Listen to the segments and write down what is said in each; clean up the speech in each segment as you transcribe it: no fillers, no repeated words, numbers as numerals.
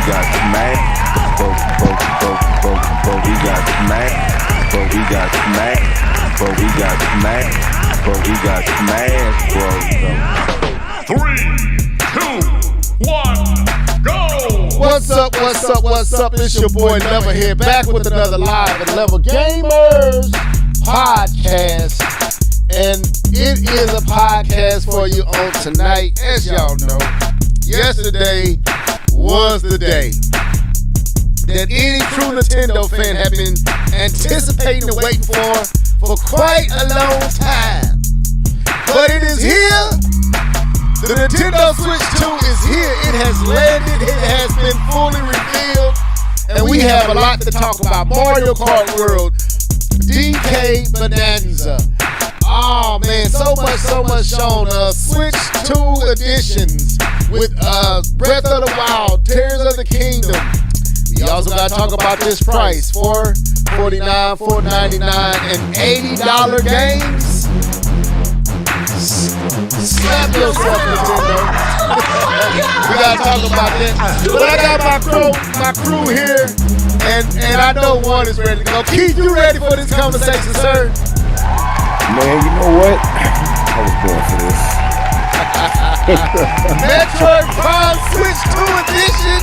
got smacked, but we got smacked, but we got smacked, but we got smacked, but we got smashed, bro. 3, 2, 1, go! What's up, what's up, what's up? It's your boy Levelhead back with another Live at Level Gamers podcast. And it is a podcast for you on tonight. As y'all know, yesterday was the day that any true Nintendo fan had been anticipating and waiting for quite a long time. But it is here. The Nintendo Switch 2 is here. It has landed. It has been fully revealed. And we have a lot to talk about. Mario Kart World, DK Bonanza. Oh man, so much shown. Switch 2 editions with Breath of the Wild, Tears of the Kingdom. We also got to talk about this price: $449, $499, and $80 games. Slap yourself, Nintendo. We got to talk about that. But I got my crew here, and I know one is ready to go. Keith, you ready for this conversation, sir? Man, you know what? I was born for this. Metroid Prime Switch 2 Edition,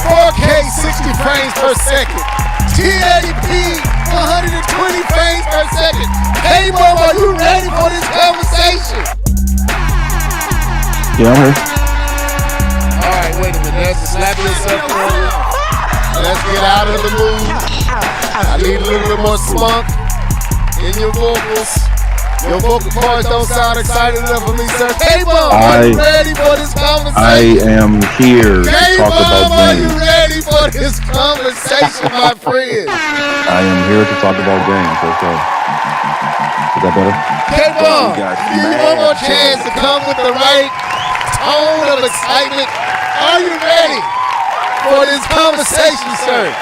4K 60 frames per second, 1080p 120 frames per second. Hey, Mom, are you ready for this conversation? Yeah, I'm here. All right, wait a minute. Let's slap yourself forward. Let's get out of the mood. I need a little bit more spunk in your vocals. Your vocal cords don't sound excited enough for me, sir. K-Bomb, are you ready for this conversation? I am here to talk about K-Bomb, are you games. ready for this conversation, my friend? I am here to talk about games. Okay. Is that better? K-Bomb, give you one more chance to come with the right tone of excitement. Are you ready for this conversation, sir?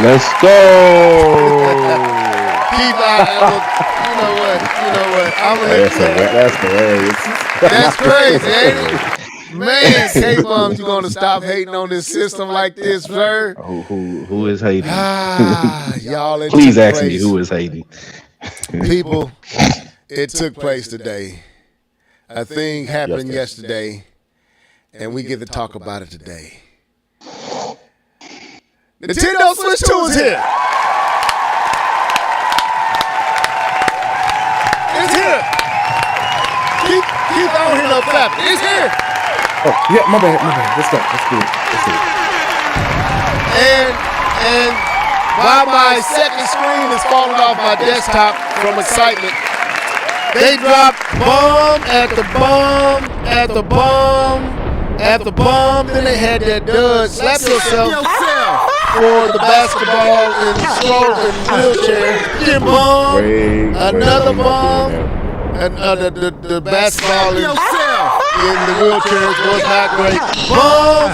Let's go. Keith, you know what? I'm gonna let you say it. That's hilarious. That's crazy, ain't it? Man, K-Bomb, you gonna stop hating on this system like this, sir? Who is hating? Y'all, Please ask me who is hating. People, it took place today. A thing happened yesterday, and we get to talk about it today. Nintendo Switch 2 is here. It's here. Keep I don't hear no clapping. It's here. Oh, yeah, my bad. Let's go. Let's do it. And while my second screen is falling off my desktop from excitement, they dropped bomb at the bomb at the bomb at the bomb. Then they had that dud. Slap yourself for the basketball and stroller and wheelchair. Then bomb, another bomb, and the basketball in the wheelchairs was not great. Bomb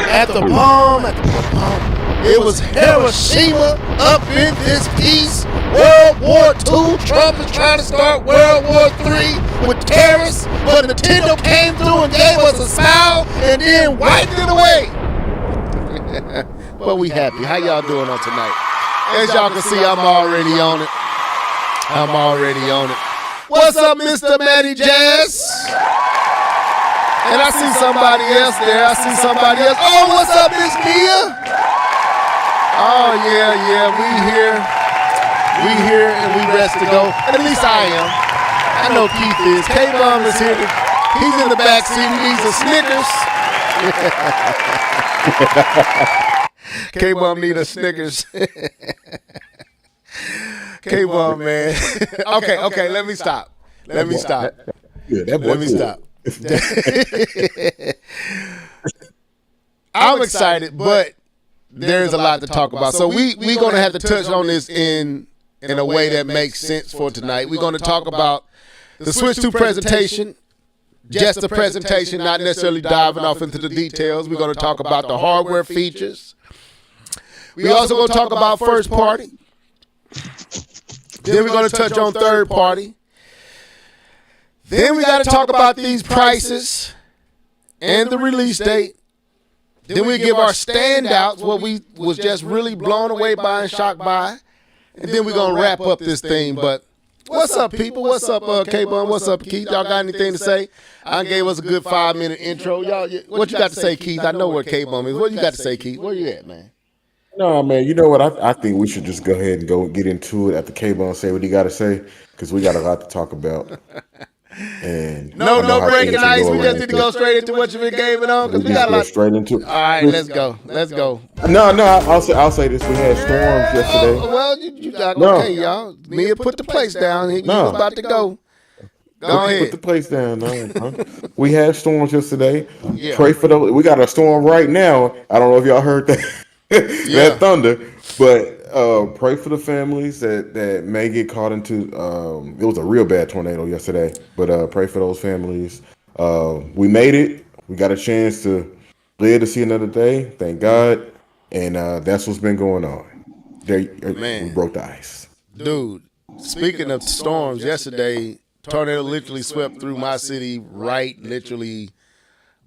at the bomb at the bomb. It was Hiroshima up in this piece. World War II. Trump is trying to start World War III with terrorists, but Nintendo came through and gave us a smile and then wiped it away. But we happy. How y'all doing on tonight? As y'all can see, I'm already on it. What's up, Mr. Matty Jazz? And I see somebody else there. Oh, what's up, Miss Mia? Oh, yeah, we here and we rest to go. At least I am. I know Keith is. K-Bomb is here. He's in the back seat. He needs a Snickers. K-Bomb need a Snickers. K-Bomb, man. Okay, let me stop. Yeah, Let me stop. I'm excited, but there's a lot to talk about. So we're going to have to touch on this in a way that makes sense for tonight. We're going to talk about the Switch 2 presentation, just the presentation, not necessarily diving off into the details. We're going to talk about the hardware features. We also going to talk about first party. Then we're going to touch on third party. Then we got to talk about these prices and the release date. Then we give our standouts, what we was just really blown away by and shocked by. And then we're going to wrap up this thing. But what's up, people? What's up, K-Bun? What's up, Keith? Y'all got anything to say? I gave us a good 5-minute intro. Y'all, what you got to say, Keith? I know where K-Bun is. What you got to say, Keith? Where you at, man? No, man, you know what? I think we should just go ahead and go get into it after K-Bun say what he got to say, because we got a lot to talk about. And no breaking ice. We just need to go straight into what you've been gaming on, because we got a lot. Straight into it. All right, let's go. No, I'll say this. We had storms yesterday. Well, you got okay, y'all. Mia put the place down. He was about to go. Go ahead. Put the place down. No. We had storms yesterday. Yeah. Pray for those. We got a storm right now. I don't know if y'all heard that. That thunder, but pray for the families that may get caught into. It was a real bad tornado yesterday, but pray for those families. We made it. We got a chance to live to see another day. Thank God, and that's what's been going on. Man, we broke the ice, dude. Speaking of storms, yesterday tornado literally swept through my city, literally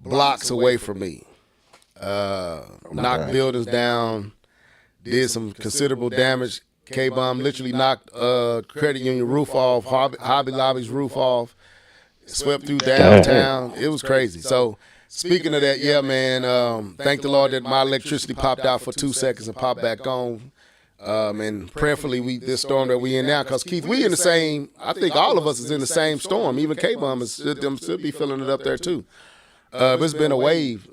blocks away from me. Knocked buildings down, did some considerable damage. K-Bomb literally knocked credit union roof off, Hobby Lobby's roof off, swept through downtown. It was crazy. So speaking of that, yeah, man, thank the Lord that my electricity popped out for 2 seconds and popped back on. And prayerfully, this storm that we in now, because Keith, we in the same, I think all of us is in the same storm. Even K-Bomb should be feeling it up there too. It's been a wave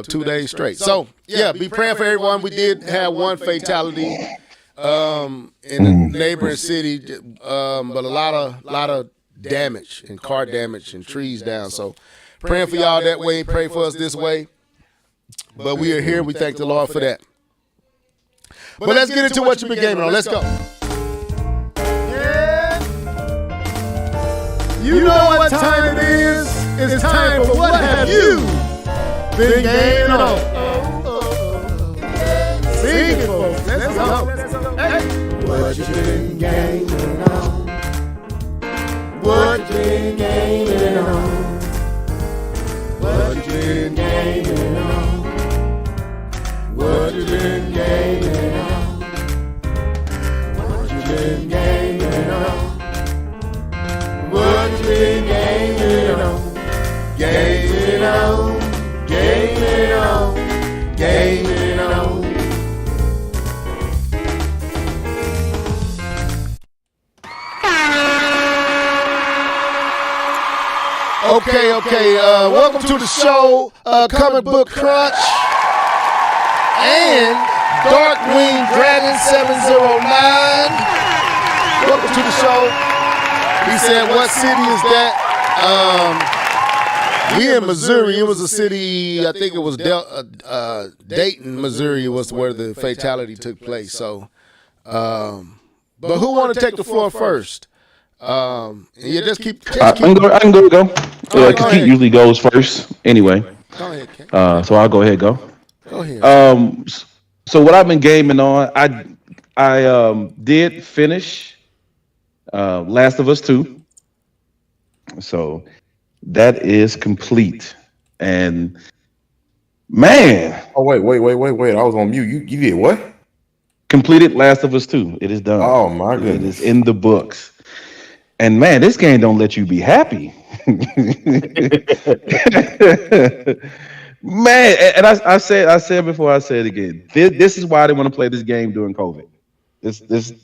2 days straight. So, yeah, be praying for everyone. We did have one fatality in the neighboring city, but a lot of damage and car damage and trees down. So, praying for y'all that way. Pray for us this way. But we are here. We thank the Lord for that. But let's get into what you've been gaming on. Let's go. Yeah. You know what time it is. It's time for What Have You Been Gaming On? Sing it, folks. Let's go. Hey. What you been gaming on? What you been gaming on? What you been gaming on? What you been gaming on? What you been gaming on? What you been gaming on? Gaming on, gaming on, gaming on. Okay. Welcome to the show, Comic Book Crunch and Darkwing Dragon 709. Welcome to the show. He said, "What city is that?" We in Missouri. It was a city, I think it was Dayton, Missouri was where the fatality took place. So, but who want to take the floor first? Yeah, just keep. I can go. Keith usually goes first anyway. Go ahead, so I'll go ahead. Go ahead. So what I've been gaming on, I did finish Last of Us 2. So that is complete. And man. Oh, wait. I was on mute. You did what? Completed Last of Us 2. It is done. Oh, my goodness. It is in the books. And man, this game don't let you be happy. Man, and I said before, I said again. This is why I didn't want to play this game during COVID. This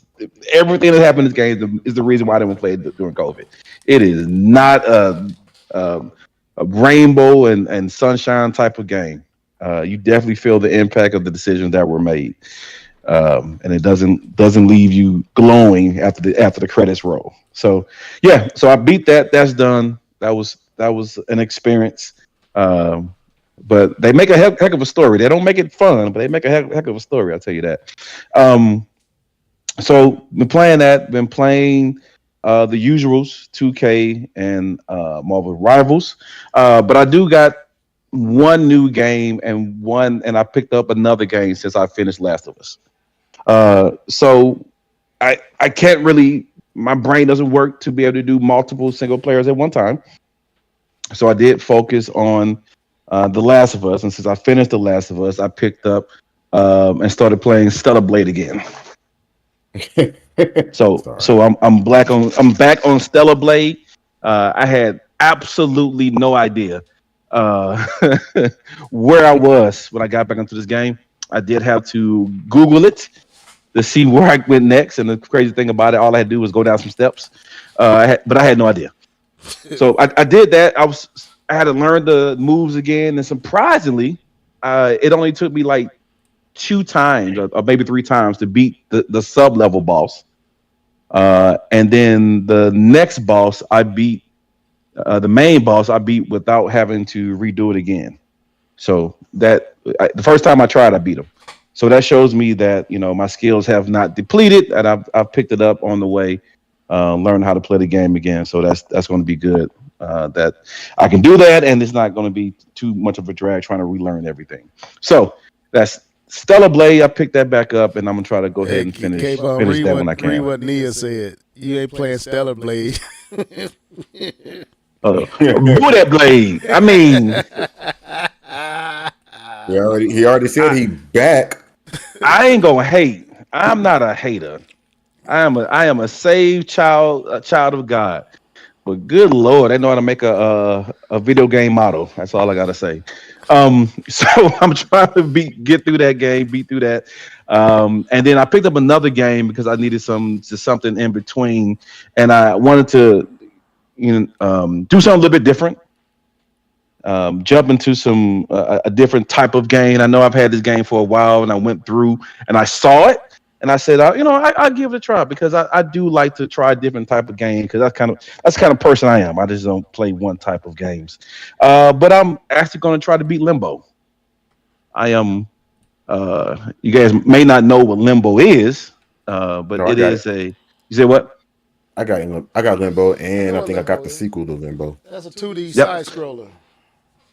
everything that happened in this game is the reason why I didn't play it during COVID. It is not a rainbow and sunshine type of game. You definitely feel the impact of the decisions that were made, and it doesn't leave you glowing after the credits roll. So yeah, so I beat that. That's done. That was an experience. But they make a heck of a story. They don't make it fun, but they make a heck of a story. I'll tell you that. So been playing that. Been playing the usuals, 2K and Marvel Rivals. But I do got one new game and I picked up another game since I finished Last of Us. So I can't really. My brain doesn't work to be able to do multiple single players at one time. So I did focus on The Last of Us, and since I finished The Last of Us, I picked up and started playing Stellar Blade again. So I'm back on Stellar Blade. I had absolutely no idea where I was when I got back into this game. I did have to Google it to see where I went next. And the crazy thing about it, all I had to do was go down some steps. But I had no idea. So I did that. I had to learn the moves again, and surprisingly, it only took me like 2 times or maybe 3 times to beat the sub level boss. And then the next boss I beat, the main boss I beat without having to redo it again. So the first time I tried, I beat him. So that shows me that my skills have not depleted, and I've picked it up on the way, learn how to play the game again. So that's going to be good. That I can do that, and it's not going to be too much of a drag trying to relearn everything. So that's Stellar Blade. I picked that back up, and I'm gonna try to go ahead and finish that when I can. Read what Nia said. You ain't playing Stellar Blade. Boy, that blade. I mean, he already said he back. I ain't gonna hate. I'm not a hater. I am a saved child, a child of God. But good Lord, they know how to make a video game model. That's all I gotta say. So I'm trying to get through that game, beat through that. And then I picked up another game because I needed something in between, and I wanted to do something a little bit different. Jump into a different type of game. I know I've had this game for a while, and I went through and I saw it, and I said, I'll give it a try because I do like to try a different type of game because that's the kind of person I am. I just don't play one type of games. But I'm actually going to try to beat Limbo. I am. You guys may not know what Limbo is, but it is a. You say what? I got Limbo, and I think I got the sequel to Limbo. That's a 2D side scroller.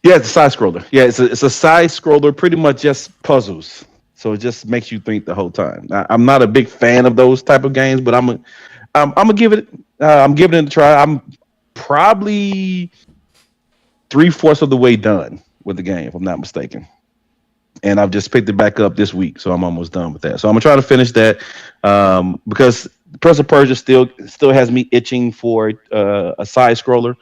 Yeah, it's a side scroller. Yeah, it's a side scroller, pretty much just puzzles. So it just makes you think the whole time. I'm not a big fan of those type of games, but I'm gonna give it. I'm giving it a try. I'm probably 3/4 of the way done with the game, if I'm not mistaken. And I've just picked it back up this week, so I'm almost done with that. So I'm gonna try to finish that because Prince of Persia still has me itching for a side scroller.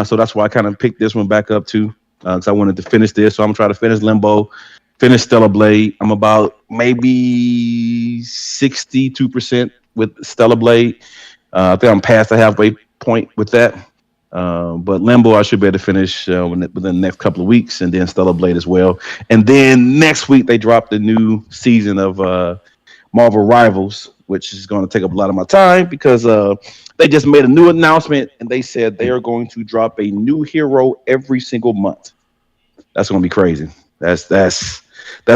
So that's why I kind of picked this one back up too, because I wanted to finish this. So I'm gonna try to finish Limbo, finish Stellar Blade. I'm about maybe 62% with Stellar Blade. I think I'm past the halfway point with that. But Limbo, I should be able to finish within the next couple of weeks, and then Stellar Blade as well. And then next week they dropped the new season of Marvel Rivals, which is going to take up a lot of my time because they just made a new announcement and they said they are going to drop a new hero every single month. That's going to be crazy. That's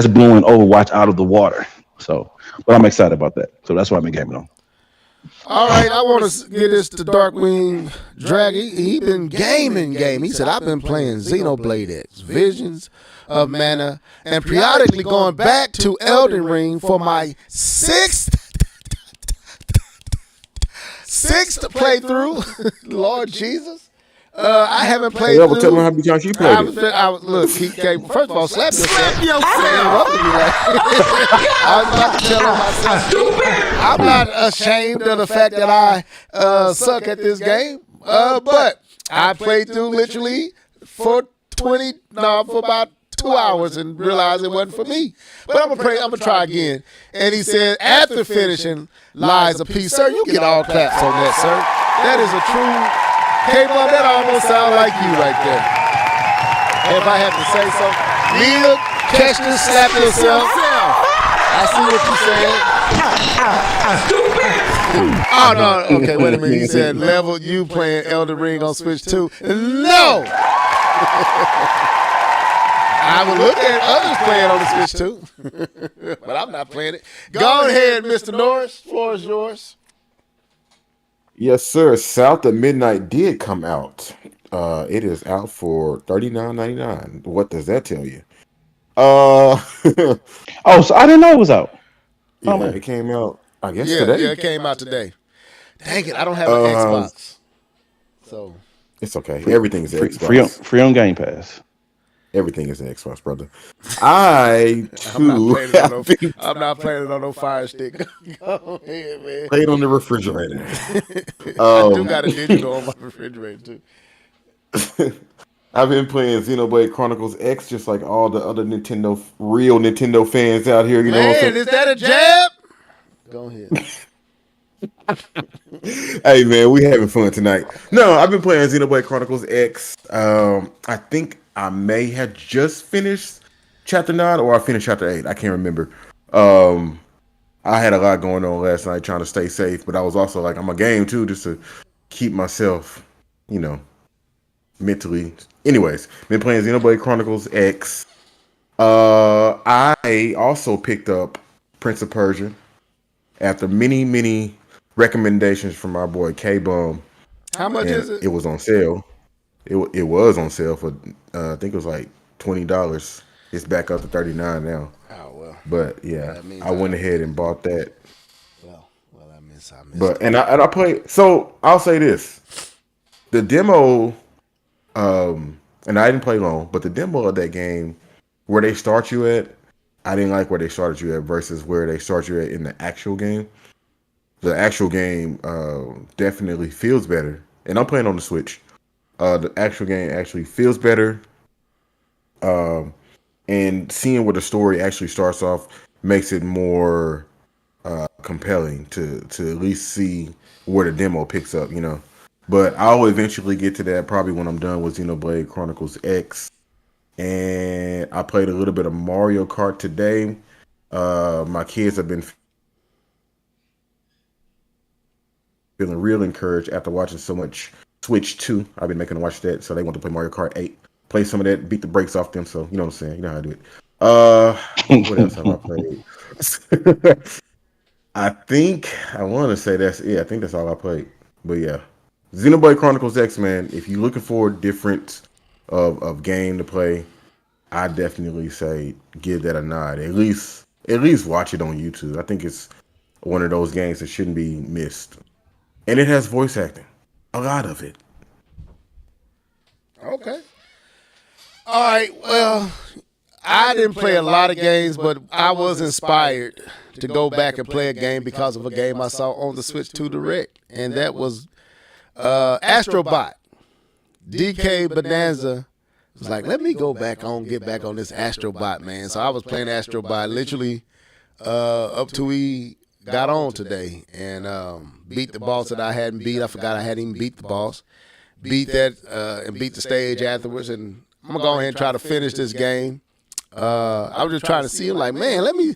blowing Overwatch out of the water. So, but I'm excited about that. So that's why I've been gaming on. All right, I want to get this to Darkwing Drag. He been gaming. He said, I've been playing Xenoblade X, Visions of Mana, and periodically going back to Elden Ring for my sixth playthrough. Lord Jesus. I haven't played through. Tell him how many times you played it. Look, he came. First of all, slap yourself. I was about to tell him myself. I'm not ashamed of the fact that I suck at this game. But I played through literally for about 2 hours and realized it wasn't for me. But I'm gonna try again. And he said, after finishing Lies of Peace, sir, you get all claps on that, sir. That is a true. K-Ball, that almost sounds like you right there. If I have to say so. Neil, catch this, slap yourself. I see what you said. Oh, no. Okay, wait a minute. He said, level, you playing Elden Ring on Switch 2. No! I would look at others playing on the Switch 2. But I'm not playing it. Go ahead, Mr. Norris. Floor is yours. Yes, sir. South of Midnight did come out. It is out for $39.99. What does that tell you? So I didn't know it was out. Yeah, it came out, I guess, today. Yeah, it came out today. Dang it, I don't have an Xbox. So it's okay. Everything's free on Game Pass. Everything is an Xbox, brother. I'm not playing it on no Fire Stick. Go ahead, man. Play it on the refrigerator. I do got a digital on my refrigerator too. I've been playing Xenoblade Chronicles X, just like all the other real Nintendo fans out here. You know what I'm saying? Is that a jab? Go ahead. Hey man, we having fun tonight. No, I've been playing Xenoblade Chronicles X. I think I may have just finished Chapter 9 or I finished Chapter 8. I can't remember. I had a lot going on last night trying to stay safe, but I was also like, I'm a game too, just to keep myself, mentally. Anyways, been playing Xenoblade Chronicles X. I also picked up Prince of Persia after many recommendations from our boy K-Bum. How much is it? It was on sale. It was on sale for I think it was like $20. It's back up to $39 now. Oh well. But yeah, I went ahead and bought that. Well, I missed. But and I played. So I'll say this: the demo, and I didn't play long, but the demo of that game, where they start you at, I didn't like where they started you at versus where they start you at in the actual game. The actual game definitely feels better, and I'm playing on the Switch. The actual game actually feels better, and seeing where the story actually starts off makes it more compelling to at least see where the demo picks up, But I'll eventually get to that probably when I'm done with Xenoblade Chronicles X. And I played a little bit of Mario Kart today. My kids have been feeling real encouraged after watching so much Switch 2. I've been making them watch that, so they want to play Mario Kart 8. Play some of that, beat the brakes off them, so you know what I'm saying. You know how I do it. What else have I played? I think I want to say I think that's all I played. But yeah, Xenoblade Chronicles X, man, if you're looking for different of game to play, I definitely say give that a nod. At least watch it on YouTube. I think it's one of those games that shouldn't be missed. And it has voice acting. A lot of it. Okay. All right. Well, I didn't play a lot of games, but I was inspired to go back and play a game because of a game I saw on the Switch 2 Direct, and that was Astrobot. DK Bonanza was like, let me get back on this Astrobot, man. So I was playing Astrobot literally up to we got on today and beat the boss that I hadn't beat. I forgot I hadn't even beat the boss. Beat that and beat the stage afterwards, and I'm going to go ahead and try to finish this game. I was just trying to see him like, man, let me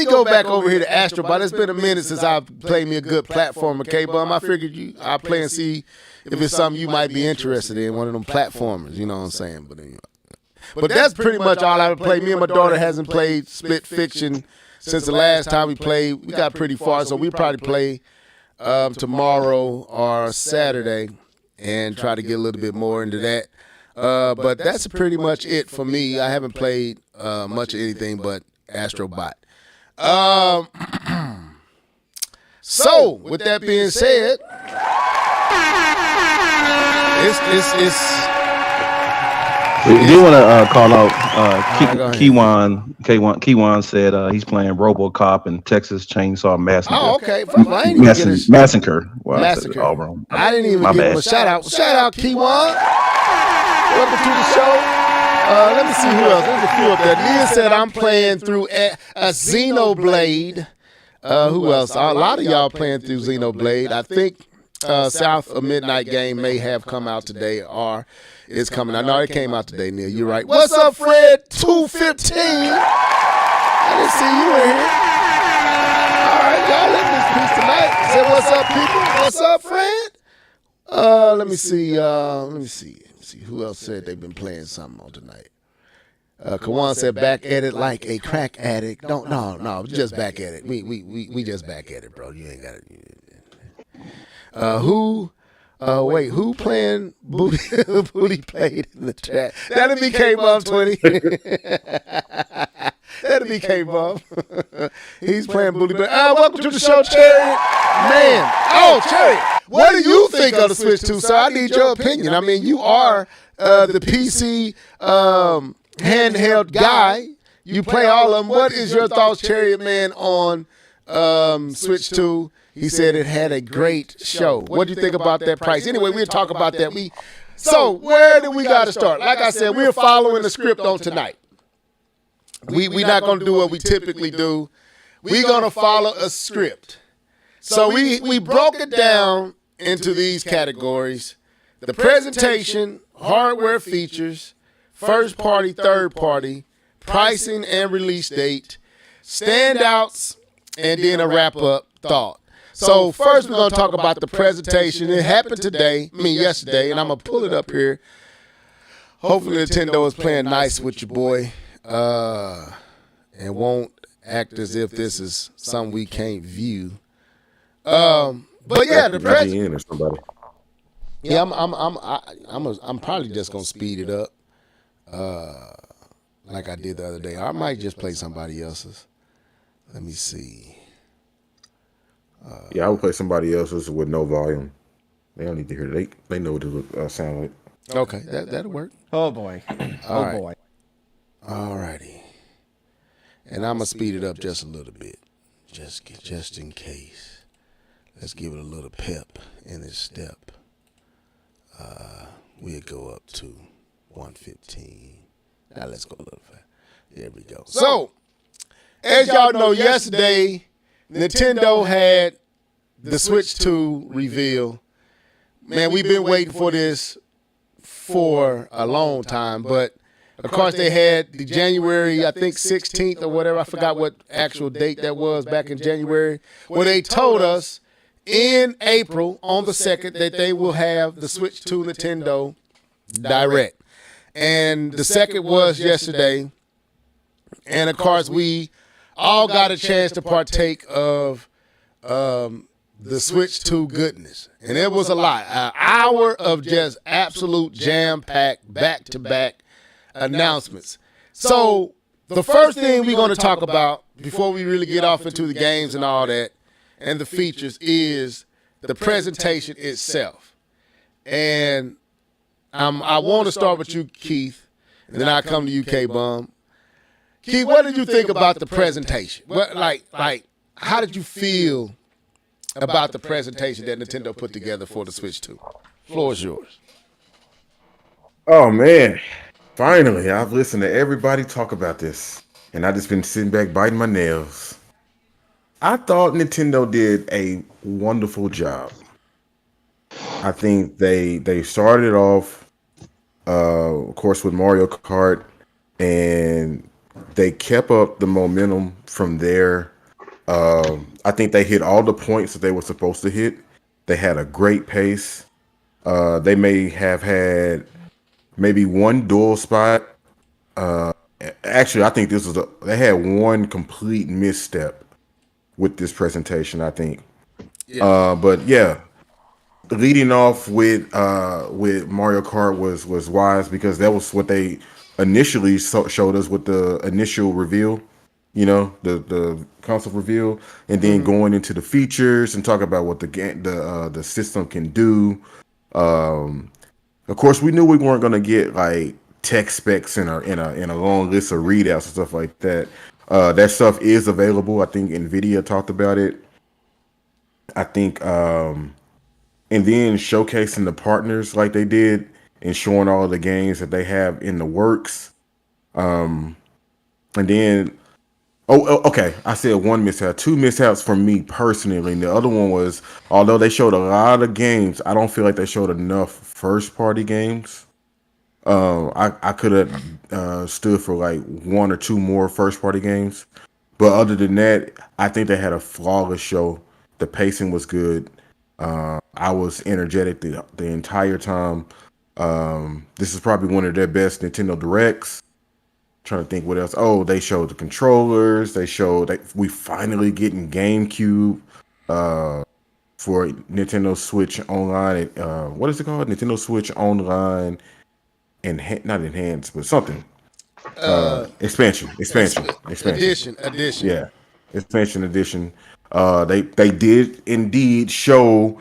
go back over here to Astrobot. It's been a minute since I played me a good platformer, K-Bum. I figured I'll play and see if it's something you might be interested in, one of them platformers, you know what I'm saying? But that's pretty much all I played. Me and my daughter hasn't played Split Fiction since the last time we played. We got pretty far, so we probably play tomorrow or Saturday and try to get a little bit more into that. But that's pretty much it for me. I haven't played much of anything but Astrobot. So, with that being said, We do want to call out Kiwan said he's playing RoboCop and Texas Chainsaw Massacre. Oh, okay. I ain't even Massacre. Well, Massacre. I said it all wrong. I didn't even give him a shout out. Shout out, Kiwan. Welcome to the show. Let me see who else. There's a few up there. Nia said I'm playing through a Xenoblade. Who else? A lot of y'all playing through Xenoblade. I think South of Midnight game may have come out today or is coming out. No, it came out today, Neil. You're right. What's up, Fred? 215. I didn't see you in here. All right, y'all let this piece tonight. Say what's up, people. What's up, Fred? Let me see. Let me see who else said they've been playing something on tonight. Kawan said back at it like a crack addict. No, just back at it. We just back at it, bro. You ain't got it. Who playing booty played in the chat? That'll be K-Bum 20. That'll be K-Bum. He's playing booty play. Welcome to the show, Cherry. Man. Oh, Cherry. What do you think of the Switch 2, sir? I need your opinion. I mean, you are the PC handheld guy. You play all of them. What is your thoughts, Chariot Man, on Switch 2? He said it had a great show. What do you think about that price? Anyway, we'll talk about that. So where do we got to start? Like I said, we're following the script on tonight. We're not going to do what we typically do. We're going to follow a script. So we broke it down into these categories: the presentation, hardware features, first party, third party, pricing and release date, standouts, and then a wrap-up thought. So first we're going to talk about the presentation. It happened yesterday, and I'm going to pull it up here. Hopefully Nintendo is playing nice with your boy and won't act as if this is something we can't view. But yeah, the presentation. Yeah, I'm probably just going to speed it up like I did the other day. I might just play somebody else's. Let me see. Yeah, I would play somebody else's with no volume. They don't need to hear it. They know what it would sound like. Okay, that'll work. Oh boy. Boy. All righty. And I'm gonna speed it up just a little bit, just in case. Let's give it a little pep in its step. We'll go up to 115. Now let's go a little faster. There we go. So, as y'all know, yesterday Nintendo had the Switch 2 reveal. Man, we've been waiting for this for a long time, but of course they had the January, I think 16th or whatever, I forgot what actual date that was back in January, where they told us in April on the 2nd that they will have the Switch 2 Nintendo Direct. And the 2nd was yesterday, and of course we all got a chance to partake of the Switch 2 goodness. And it was a lot. An hour of just absolute jam-packed, back-to-back announcements. So the first thing we're going to talk about before we really get off into the games and all that and the features is the presentation itself. And I want to start with you, Keith, and then I'll come to you, K-Bum. Keith, what did you think about the presentation? What, like, how did you feel about the presentation that Nintendo put together for the Switch 2? Floor is yours. Oh man, finally, I've listened to everybody talk about this, and I just been sitting back biting my nails. I thought Nintendo did a wonderful job. I think they started off, of course, with Mario Kart, and they kept up the momentum from there. I think they hit all the points that they were supposed to hit. They had a great pace. They may have had maybe one dual spot. Actually, I think they had one complete misstep with this presentation, I think. Yeah. But yeah, leading off with Mario Kart was wise, because that was what they initially showed us with the initial reveal, the console reveal, and then going into the features and talk about what the system can do. Of course, we knew we weren't going to get like tech specs in a long list of readouts and stuff like that. That stuff is available. I think Nvidia talked about it. I think, and then showcasing the partners like they did and showing all the games that they have in the works. And then, okay, I said one mishap, two mishaps for me personally. And the other one was, although they showed a lot of games, I don't feel like they showed enough first-party games. I could have stood for like one or two more first-party games. But other than that, I think they had a flawless show. The pacing was good. I was energetic the entire time. This is probably one of their best Nintendo Directs. Trying to think what else. Oh, they showed the controllers. They showed that we finally getting GameCube for Nintendo Switch Online. What is it called? Nintendo Switch Online, not enhanced, but something. Expansion. Edition. Yeah, expansion edition. They did indeed show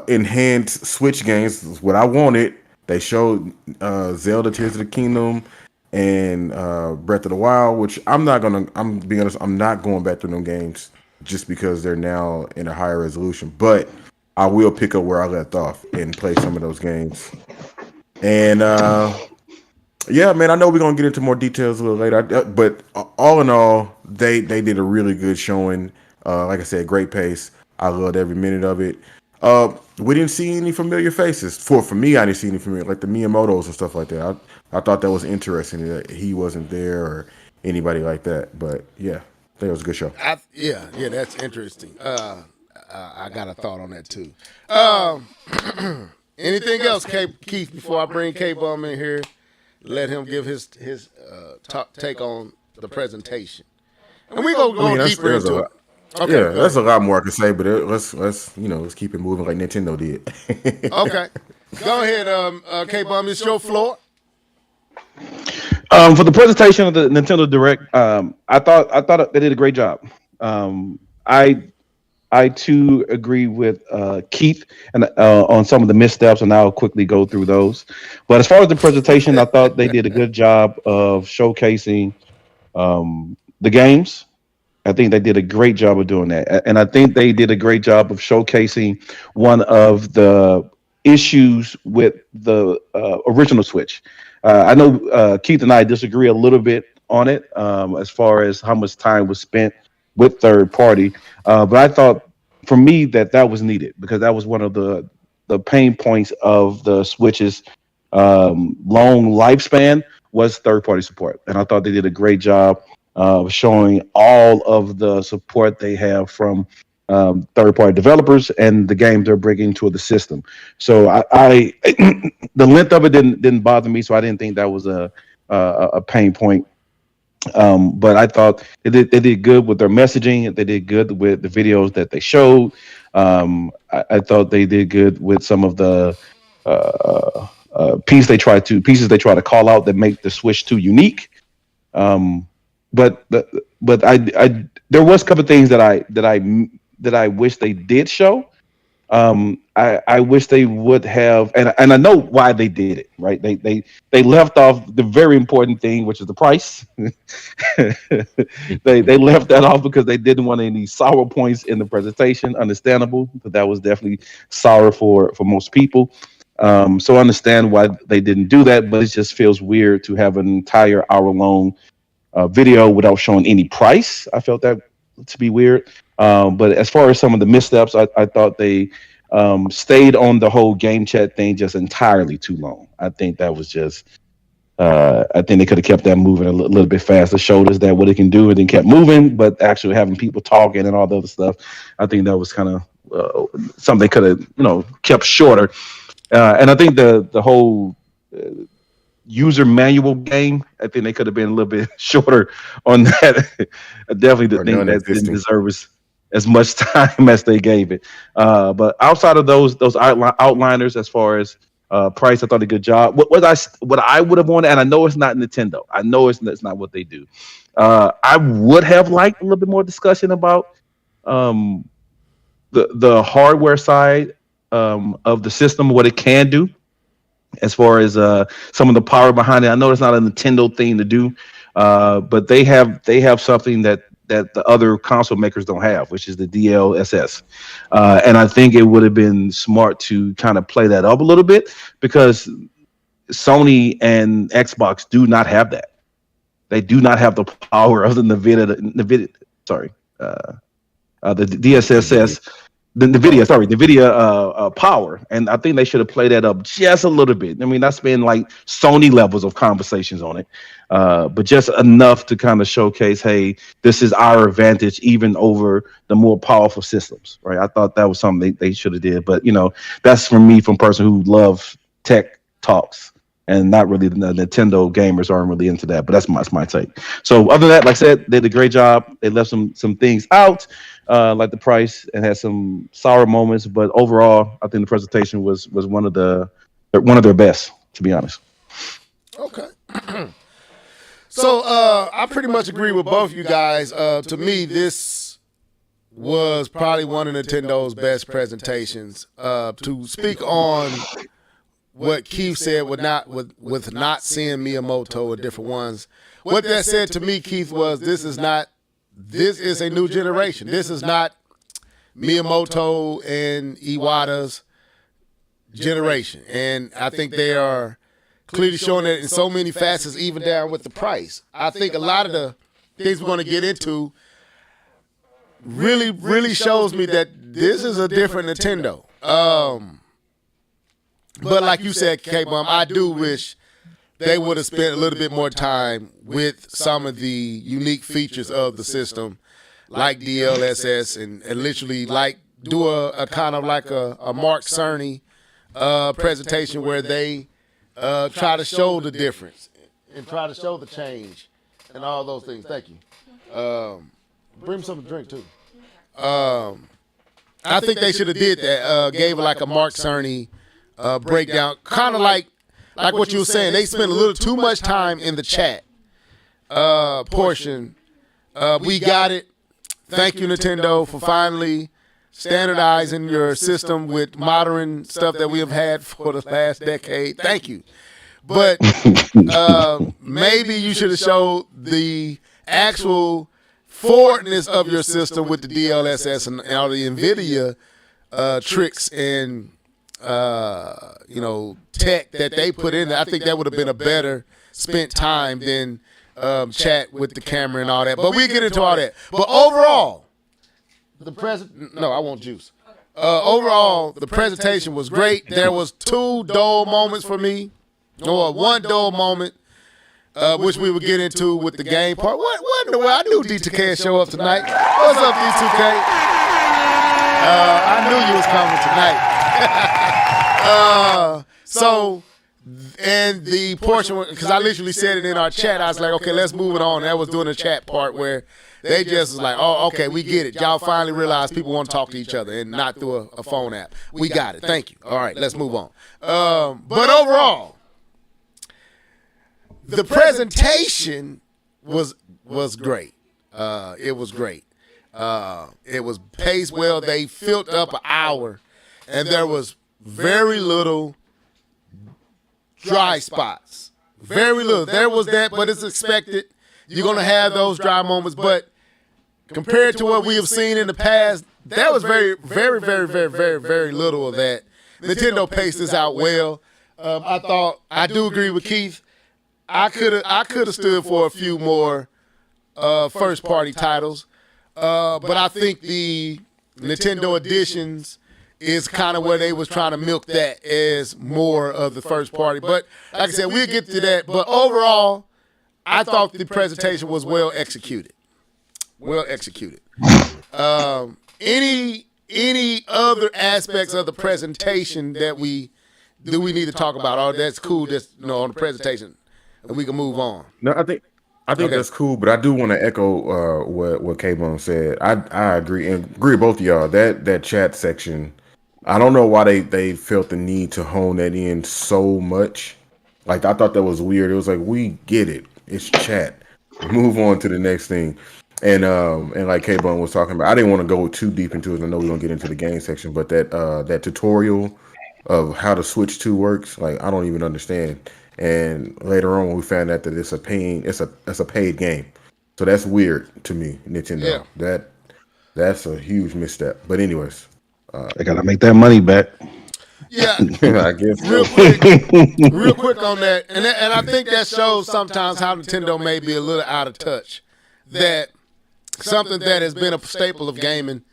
enhanced Switch games. What I wanted. They showed Zelda Tears of the Kingdom and Breath of the Wild, which I'm being honest, I'm not going back to them games just because they're now in a higher resolution. But I will pick up where I left off and play some of those games. And yeah, man, I know we're gonna get into more details a little later, but all in all, they did a really good showing. Like I said, great pace. I loved every minute of it. We didn't see any familiar faces. For me, I didn't see any familiar, like the Miyamotos and stuff like that. I thought that was interesting that he wasn't there or anybody like that. But yeah, I think it was a good show. Yeah, that's interesting. I got a thought on that too. Anything else, Keith? Before I bring K-Bum in here, let him give his take on the presentation, and we go deeper into it. Okay, yeah, that's a lot more I can say, but let's keep it moving like Nintendo did. Okay, go ahead, K-Bum. It's your floor. For the presentation of the Nintendo Direct, I thought they did a great job. I too agree with Keith and on some of the missteps, and I'll quickly go through those. But as far as the presentation, I thought they did a good job of showcasing the games. I think they did a great job of doing that, and I think they did a great job of showcasing one of the issues with the original Switch. I know Keith and I disagree a little bit on it as far as how much time was spent with third party, but I thought for me that was needed because that was one of the pain points of the Switch's long lifespan was third party support, and I thought they did a great job showing all of the support they have from third party developers and the games they're bringing to the system. So I the length of it didn't bother me, so I didn't think that was a pain point. But I thought they did good with their messaging. They did good with the videos that they showed. I thought they did good with some of the pieces they try to call out that make the Switch 2 unique. But I there was a couple of things that I wish they did show. I wish they would have, and I know why they did it. Right? They left off the very important thing, which is the price. they left that off because they didn't want any sour points in the presentation. Understandable, but that was definitely sour for most people. So I understand why they didn't do that, but it just feels weird to have an entire hour-long video without showing any price. I felt that to be weird. But as far as some of the missteps, I thought they stayed on the whole game chat thing just entirely too long. I think that was just, I think they could have kept that moving a little bit faster, showed us that what it can do, and then kept moving, but actually having people talking and all the other stuff, I think that was kind of something they could have, kept shorter. And I think the whole user manual game, I think they could have been a little bit shorter on that. I definitely think that didn't deserve as much time as they gave it. But outside of those outliners, as far as price, I thought a good job. What I would have wanted, and I know it's not Nintendo. I know it's not what they do. I would have liked a little bit more discussion about the hardware side of the system, what it can do. As far as some of the power behind it, I know it's not a Nintendo thing to do, but they have something that the other console makers don't have, which is the DLSS. And I think it would have been smart to kind of play that up a little bit because Sony and Xbox do not have that. They do not have the power of the NVIDIA the NVIDIA power, and I think they should have played that up just a little bit. I mean, that's been like Sony levels of conversations on it, but just enough to kind of showcase, hey, this is our advantage even over the more powerful systems, right? I thought that was something they should have did, but that's from me, from a person who loves tech talks, and not really the Nintendo gamers aren't really into that, but that's my take. So other than that, like I said, they did a great job. They left some things out, like the price, and had some sour moments, but overall, I think the presentation was one of their best, to be honest. Okay. So I pretty much agree with both you guys. To me, this was probably one of Nintendo's best presentations. To speak on what Keith said with not seeing Miyamoto or different ones. What that said to me, Keith, was this is a new generation. This is not Miyamoto and Iwata's generation. And I think they are clearly showing that in so many facets, even down with the price. I think a lot of the things we're going to get into really, really shows me that this is a different Nintendo. But like you said, K-Bum, I do wish they would have spent a little bit more time with some of the unique features of the system, like DLSS, and literally like do a kind of like a Mark Cerny presentation where they try to show the difference and try to show the change and all those things. Thank you. Bring me something to drink too. I think they should have did that. Gave like a Mark Cerny breakdown, kind of like what you were saying. They spent a little too much time in the chat portion. We got it. Thank you, Nintendo, for finally standardizing your system with modern stuff that we have had for the last decade. Thank you. But maybe you should have showed the actual forwardness of your system with the DLSS and all the NVIDIA tricks and tech that they put in there. I think that would have been a better spent time than chat with the camera and all that. But we get into all that. But overall, I want juice. Overall, the presentation was great. There was 2 dull moments for me, or 1 dull moment, which we would get into with the game part. What in the world? I knew D2K would show up tonight. What's up, D2K? I knew you was coming tonight. And the portion, because I literally said it in our chat, I was like, okay, let's move it on. That was doing the chat part where they just was like, oh, okay, we get it. Y'all finally realize people want to talk to each other and not through a phone app. We got it. Thank you. All right, let's move on. But overall, the presentation was great. It was great. It was paced well. They filled up an hour, and there was very little dry spots. Very little. There was that, but it's expected. You're going to have those dry moments. But compared to what we have seen in the past, that was very, very, very, very, very, very little of that. Nintendo paced this out well. I do agree with Keith. I could have stood for a few more first party titles, but I think the Nintendo editions is kind of where they was trying to milk that as more of the first party. But like I said, we'll get to that. But overall, I thought the presentation was well executed. Well executed. Any other aspects of the presentation that we need to talk about? Oh, that's cool. That's on the presentation, and we can move on. No, I think okay. That's cool, but I do want to echo what K-Bone said. I agree and agree with both of y'all. That chat section, I don't know why they felt the need to hone that in so much. Like, I thought that was weird. It was like, we get it. It's chat. Move on to the next thing. And like K-Bone was talking about, I didn't want to go too deep into it. I know we're gonna get into the game section, but that tutorial of how the Switch 2 works, like, I don't even understand. And later on, we found out that it's a paid game, so that's weird to me, Nintendo. Yeah. That's a huge misstep. But anyways, they gotta make that money back. Yeah, I guess real quick on that, and I think that shows sometimes how Nintendo may be a little out of touch. That something that has been a staple of gaming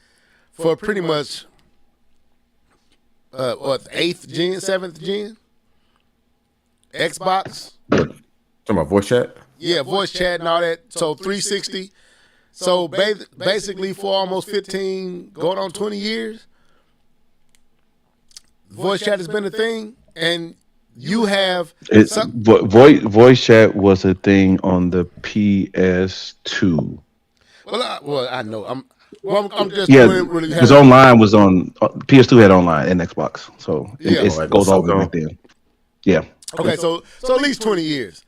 for pretty much 8th gen, 7th gen. Xbox. Talking about voice chat? Yeah, voice chat and all that. So 360. So basically for almost 15, going on 20 years, voice chat has been a thing. And you have... voice chat was a thing on the PS2. Well, I know. I'm just really because online was on... PS2 had online and Xbox. So it goes all the way back then. Yeah. Okay, so at least 20 years.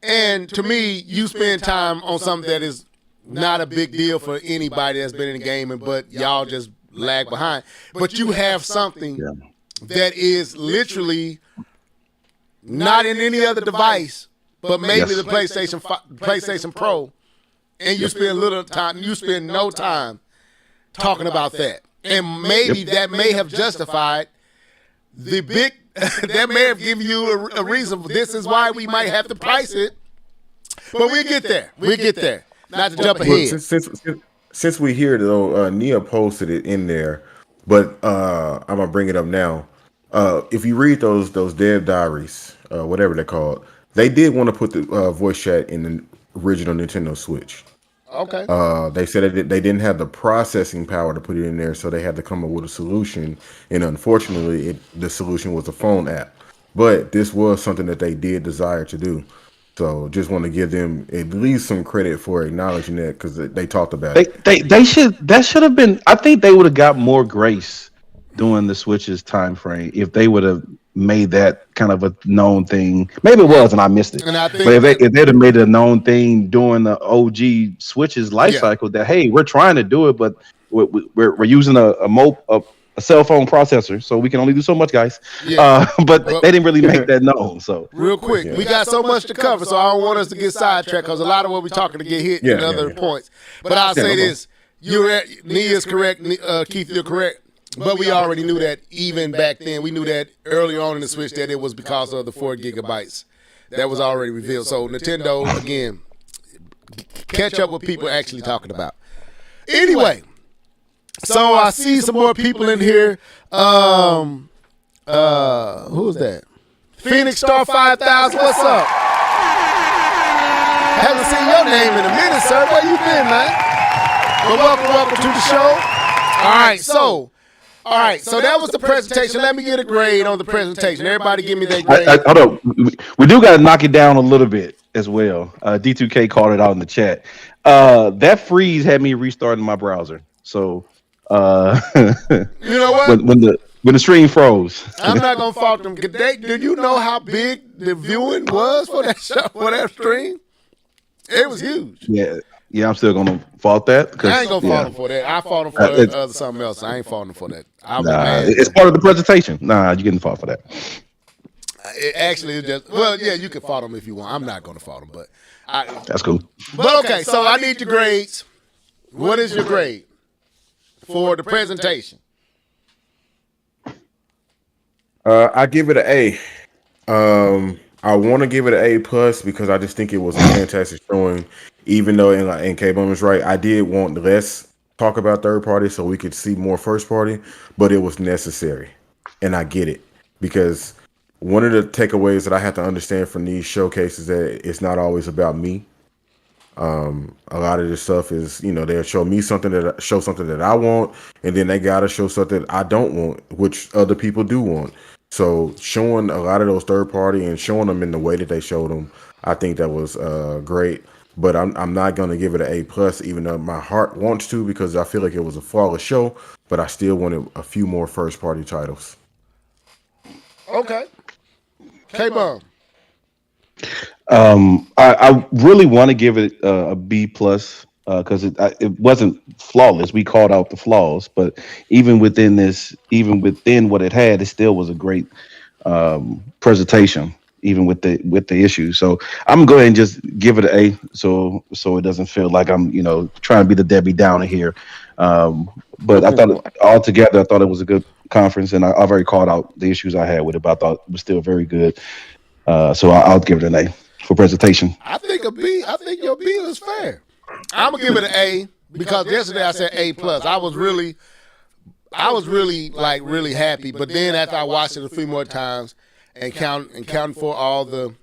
And to me, you spend time on something that is not a big deal for anybody that's been in gaming, but y'all just lag behind. But you have something that is literally not in any other device, but maybe Yes. the PlayStation Pro, and you spend no time talking about that. And maybe that may have justified the big, that may have given you a reason. This is why we might have to price it. But we'll get there. We'll get there. Not to jump But ahead. since we hear though, Nia posted it in there, but I'm gonna bring it up now. If you read those dev diaries, whatever they're called, they did want to put the voice chat in the original Nintendo Switch. Okay. They said that they didn't have the processing power to put it in there, so they had to come up with a solution. And unfortunately, the solution was a phone app. But this was something that they did desire to do. So just want to give them at least some credit for acknowledging that, because they talked about it. They should have been. I think they would have got more grace during the Switch's time frame if they would have made that kind of a known thing. Maybe it was, and I missed it. And I think But if they'd have made it a known thing during the OG Switch's life cycle, that hey, we're trying to do it, but we're using a cell phone processor, so we can only do so much, guys. Yeah. But they didn't really make that known. So real quick, we got so much to cover, so I don't want us to get sidetracked because a lot of what we're talking to get hit in other points. But I'll say this: Nia's correct, Keith, you're correct. But we already knew that even back then. We knew that early on in the Switch that it was because of the 4 gigabytes that was already revealed. So Nintendo, again, catch up with people actually talking about. Anyway, so I see some more people in here. Who's that? Phoenix Star 5000. What's up? Haven't seen your name in a minute, sir. Where you been, man? But welcome to the show. All right, so that was the presentation. Let me get a grade on the presentation. Everybody give me that grade. hold on. We do got to knock it down a little bit as well. D2K called it out in the chat. That freeze had me restarting my browser. So You know what? when the stream froze. I'm not gonna fault them. Do you know how big the viewing was for that show, for that stream? It was huge. Yeah, I'm still gonna fault that. I ain't gonna fault them for that. I fault them for something else. I ain't faulting them for that. It's part of the presentation. Nah, you getting fault for that. Actually, it's just you can fault them if you want. I'm not gonna fault them, but That's cool. But okay, so I need your grades. What is your grade for the presentation? I give it an A. I want to give it an A plus because I just think it was a fantastic showing. Even though, and K-Bum is right, I did want less talk about third party so we could see more first party, but it was necessary, and I get it because one of the takeaways that I have to understand from these showcases that it's not always about me. A lot of this stuff is, they'll show me something that I want, and then they gotta show something I don't want, which other people do want. So showing a lot of those third party and showing them in the way that they showed them, I think that was great. But I'm not gonna give it an A plus, even though my heart wants to, because I feel like it was a flawless show. But I still wanted a few more first party titles. Okay, K-Bum. I really want to give it a B plus because it wasn't flawless. We called out the flaws, but even within what it had, it still was a great presentation, even with the issues. So I'm gonna go ahead and just give it an A, so it doesn't feel like I'm trying to be the Debbie Downer here. But I thought altogether, I thought it was a good conference, and I've already called out the issues I had with it, but I thought it was still very good. So I'll give it an A for presentation. I think a B. I think your B is fair. I'm gonna give it an A because yesterday I said A plus. I was really really happy. But then after I watched it a few more times and counting for all the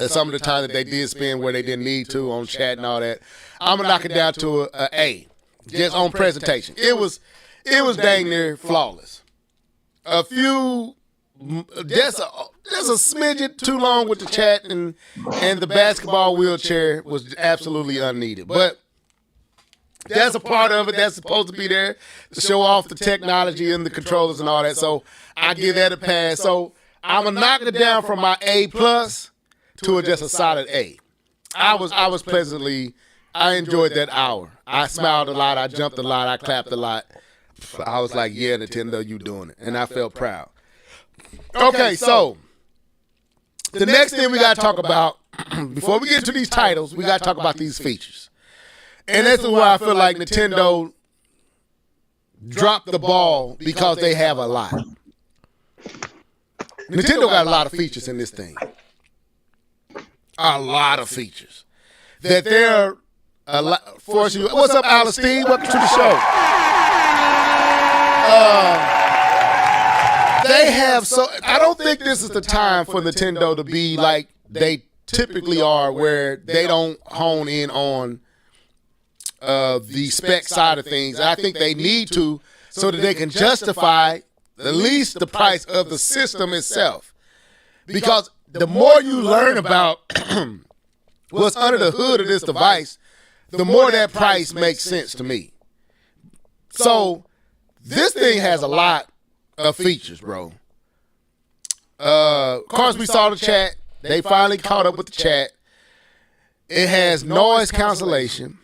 some of the time that they did spend where they didn't need to on chat and all that, I'm gonna knock it down to a A, just on presentation. It was dang near flawless. A few. Just a smidget too long with the chat, and the basketball wheelchair was absolutely unneeded. But that's a part of it that's supposed to be there to show off the technology and the controllers and all that. So I give that a pass. So I'm gonna knock it down from my A plus to just a solid A. I enjoyed that hour. I smiled a lot. I jumped a lot. I clapped a lot. I was like, yeah, Nintendo, you doing it, and I felt proud. Okay, so The next thing we got to talk about, before we get to these titles, we got to talk about these features. And this is where I feel like Nintendo dropped the ball because they have a lot. Nintendo got a lot of features in this thing. A lot of features. That they're forcing you. What's up, Alice Steve? Welcome to the show. They have so. I don't think this is the time for Nintendo to be like they typically are, where they don't hone in on the spec side of things. I think they need to, so that they can justify at least the price of the system itself. Because the more you learn about what's under the hood of this device, the more that price makes sense to me. So this thing has a lot of features, bro. Of course, we saw the chat. They finally caught up with the chat. It has noise cancellation.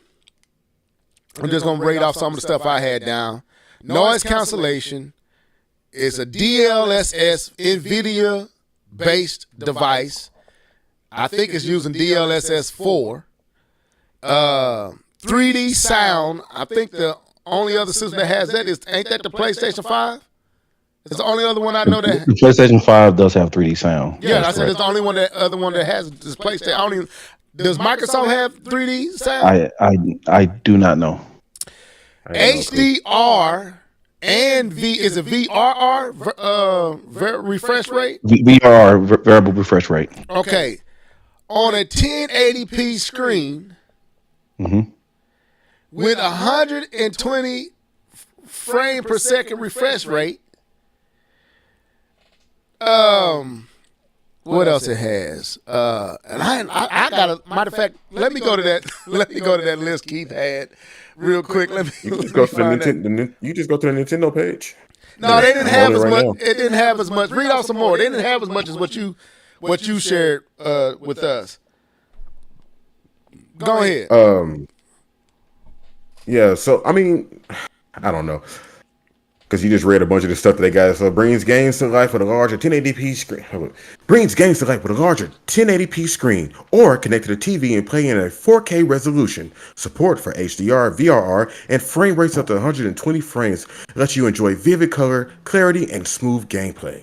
I'm just going to read off some of the stuff I had down. Noise cancellation is a DLSS NVIDIA-based device. I think it's using DLSS 4. 3D sound. I think the only other system that has that ain't that the PlayStation 5? It's the only other one I know that. The PlayStation 5 does have 3D sound. Yeah, I said it's the only other one that has this PlayStation. Does Microsoft have 3D sound? I do not know. HDR and is it VRR refresh rate? VRR, variable refresh rate. Okay, on a 1080p screen with 120 frame per second refresh rate. What else it has? And I got a matter of fact. Let me go to that. Let me go to that list Keith had real quick. Let me. You just go to the Nintendo page. No, they didn't have as much. It didn't have as much. Read off some more. They didn't have as much as what you shared with us. Go ahead. Yeah. So I mean, I don't know. Because you just read a bunch of the stuff that they got. So it brings games to life with a larger 1080p screen. Brings games to life with a larger 1080p screen, or connect to the TV and play in a 4K resolution. Support for HDR, VRR, and frame rates up to 120 frames lets you enjoy vivid color, clarity, and smooth gameplay.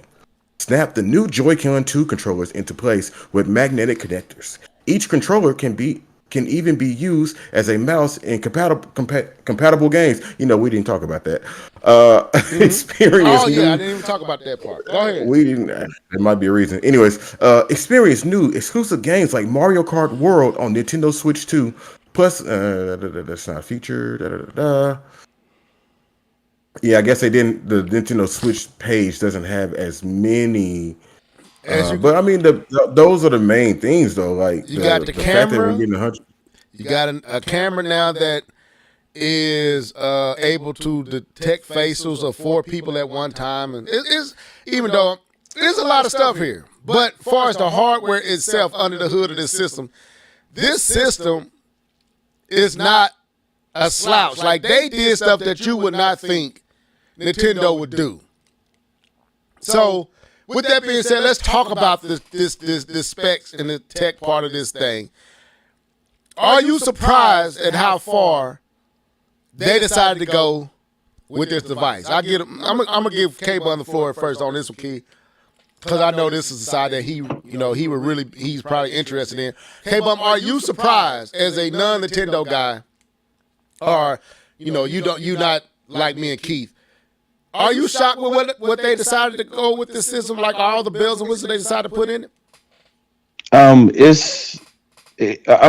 Snap the new Joy-Con 2 controllers into place with magnetic connectors. Each controller can even be used as a mouse in compatible games. You know, we didn't talk about that. Experience. Oh yeah, I didn't even talk about that part. Go ahead. We didn't. There might be a reason. Anyways, experience new exclusive games like Mario Kart World on Nintendo Switch 2. Plus, that's not a feature. Yeah, I guess they didn't. The Nintendo Switch page doesn't have as many. But I mean, those are the main things, though. Like you got the camera. Fact that we're getting 100. You got a camera now that is able to detect faces of 4 people at one time, and it's even though there's a lot of stuff here. But as far as the hardware itself under the hood of this system is not a slouch. Like they did stuff that you would not think Nintendo would do. So, with that being said, let's talk about this specs and the tech part of this thing. Are you surprised at how far they decided to go with this device? I'm gonna give K-Bun the floor first on this one, Key, because I know this is the side that he's probably interested in. K-Bun, are you surprised as a non-Nintendo guy, or you not like me and Keith? Are you shocked with what they decided to go with this system, like all the bells and whistles they decided to put in it? I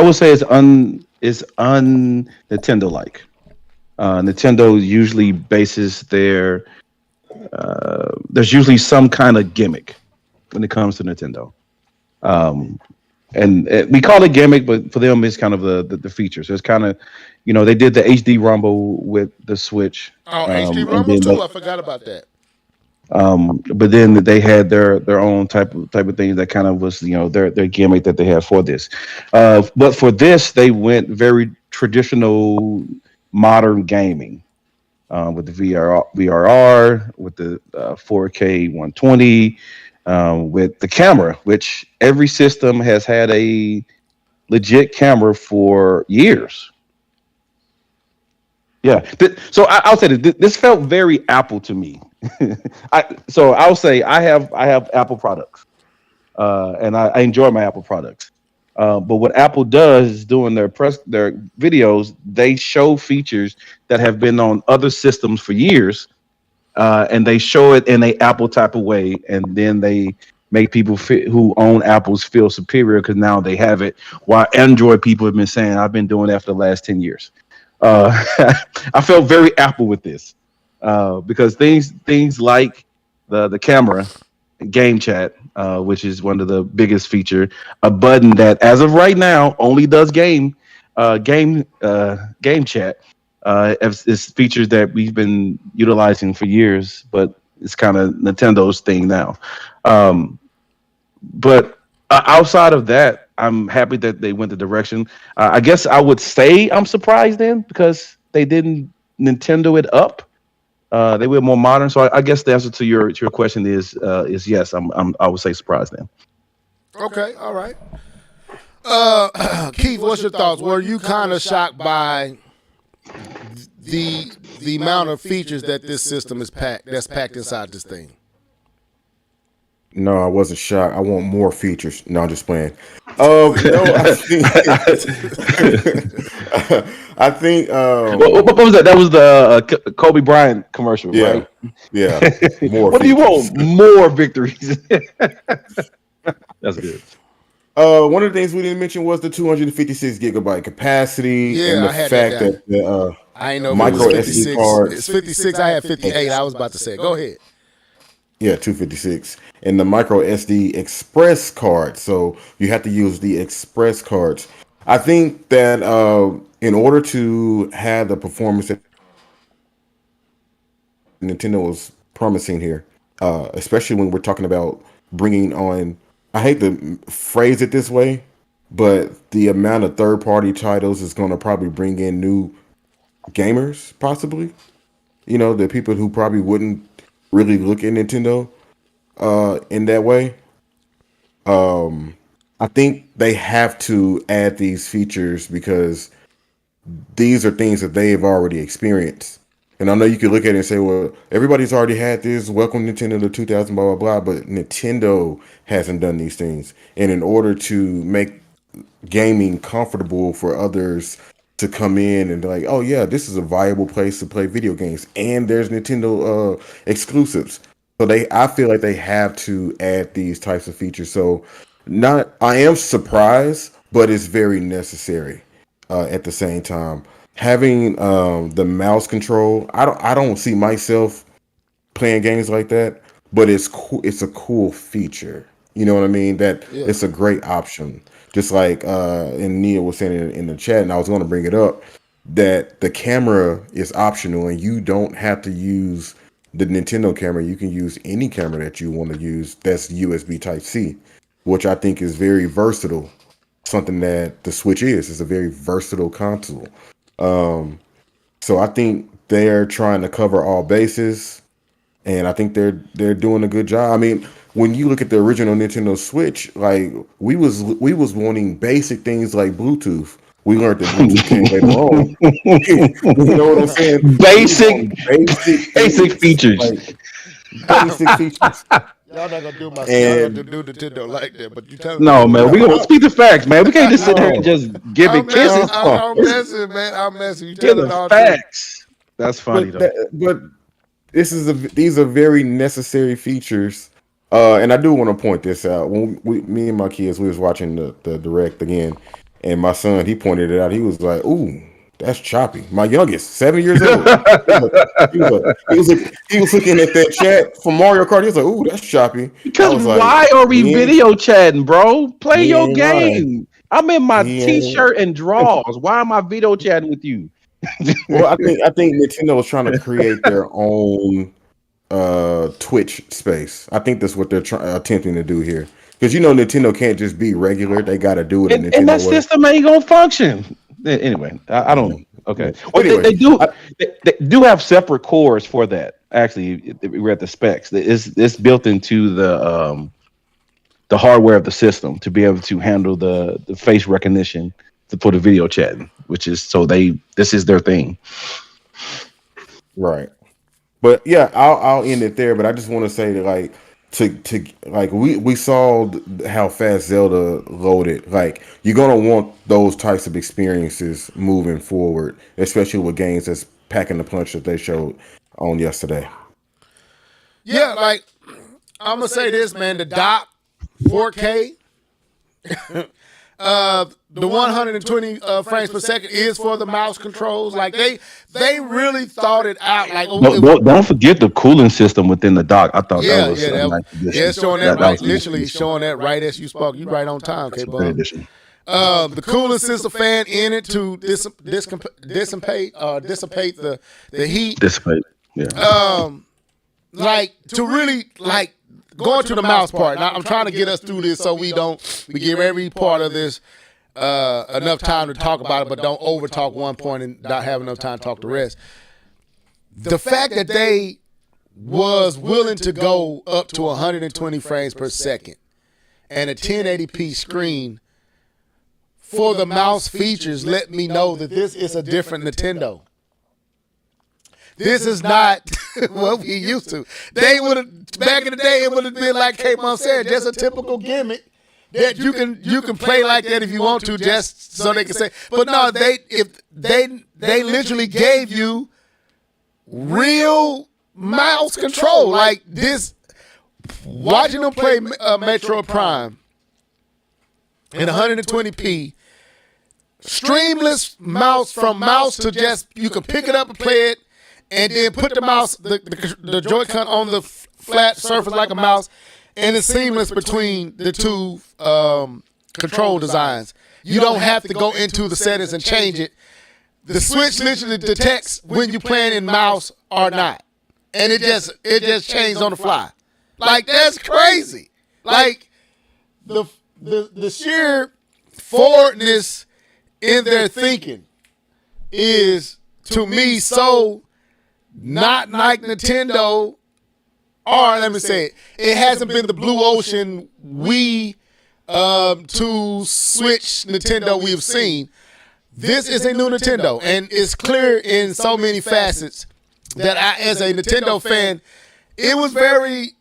would say it's un-Nintendo like. Nintendo usually bases there's usually some kind of gimmick when it comes to Nintendo. And we call it gimmick, but for them it's kind of the features. So it's kind of, they did the HD Rumble with the Switch. Oh, HD Rumble too. I forgot about that. But then they had their own type of things that kind of was their gimmick that they had for this. But for this, they went very traditional modern gaming with the VRR, with the 4K 120. with the camera, which every system has had a legit camera for years. Yeah. So I'll say this felt very Apple to me. So I'll say I have Apple products, and I enjoy my Apple products. But what Apple does is doing their videos, they show features that have been on other systems for years, and they show it in a Apple type of way, and then they make people who own Apples feel superior because now they have it. While Android people have been saying, "I've been doing that for the last 10 years." I felt very Apple with this because things like the camera, game chat, which is one of the biggest feature, a button that as of right now only does game chat. It's features that we've been utilizing for years, but it's kind of Nintendo's thing now. But outside of that, I'm happy that they went the direction. I guess I would say I'm surprised then because they didn't Nintendo it up. They were more modern. So I guess the answer to your question is yes. I would say surprised then. Okay, all right. Keith, what's your thoughts? Were you kind of shocked by the amount of features that this system is packed inside this thing? No, I wasn't shocked. I want more features. No, I'm just playing. No, I think. What was that? That was the Kobe Bryant commercial, Yeah, right? yeah. More. What do you features. want? More victories. That's good. One of the things we didn't mention was the 256 gigabyte capacity and the I had fact that that I ain't know micro if it was 56. SD cards. It's 56. I had 58. I was about to say it. Go ahead. Yeah, 256. And the micro SD express card. So you have to use the express cards. I think that in order to have the performance that Nintendo was promising here, especially when we're talking about bringing on, I hate to phrase it this way, but the amount of third-party titles is going to probably bring in new gamers, possibly. You know, the people who probably wouldn't really look at Nintendo in that way. I think they have to add these features because these are things that they've already experienced. And I know you could look at it and say, well, everybody's already had this. Welcome Nintendo to 2000, blah, blah, blah. But Nintendo hasn't done these things. And in order to make gaming comfortable for others to come in and be like, oh, yeah, this is a viable place to play video games. And there's Nintendo exclusives. So I feel like they have to add these types of features. So I am surprised, but it's very necessary at the same time. Having the mouse control, I don't see myself playing games like that, but it's cool. It's a cool feature. You know what I mean? It's a great option. Just like and Nia was saying in the chat, and I was going to bring it up, that the camera is optional, and you don't have to use the Nintendo camera. You can use any camera that you want to use that's USB Type-C, which I think is very versatile. Something that the Switch is. It's a very versatile console. So I think they're trying to cover all bases, and I think they're doing a good job. I mean, when you look at the original Nintendo Switch, like we was wanting basic things like Bluetooth. We learned that Bluetooth came later on. You know what I'm saying? Basic features. Basic features. Y'all not gonna do my And- do Nintendo like that, but you tell No, man, we gonna speak the facts, man. We can't just sit here and just give it kisses. I'm messing, man. I'm messing. You Give tell it the all. facts. That's funny though. But these are very necessary features. And I do want to point this out. When me and my kids, we was watching the direct again, and my son, he pointed it out. He was like, "Ooh, that's choppy." My youngest, 7 years old, he was looking at that chat from Mario Kart. He was like, "Ooh, that's choppy." I Because was like, why are we "He ain't- video chatting, bro? Play he your ain't game. I'm in my He ain't- t-shirt and drawers. Why am I video chatting with you? Well, I think Nintendo is trying to create their own Twitch space. I think that's what they're attempting to do here. Because Nintendo can't just be regular; they got to do it in Nintendo And that way. system ain't gonna function. Anyway, I don't know. Okay. Well, Anyway, they do have separate cores for that. Actually, we read the specs. It's built into the the hardware of the system to be able to handle the face recognition for the video chatting, which is this is their thing. Right. But yeah, I'll end it there. But I just want to say that like we saw how fast Zelda loaded. Like you're gonna want those types of experiences moving forward, especially with games that's packing the punch that they showed on yesterday. Yeah, like I'm gonna say this, man. The dock 4K, the 120 frames per second is for the mouse controls. Like they really thought it out. Like don't forget the cooling system within the dock. I thought that was it's showing that right. Literally showing that right as you spoke. You right on time, K-Bub. The cooling system fan in it to dissipate the heat. Dissipate. Yeah. Like to really like going to the mouse part. Now I'm trying to get us through this so we give every part of this enough time to talk about it, but don't over talk one point and not have enough time to talk the rest. The fact that they was willing to go up to 120 frames per second and a 1080p screen for the mouse features let me know that this is a different Nintendo. This is not what we used to. They would have back in the day. It would have been like K-Mom said, just a typical gimmick that you can play like that if you want to, just so they can say. But no, they literally gave you real mouse control like this. Watching them play Metroid Prime in 120p, streamless mouse from mouse to just you can pick it up and play it. And then put the mouse, the Joy-Con on the flat surface like a mouse, and it's seamless between the two control designs. You don't have to go into the settings and change it. The Switch literally detects when you're playing in mouse or not, and it just changes on the fly. Like that's crazy. Like the sheer forwardness in their thinking is to me so. Not like Nintendo, or let me say it hasn't been the blue ocean Wii to Switch Nintendo we've seen. This is a new Nintendo, and it's clear in so many facets that I, as a Nintendo fan, it was very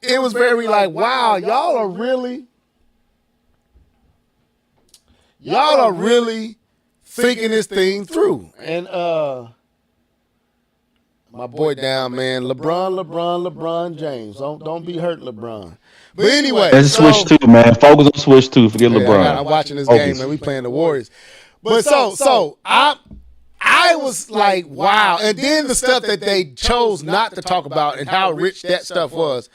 like, wow, y'all are really thinking this thing through. And my boy down, man. LeBron James. Don't be hurt, LeBron. But anyway. Let's switch too, man. Focus on switch too. Forget LeBron. I'm watching this game, man. We playing the Warriors. But so I was like, wow. And then the stuff that they chose not to talk about and how rich that stuff was.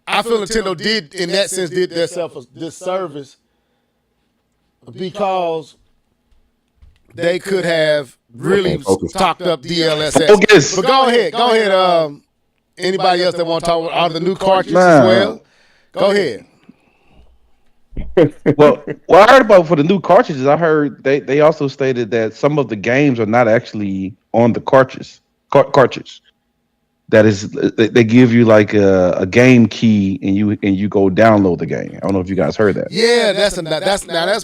I feel Nintendo did, in that sense, did themselves a disservice because they could have really talked up DLSS. But go ahead. Anybody else that want to talk about the new cartridges as well? Go ahead. well, I heard about for the new cartridges. I heard they also stated that some of the games are not actually on the cartridge. That is, they give you like a game key and you go download the game. I don't know if you guys heard that. Yeah, that's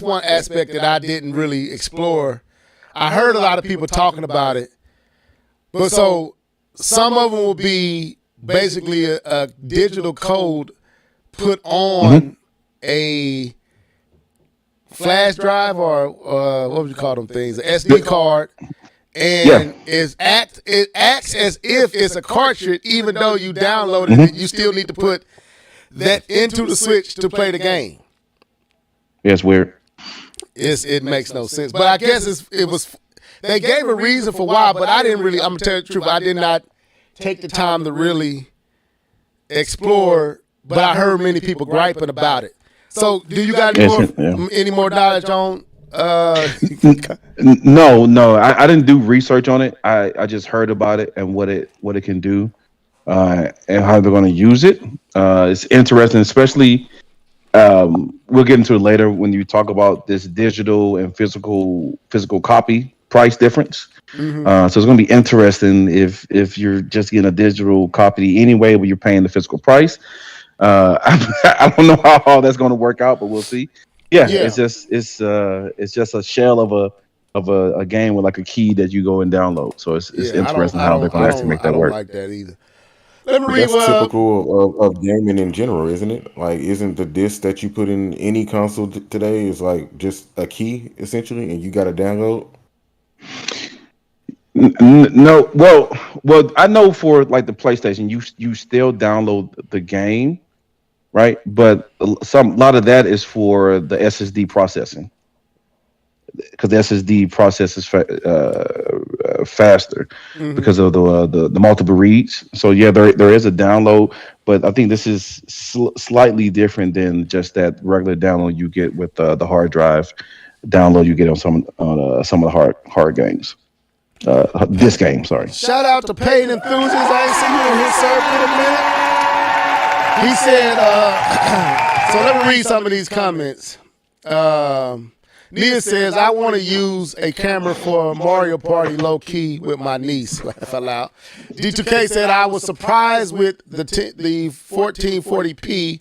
one aspect that I didn't really explore. I heard a lot of people talking about it, but so some of them will be basically a digital code put on a flash drive or what would you call them things? An SD card, and it acts as if it's a cartridge, even though you downloaded it. You still need to put that into the Switch to play the game. Yeah, it's weird. It makes no sense, but I guess it was. They gave a reason for why, but I didn't really. I'm gonna tell you the truth. I did not take the time to really explore. But I heard many people griping about it. So, do you got any more knowledge on? No, I didn't do research on it. I just heard about it and what it can do, and how they're going to use it. It's interesting, especially. We'll get into it later when you talk about this digital and physical copy price difference. Mm-hmm. So it's going to be interesting if you're just getting a digital copy anyway, but you're paying the physical price. I don't know how all that's going to work out, but we'll see. Yeah, it's just a shell of a game with like a key that you go and download. So it's interesting how they're going to actually make that work. I don't like that either. Let me read. That's typical of gaming in general, isn't it? Like, isn't the disc that you put in any console today is like just a key essentially, and you got to download? No, well, I know for like the PlayStation, you still download the game, right? But a lot of that is for the SSD processing, because the SSD processes faster because of the multiple reads. So yeah, there is a download, but I think this is slightly different than just that regular download you get with the hard drive download you get on some of the hard games. This game, sorry. Shout out to Pain Enthusiast. I ain't seen you in his circle in a minute. He said, so let me read some of these comments. Nia says, I want to use a camera for Mario Party low key with my niece. Laugh out loud. D2K said, I was surprised with the 1440p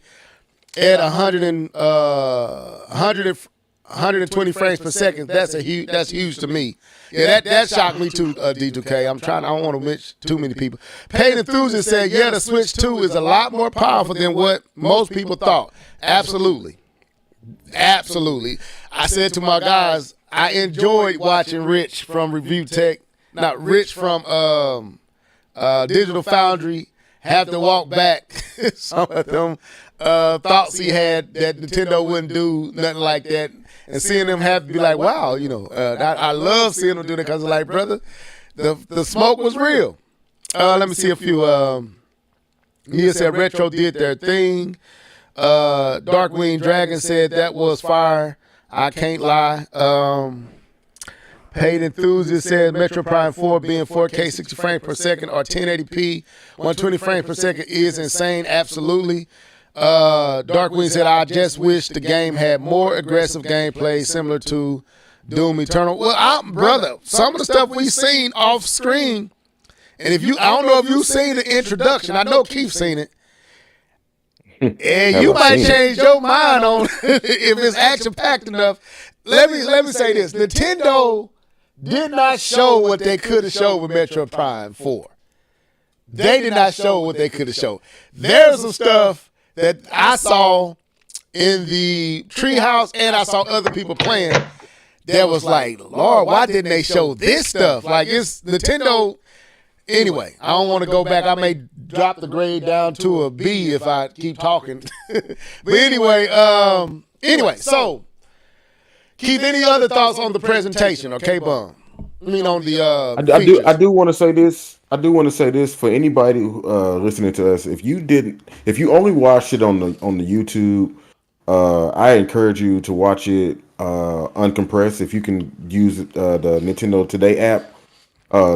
at 120 frames per second. That's huge to me. Yeah, that shocked me too, D2K. I don't want to mention too many people. Pain Enthusiast said, yeah, the Switch 2 is a lot more powerful than what most people thought. Absolutely. Absolutely. I said to my guys, I enjoyed watching Rich from Review Tech, not Rich from Digital Foundry, have to walk back some of them thoughts he had that Nintendo wouldn't do nothing like that. And seeing them have to be like, wow, I love seeing them do that because, like, brother, the smoke was real. Let me see a few. Nia said Retro did their thing. Darkwing Dragon said that was fire. I can't lie. Paid Enthusiast said Metro Prime 4 being 4K 60 frames per second or 1080p 120 frames per second is insane. Absolutely. Darkwing said, I just wish the game had more aggressive gameplay similar to Doom Eternal. Well, brother, some of the stuff we've seen off screen, and I don't know if you've seen the introduction. I know Keith's seen it. And you might change your mind on if it's action packed enough. Let me say this: Nintendo did not show what they could have showed with Metro Prime 4. They did not show what they could have showed. There's some stuff that I saw in the treehouse, and I saw other people playing. That was like, Lord, why didn't they show this stuff? Like, it's Nintendo. Anyway, I don't want to go back. I may drop the grade down to a B if I keep talking. But anyway, so Keith, any other thoughts on the presentation? Okay, Bum. I mean, on the I do want to say this. I do want to say this for anybody listening to us. If you only watched it on the YouTube, I encourage you to watch it uncompressed. If you can use the Nintendo Today app,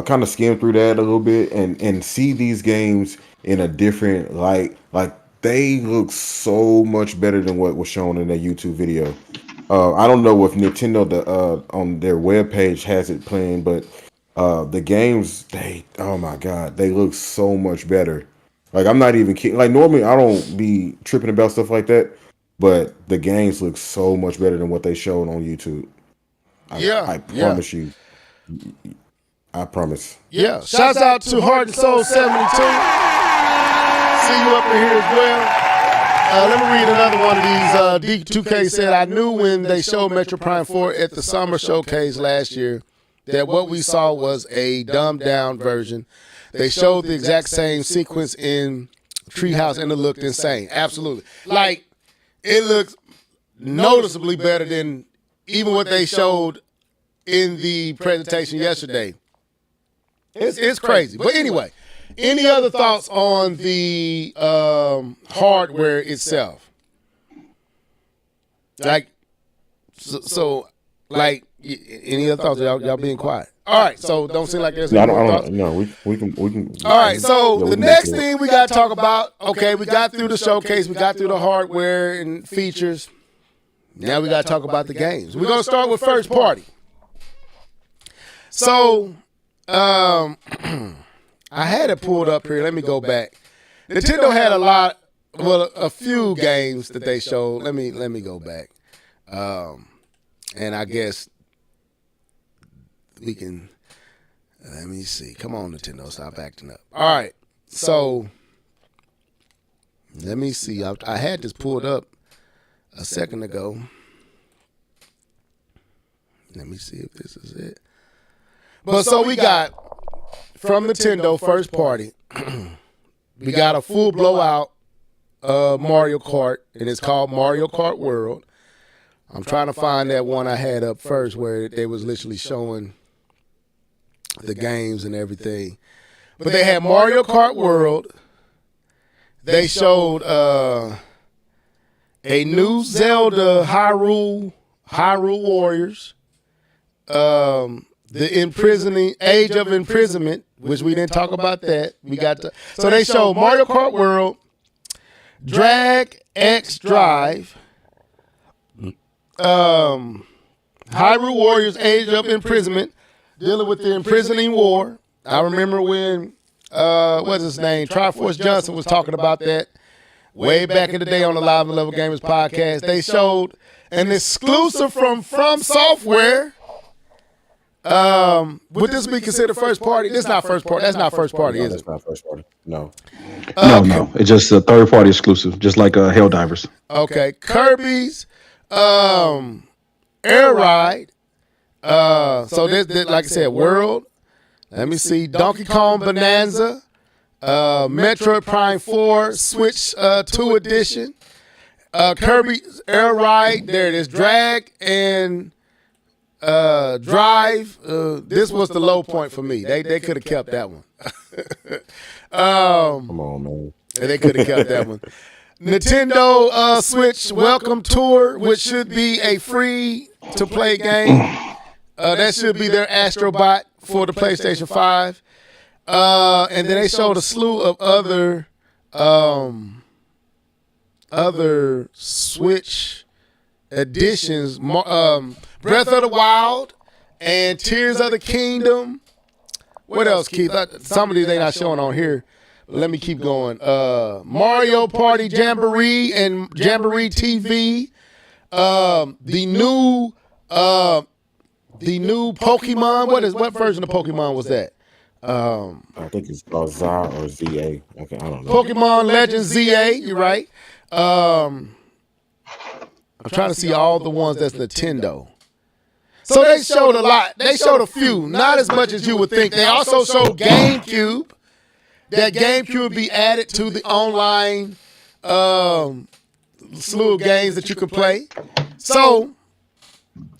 kind of skim through that a little bit and see these games in a different light. Like, they look so much better than what was shown in that YouTube video. I don't know if Nintendo on their webpage has it playing, but the games, oh my God, they look so much better. Like, I'm not even kidding. Like, normally I don't be tripping about stuff like that, but the games look so much better than what they showed on YouTube. I promise you. I promise. Yeah. Shouts out to Heart and Soul 72. See you up in here as well. Let me read another one of these. D2K said, I knew when they showed Metro Prime 4 at the summer showcase last year that what we saw was a dumbed down version. They showed the exact same sequence in Treehouse and it looked insane. Absolutely. Like, it looks noticeably better than even what they showed in the presentation yesterday. It's crazy. But anyway, any other thoughts on the hardware itself? Like, so any other thoughts? Y'all being quiet. All right, so don't seem like there's any more thoughts. No, we can. All right, so the next thing we got to talk about, okay, we got through the showcase, we got through the hardware and features. Now we got to talk about the games. We're going to start with first party. So, I had it pulled up here. Let me go back. Nintendo had a lot. a few games that they showed. Let me go back, and I guess we can. Let me see. Come on, Nintendo, stop acting up. All right, so let me see. I had this pulled up a second ago. Let me see if this is it. But so we got from Nintendo first party. We got a full blowout Mario Kart, and it's called Mario Kart World. I'm trying to find that one I had up first where they was literally showing the games and everything. But they had Mario Kart World. They showed a new Zelda Hyrule Warriors. The Age of Imprisonment, which we didn't talk about that. So they showed Mario Kart World, Drag X Drive, Hyrule Warriors, Age of Imprisonment, dealing with the imprisoning war. I remember when what's his name, Triforce Johnson was talking about that way back in the day on the Live and Level Gamers podcast. They showed an exclusive from Software. Would this be considered first party? This is not first party. That's not first party, is it? That's not first party. No. No. It's just a third party exclusive, just like Helldivers. Okay. Kirby's Air Ride. So this, like I said, World. Let me see. Donkey Kong Bonanza. Metroid Prime 4 Switch 2 Edition. Kirby's Air Ride. There it is. Drag and Drive. This was the low point for me. They could have kept that one. Come on, man. They could have kept that one. Nintendo Switch Welcome Tour, which should be a free-to-play game. That should be their Astrobot for the PlayStation 5. And then they showed a slew of other Switch editions. Breath of the Wild and Tears of the Kingdom. What else, Keith? Some of these they not showing on here. Let me keep going. Mario Party Jamboree and Jamboree TV. The new Pokemon. What version of Pokemon was that? I think it's called ZA or ZA. Okay, I don't know. Pokemon Legends ZA. You're right. I'm trying to see all the ones that's Nintendo. So they showed a lot. They showed a few, not as much as you would think. They also showed GameCube. That GameCube would be added to the online slew of games that you could play. So,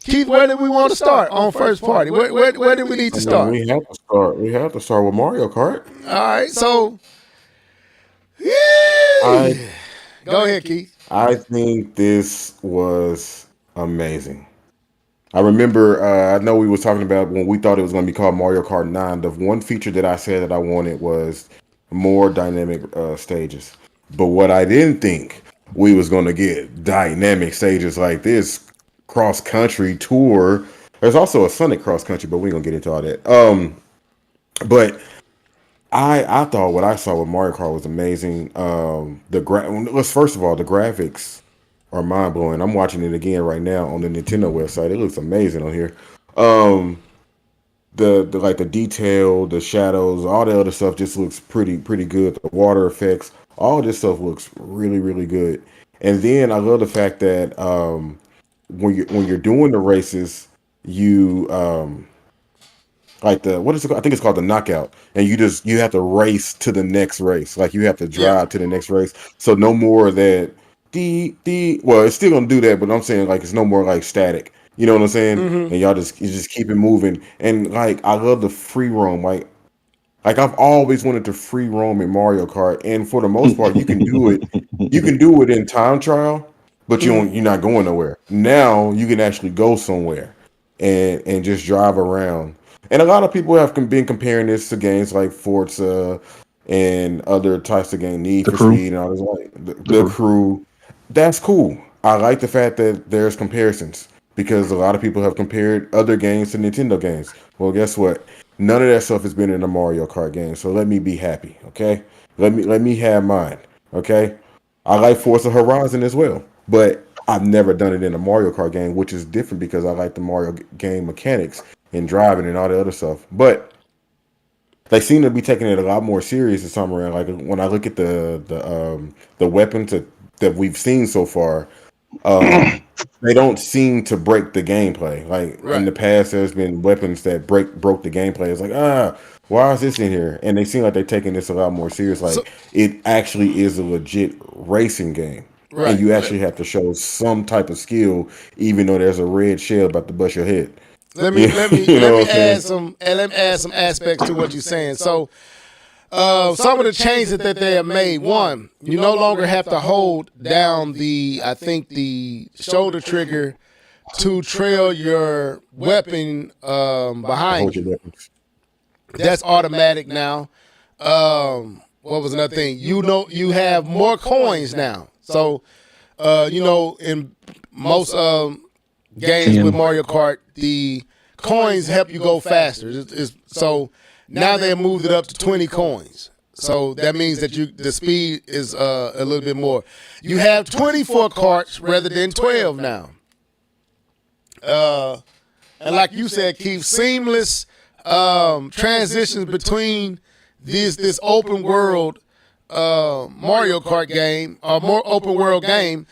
Keith, where did we want to start on first party? Where did we need to start? We have to start with Mario Kart. All right, so go ahead, Keith. I think this was amazing. I remember, I know we were talking about when we thought it was going to be called Mario Kart 9. The one feature that I said that I wanted was more dynamic stages. But what I didn't think we was going to get dynamic stages like this cross-country tour. There's also a Sonic cross-country, but we ain't going to get into all that. But I thought what I saw with Mario Kart was amazing. First of all, the graphics are mind blowing. I'm watching it again right now on the Nintendo website. It looks amazing on here. The detail, the shadows, all the other stuff just looks pretty good. The water effects, all this stuff looks really, really good. And then I love the fact that when you're doing the races, you what is it called? I think it's called the knockout, and you have to race to the next race. Like you have to drive to the next race. So no more of that. Well, it's still gonna do that, but I'm saying like it's no more like static. You know what I'm saying? Mm-hmm. And you just keep it moving. And like I love the free roam. Like I've always wanted to free roam in Mario Kart, and for the most part, you can do it. You can do it in time trial, but you're not going nowhere. Now you can actually go somewhere and just drive around. And a lot of people have been comparing this to games like Forza and other types of games, Need for Speed and all this. Like the Crew. That's cool. I like the fact that there's comparisons because a lot of people have compared other games to Nintendo games. Well, guess what? None of that stuff has been in a Mario Kart game. So let me be happy, okay? Let me have mine, okay? I like Forza Horizon as well, but I've never done it in a Mario Kart game, which is different because I like the Mario game mechanics and driving and all the other stuff. But they seem to be taking it a lot more serious this time around. Like when I look at the weapons that we've seen so far, they don't seem to break the gameplay. Like in the past, there's been weapons that broke the gameplay. It's like, why is this in here? And they seem like they're taking this a lot more serious. Like it actually is a legit racing game. Right, and you actually have to show some type of skill, even though there's a red shell about to bust your head. Let me add some aspects to what you're saying. So, some of the changes that they have made. One, you no longer have to hold down the shoulder trigger to trail your weapon behind you. That's automatic now. What was another thing? You have more coins now. So, in most games with Mario Kart, the coins help you go faster. So now they have moved it up to 20 coins. So that means that the speed is a little bit more. You have 24 carts rather than 12 now. And like you said, Keith, seamless transitions between this open world Mario Kart game, or more open world game.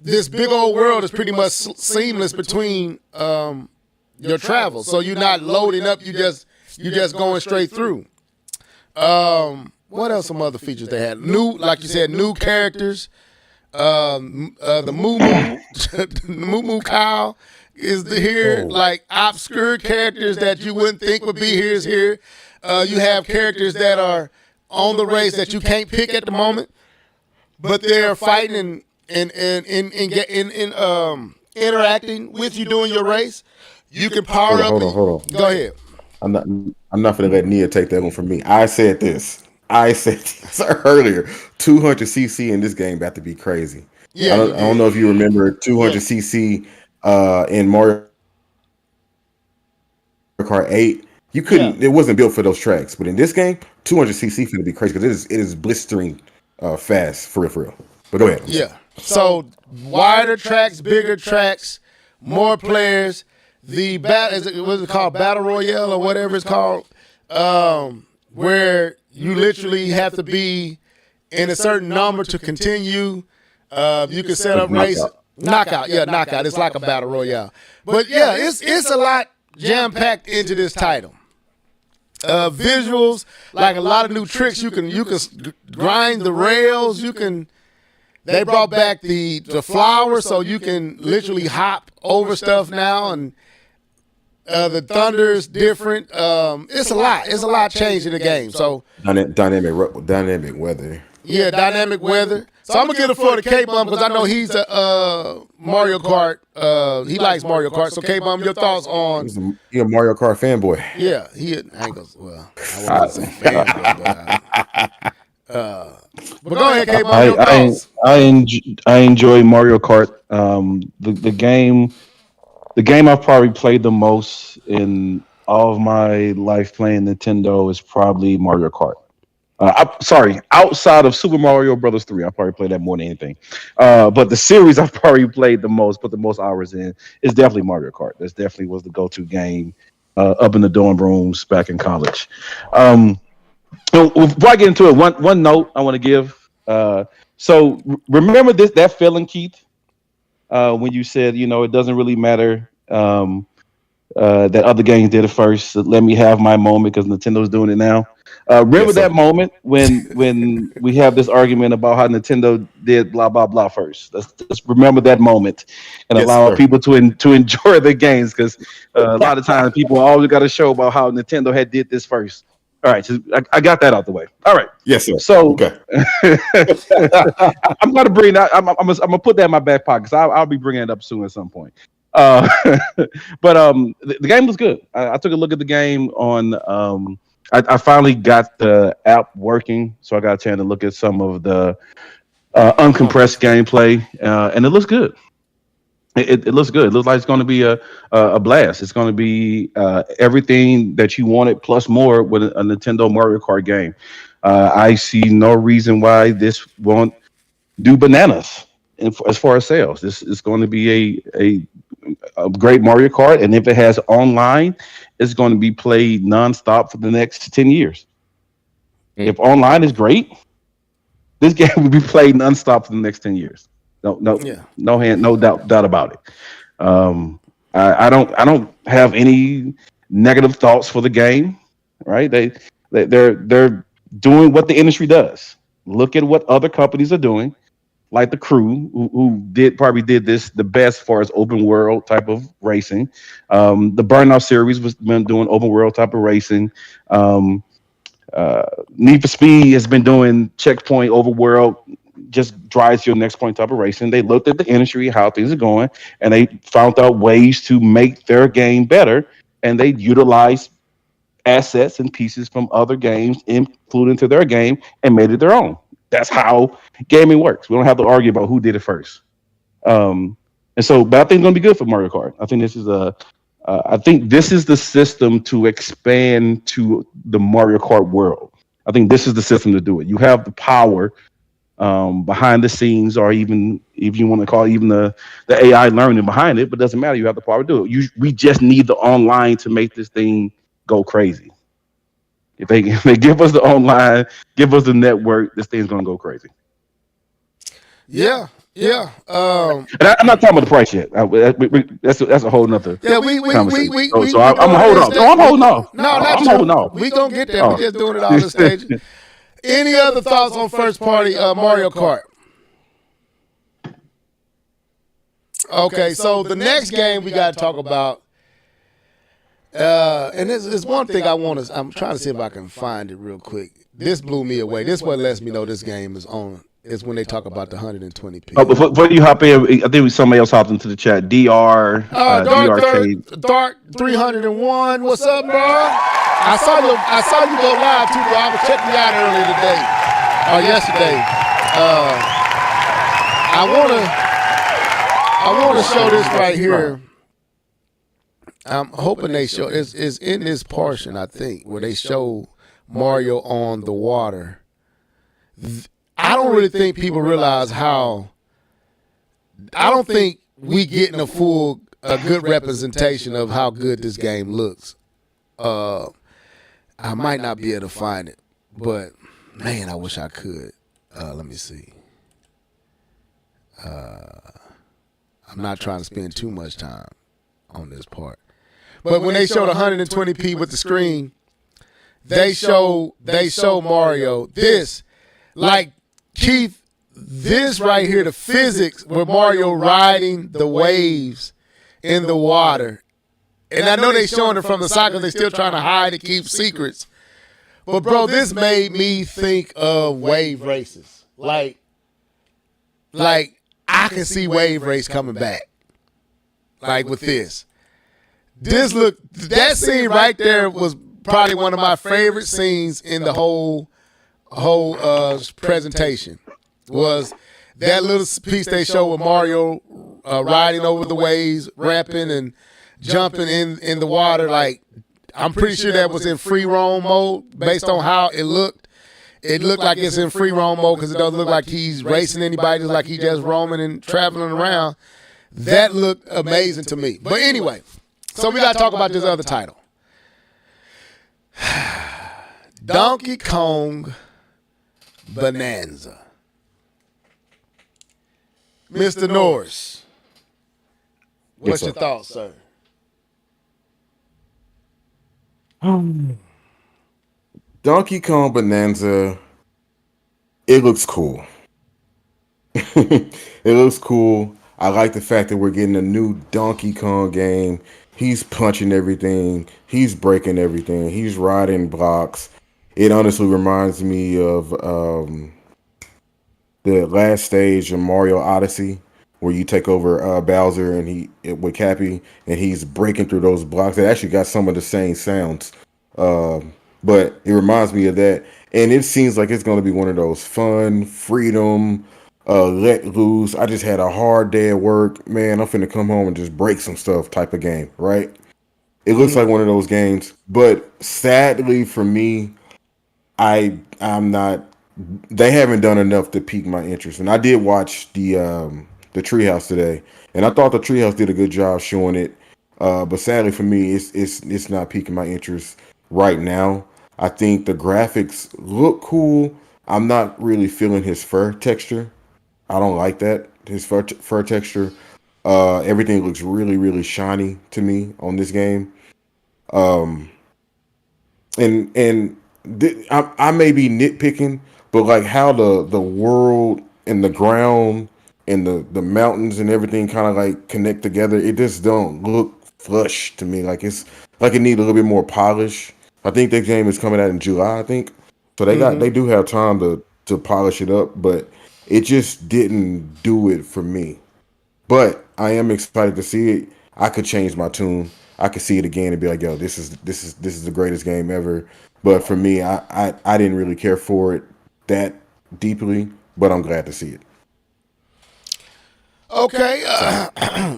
This big old world is pretty much seamless between your travel. So you're not loading up, you just going straight through. What else? Some other features they had. Like you said, new characters. The Moo Moo Cow is here. Like obscure characters that you wouldn't think would be here is here. You have characters that are on the race that you can't pick at the moment, but they're fighting and interacting with you during your race. You can power up. Hold on. Go ahead. I'm not gonna let Nia take that one from me. I said this earlier. 200cc in this game about to be crazy. Yeah, I don't know if you remember 200cc in Mario Kart 8. You couldn't. It wasn't built for those tracks. But in this game, 200cc finna be crazy because it is blistering fast for real. But go ahead. Yeah. So wider tracks, bigger tracks, more players. The what's it called, Battle Royale or whatever it's called, where you literally have to be in a certain number to continue. You can set up race knockout. It's like a Battle Royale. But yeah, it's a lot jam packed into this title. Visuals, like a lot of new tricks. You can grind the rails. They brought back the flower, so you can literally hop over stuff now, and the thunder is different. It's a lot changing the game. So dynamic weather. Yeah, dynamic weather. So I'm gonna give the floor to K-Bum because I know he's a Mario Kart. He likes Mario Kart. So K-Bum, your thoughts on? He's a Mario Kart fanboy. Yeah, I wouldn't say fanboy, but go ahead, K-Bum. Your thoughts. I enjoy Mario Kart. The game I've probably played the most in all of my life playing Nintendo is probably Mario Kart. Outside of Super Mario Brothers 3, I probably played that more than anything. But the series I've probably played the most, put the most hours in, is definitely Mario Kart. This definitely was the go-to game up in the dorm rooms back in college. Before I get into it, one note I want to give. So remember that feeling, Keith, when you said, it doesn't really matter that other games did it first. So let me have my moment because Nintendo's doing it now. Remember that moment when we have this argument about how Nintendo did blah blah blah first. Let's remember that moment and allow people to enjoy the games, because a lot of times people always got to show about how Nintendo had did this first. All right, so I got that out the way. All right. Yes, sir. So okay. I'm gonna bring that. I'm gonna put that in my back pocket because I'll be bringing it up soon at some point. But the game was good. I took a look at the game on. I finally got the app working, so I got a chance to look at some of the uncompressed gameplay, and it looks good. It looks good. It looks like it's going to be a blast. It's going to be everything that you wanted plus more with a Nintendo Mario Kart game. I see no reason why this won't do bananas as far as sales. This is going to be a great Mario Kart, and if it has online, it's going to be played nonstop for the next 10 years. If online is great, this game will be played nonstop for the next 10 years. No doubt about it. I don't have any negative thoughts for the game. Right? They're doing what the industry does. Look at what other companies are doing, like the Crew, who probably did this the best as far as open world type of racing. The Burnout series was been doing open world type of racing. Need for Speed has been doing checkpoint overworld, just drives to your next point type of racing. They looked at the industry, how things are going, and they found out ways to make their game better, and they utilized assets and pieces from other games, included into their game, and made it their own. That's how gaming works. We don't have to argue about who did it first. But I think it's going to be good for Mario Kart. I think this is the system to expand to the Mario Kart world. I think this is the system to do it. You have the power behind the scenes, or even if you want to call it even the AI learning behind it, but it doesn't matter. You have the power to do it. We just need the online to make this thing go crazy. If they give us the online, give us the network, this thing's gonna go crazy. Yeah. And I'm not talking about the price yet. That's a whole nother. Yeah, I'm holding on. No, I'm holding on. I'm holding on. We gonna get there. We're just doing it all the stage. Any other thoughts on first party Mario Kart? Okay, so the next game we got to talk about. And there's one thing I'm trying to see if I can find it real quick. This blew me away. This what lets me know this game is on. It's when they talk about the 120p. Oh, before you hop in, I think somebody else hopped into the chat. Dark 301. What's up, bro? I saw you go live too, bro. I was checking you out earlier today or yesterday. I wanna show this right here. I'm hoping they show is in this portion, I think, where they show Mario on the water. I don't really think people realize how. I don't think we getting a good representation of how good this game looks. I might not be able to find it, but man, I wish I could. Let me see. I'm not trying to spend too much time on this part. But when they showed 120p with the screen, they show Mario this, like Keith, this right here, the physics with Mario riding the waves in the water. And I know they showing it from the side because they're still trying to hide and keep secrets. But bro, this made me think of wave races. Like I can see wave race coming back. Like with this. That scene right there was probably one of my favorite scenes in the whole presentation. Was that little piece they show with Mario riding over the waves, rapping and jumping in the water. Like, I'm pretty sure that was in free roam mode based on how it looked. It looked like it's in free roam mode because it doesn't look like he's racing anybody, just like he's just roaming and traveling around. That looked amazing to me. But anyway, so we got to talk about this other title. Donkey Kong Bonanza. Mr. Norris, what's your thoughts, sir? Donkey Kong Bonanza, it looks cool. It looks cool. I like the fact that we're getting a new Donkey Kong game. He's punching everything. He's breaking everything. He's riding blocks. It honestly reminds me of the last stage in Mario Odyssey, where you take over Bowser and with Cappy, and he's breaking through those blocks. It actually got some of the same sounds, but it reminds me of that. And it seems like it's going to be one of those fun, freedom, let loose. I just had a hard day at work, man. I'm finna come home and just break some stuff type of game, right? It looks like one of those games, but sadly for me, I'm not they haven't done enough to pique my interest. And I did watch the Treehouse today, and I thought the Treehouse did a good job showing it. But sadly for me, it's not piquing my interest right now. I think the graphics look cool. I'm not really feeling his fur texture. I don't like that, his fur texture. Everything looks really, really shiny to me on this game. Um, I may be nitpicking, but like how the world and the ground and the mountains and everything kind of like connect together, it just don't look flush to me. Like it's like it needs a little bit more polish. I think that game is coming out in July, I think. So they do have time to polish it up, but it just didn't do it for me. But I am excited to see it. I could change my tune. I could see it again and be like, yo, this is the greatest game ever. But for me, I didn't really care for it that deeply, but I'm glad to see it. Okay,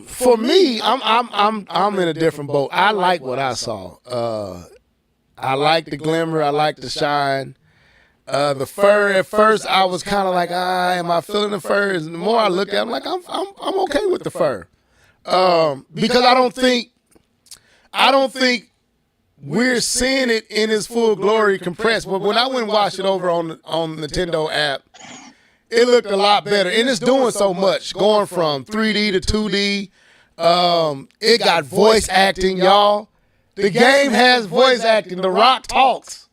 for me, I'm in a different boat. I like what I saw. I like the glimmer. I like the shine. The fur. At first, I was kind of like, am I feeling the fur? And the more I looked at it, I'm like, I'm okay with the fur, because I don't think we're seeing it in its full glory compressed. But when I went and watched it over on Nintendo app, it looked a lot better, and it's doing so much, going from 3D to 2D. It got voice acting, y'all. The game has voice acting. The Rock talks.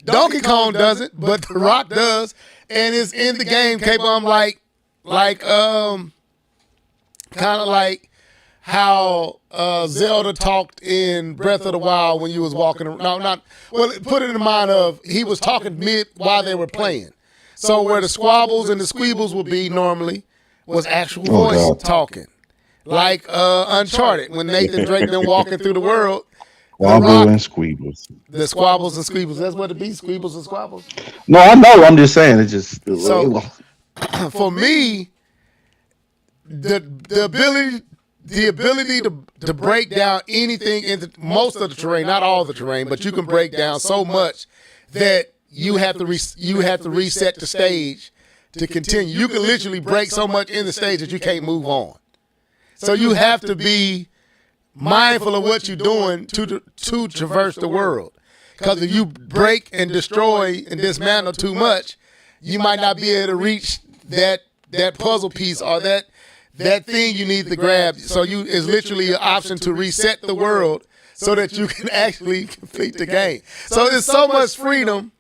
Donkey Kong doesn't, but The Rock does, and it's in the game. I'm kind of like how Zelda talked in Breath of the Wild when you was walking around. Put it in mind of he was talking while they were playing. So where the squabbles and the squeebles would be normally was actual voice talking. Like Uncharted, when Nathan Drake been walking through the world. Squabble and squeebles. The squabbles and squeebles. That's what it be, squeebles and squabbles. No, I know. I'm just saying. It's just so. For me, the ability to break down anything into most of the terrain, not all the terrain, but you can break down so much that you have to reset the stage to continue. You can literally break so much in the stage that you can't move on. So you have to be mindful of what you're doing to traverse the world. Because if you break and destroy and dismantle too much, you might not be able to reach that puzzle piece or that thing you need to grab. So it's literally an option to reset the world so that you can actually complete the game. So there's so much freedom.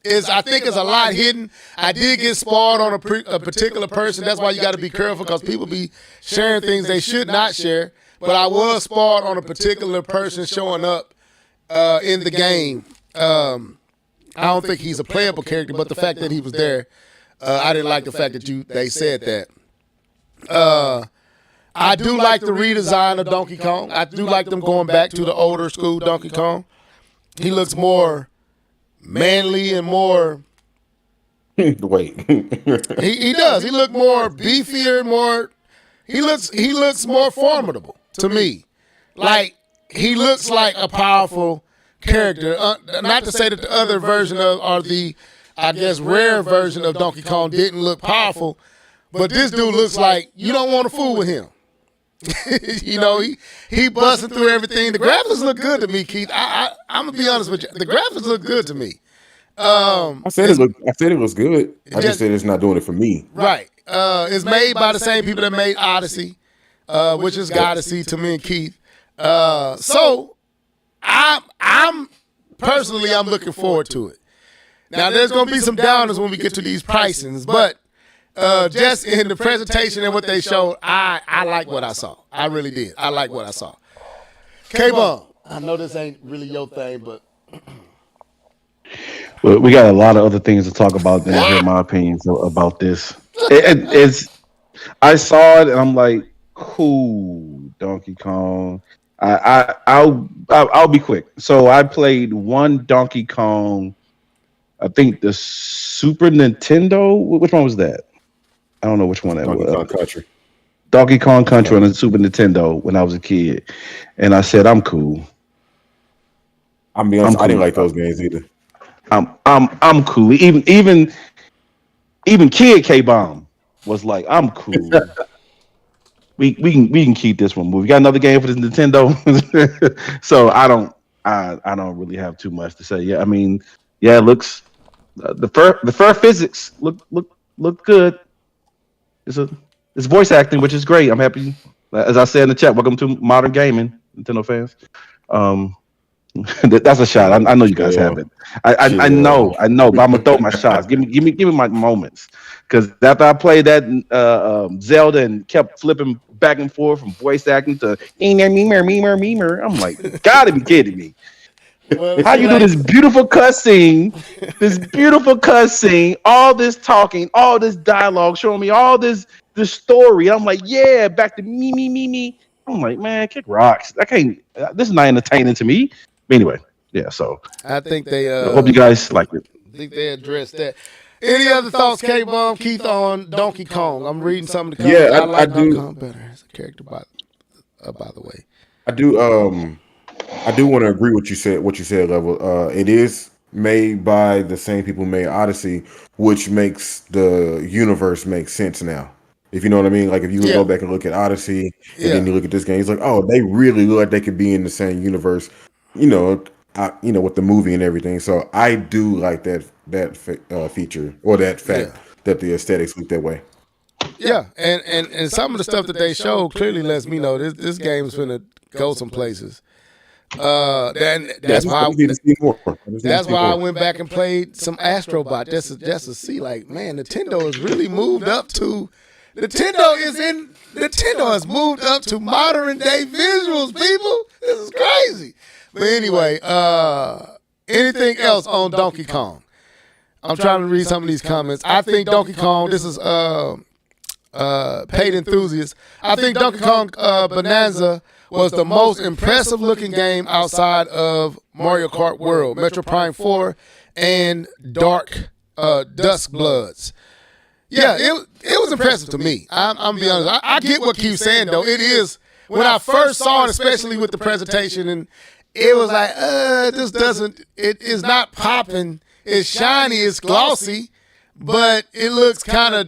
I think it's a lot hidden. I did get spoiled on a particular person. That's why you got to be careful, because people be sharing things they should not share. But I was spoiled on a particular person showing up in the game. I don't think he's a playable character, but the fact that he was there, I didn't like the fact that they said that. I do like the redesign of Donkey Kong. I do like them going back to the older school Donkey Kong. He looks more manly and more. Wait. he does. He look more beefier, more. He looks more formidable to me. Like he looks like a powerful character. Not to say that the other version or the, I guess, rare version of Donkey Kong didn't look powerful, but this dude looks like you don't want to fool with him. You know, he busting through everything. The graphics look good to me, Keith. I'm gonna be honest with you. The graphics look good to me. I said it was good. I just said it's not doing it for me. Right. It's made by the same people that made Odyssey, which is Goddessy to me and Keith. So I'm personally looking forward to it. Now there's gonna be some downers when we get to these pricings, but just in the presentation and what they showed, I like what I saw. I really did. I like what I saw. K-Bone, I know this ain't really your thing, but well, we got a lot of other things to talk about than hear my opinions about this. I saw it and I'm like, cool, Donkey Kong. I'll be quick. So I played one Donkey Kong. I think the Super Nintendo. Which one was that? I don't know which one that was. Donkey Kong Country. Donkey Kong Country on the Super Nintendo when I was a kid, and I said I'm cool. I mean, I didn't like those games either. I'm cool. Even Kid K-Bomb was like, I'm cool. we can keep this one moving. We got another game for this Nintendo, so I don't really have too much to say. Yeah, I mean, yeah, it looks the fur physics look good. It's voice acting, which is great. I'm happy. As I said in the chat, welcome to modern gaming, Nintendo fans. That's a shot. I know you guys have it. I know, but I'm gonna throw my shots. Give me my moments. Because after I played that Zelda and kept flipping back and forth from voice acting to memer, I'm like, gotta be kidding me. Well, How you do this beautiful cutscene, all this talking, all this dialogue, showing me all this story. I'm like, yeah, back to me. I'm like, man, kick rocks. I can't. This is not entertaining to me. But anyway, yeah. So I think they. I hope you guys like it. I think they addressed that. Any other thoughts, K-Bomb, Keith, on Donkey Kong? I'm reading some of the comments. Yeah, I like I Donkey do. Kong better as a character, by the way. I do. I do want to agree with what you said, Level. It is made by the same people who made Odyssey, which makes the universe make sense now. If you know what I mean, like if you go back and look at Odyssey, and then you look at this game, it's like, oh, they really look like they could be in the same universe. With the movie and everything. So I do like that feature or that fact that the aesthetics look that way. Yeah, and some of the stuff that they showed clearly lets me know this game's gonna go some places. That's why I went back and played some Astrobot just to see, like, man, Nintendo has really moved up to. Nintendo has moved up to modern day visuals, people. This is crazy. But anyway, anything else on Donkey Kong? I'm trying to read some of these comments. I think Donkey Kong, this is Paid Enthusiast. I think Donkey Kong Bonanza was the most impressive looking game outside of Mario Kart World, Metro Prime 4, and Dusk Bloods. Yeah, it was impressive to me. I'm be honest. I get what Keith's saying, though. It is, when I first saw it, especially with the presentation, and it was like, it is not popping. It's shiny, it's glossy, but it looked kind of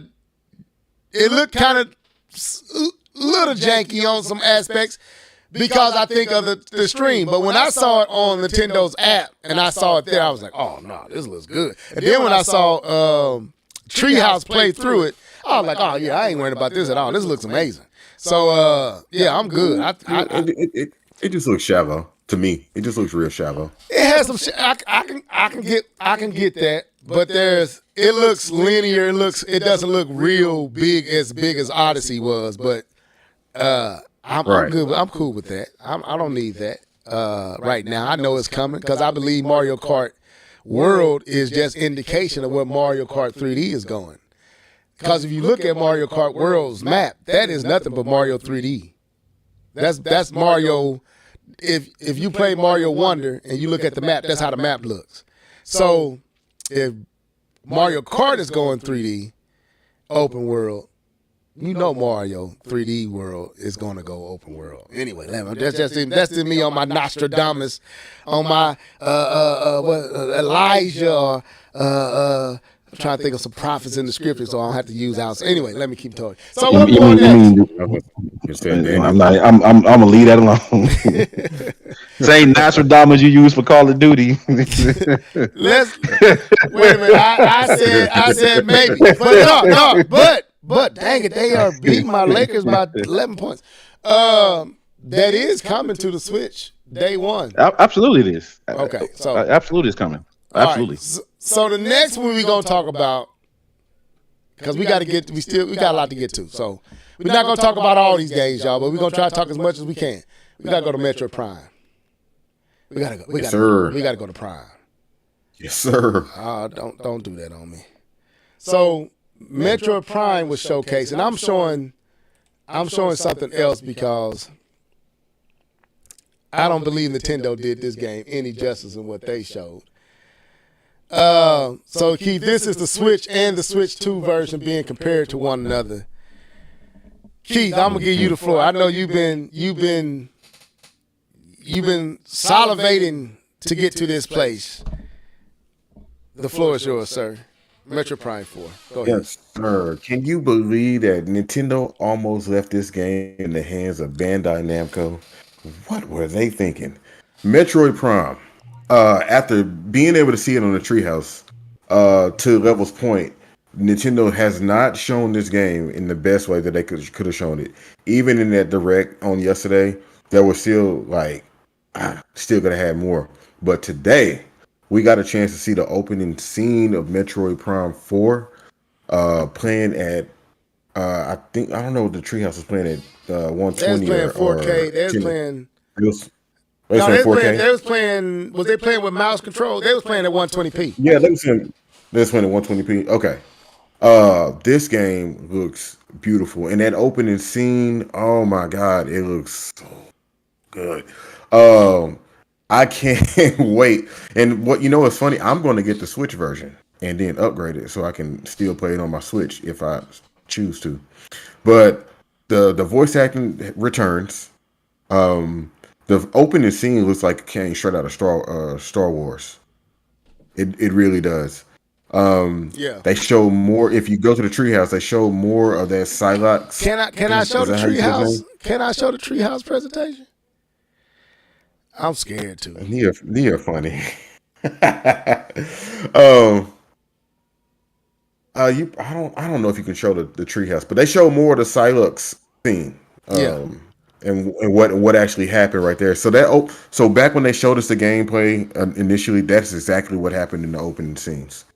little janky on some aspects because I think of the stream. But when I saw it on Nintendo's app and I saw it there, I was like, oh, no, this looks good. And then when I saw Treehouse play through it, I was like, oh, yeah, I ain't worried about this at all. This looks amazing. So, yeah, I'm good. It just looks shallow to me. It just looks real shallow. It has some I can get that, but it looks linear. It doesn't look real big as Odyssey was, but I'm good. I'm cool with that. I don't need that right now. I know it's coming because I believe Mario Kart World is just indication of where Mario Kart 3D is going. Because if you look at Mario Kart World's map, that is nothing but Mario 3D. That's Mario. If you play Mario Wonder and you look at the map, that's how the map looks. So if Mario Kart is going 3D, open world, you know Mario 3D World is going to go open world. Anyway, that's just me on my Nostradamus, on my Elijah, or I'm trying to think of some prophets in the scripture, so I don't have to use out. So anyway, let me keep talking. So what we doing next? I'm gonna leave that alone. Same Nostradamus you use for Call of Duty. Let's wait a minute. I said maybe, but dang it, they are beating my Lakers by 11 points. That is coming to the Switch day one. Absolutely, it is. Okay, so absolutely, it's coming. Absolutely. Right. So the next one we're gonna talk about, because we got a lot to get to. So we're not gonna talk about all these games, y'all, but we're gonna try to talk as much as we can. We gotta go to Metro Prime. We gotta go to Prime. Yes, sir. Don't do that on me. So Metro Prime was showcased, and I'm showing something else because I don't believe Nintendo did this game any justice in what they showed. So Keith, this is the Switch and the Switch 2 version being compared to one another. Keith, I'm gonna give you the floor. I know you've been salivating to get to this place. The floor is yours, sir. Metro Prime 4. Go ahead. Yes, sir. Can you believe that Nintendo almost left this game in the hands of Bandai Namco? What were they thinking? Metroid Prime. After being able to see it on the Treehouse, to Level's point, Nintendo has not shown this game in the best way that they could have shown it. Even in that direct on yesterday, there was still like, still gonna have more. But today, we got a chance to see the opening scene of Metroid Prime 4, playing at, I don't know what the Treehouse was playing at, 120 They was playing 4K. They was playing. They was playing. Was they playing with mouse control? They was playing at 120p. Yeah, they was playing at 120p. Okay. This game looks beautiful, and that opening scene, oh my god, it looks so good. I can't wait. And what's funny? I'm going to get the Switch version and then upgrade it so I can still play it on my Switch if I choose to. But the voice acting returns. The opening scene looks like it came straight out of Star Wars. It really does. They show more. If you go to the Treehouse, they show more of that Psylocke. Can I show the Treehouse? Can I show the Treehouse presentation? I'm scared too. You're funny. I don't know if you can show the Treehouse, but they show more of the Psylocke scene. And what actually happened right there. So back when they showed us the gameplay initially, that's exactly what happened in the opening scenes.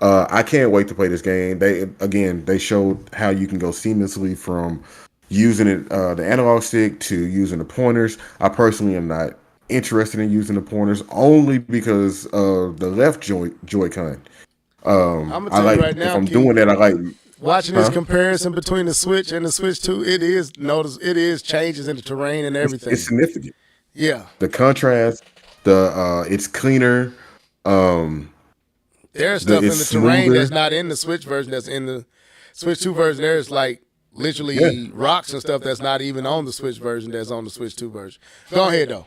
I can't wait to play this game. They showed how you can go seamlessly from using it the analog stick to using the pointers. I personally am not interested in using the pointers only because of the left Joy-Con. I'm gonna tell you right now, if I'm doing that, I like watching this comparison between the Switch and the Switch 2. It is changes in the terrain and everything. It's significant. Yeah, the contrast, it's cleaner. There's stuff in the terrain that's not in the Switch version. That's in the Switch 2 version. There's like literally rocks and stuff that's not even on the Switch version. That's on the Switch 2 version. Go ahead though.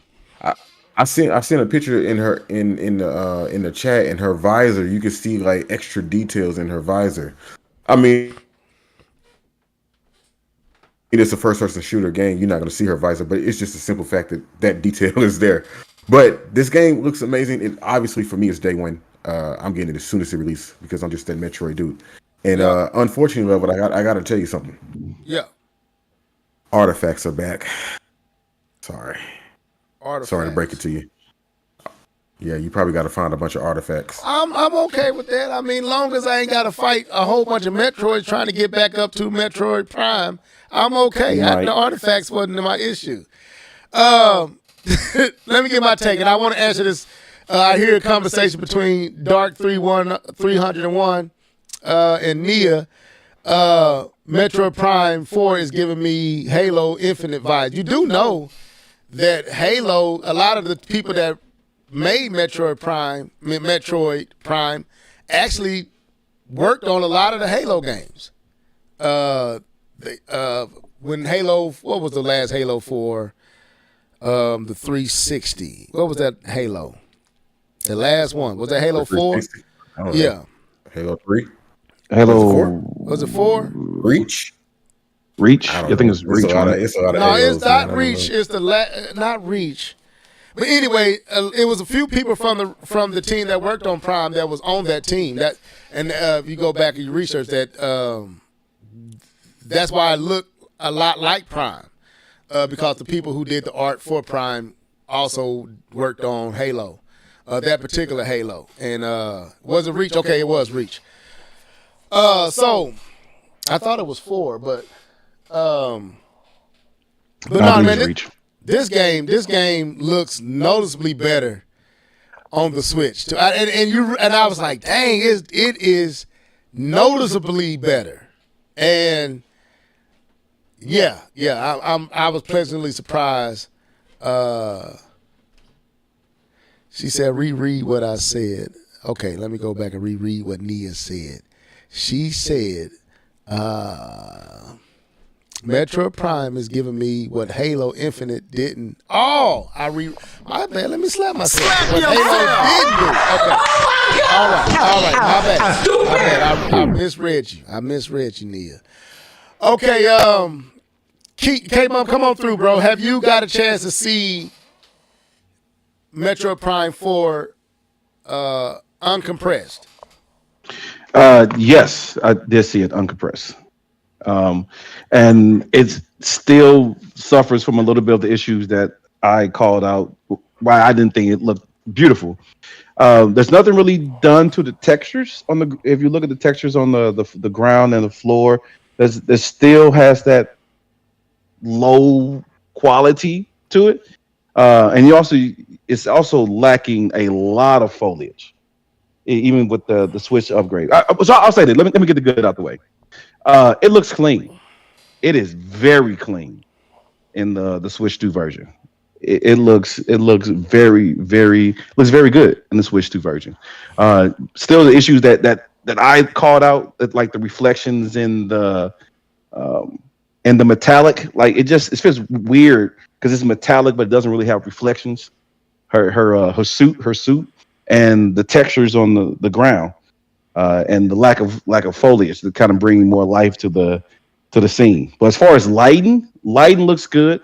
I seen a picture in the chat, in her visor. You can see like extra details in her visor. I mean, it's a first-person shooter game. You're not going to see her visor, but it's just a simple fact that detail is there. But this game looks amazing. It obviously for me it's day one. I'm getting it as soon as it releases because I'm just that Metroid dude. And unfortunately, but I got to tell you something. Yeah. Artifacts are back. Sorry to break it to you. Yeah, you probably got to find a bunch of artifacts. I'm okay with that. I mean, long as I ain't got to fight a whole bunch of Metroids trying to get back up to Metroid Prime, I'm okay. The artifacts wasn't my issue. Let me get my take, and I want to answer this. I hear a conversation between Dark 301 and Nia. Metroid Prime 4 is giving me Halo Infinite vibes. You do know that Halo, a lot of the people that made Metroid Prime actually worked on a lot of the Halo games. When Halo, what was the last Halo for? The 360. What was that Halo? The last one. Was that Halo 4? Yeah. Halo 3? Halo. Was it 4? Reach? I think it's Reach. It's not Reach. It's not Reach. But anyway, it was a few people from the team that worked on Prime that was on that team. If you go back and you research that, that's why it looked a lot like Prime, because the people who did the art for Prime also worked on Halo, that particular Halo. And was it Reach? Okay, it was Reach. So I thought it was 4, but no, man. Reach. This game looks noticeably better on the Switch. And I was like, dang, it is noticeably better. And I was pleasantly surprised. She said, reread what I said. Okay, let me go back and reread what Nia said. She said, Metro Prime is giving me what Halo Infinite didn't. My bad. Let me slap myself. What Halo didn't do. Okay. right. My bad. I misread you, Nia. Okay, K-Bump, come on through, bro. Have you got a chance to see Metroid Prime 4 uncompressed? Yes, I did see it uncompressed. And it still suffers from a little bit of the issues that I called out why I didn't think it looked beautiful. There's nothing really done to the textures on the. If you look at the textures on the ground and the floor, there still has that low quality to it, and it's also lacking a lot of foliage, even with the Switch upgrade. So I'll say that. Let me get the good out the way. It looks clean. It is very clean in the Switch 2 version. It looks very good in the Switch 2 version. Still the issues that I called out, like the reflections in the metallic, like it feels weird because it's metallic but it doesn't really have reflections. Her suit and the textures on the ground. And the lack of foliage to kind of bring more life to the scene. But as far as lighting looks good.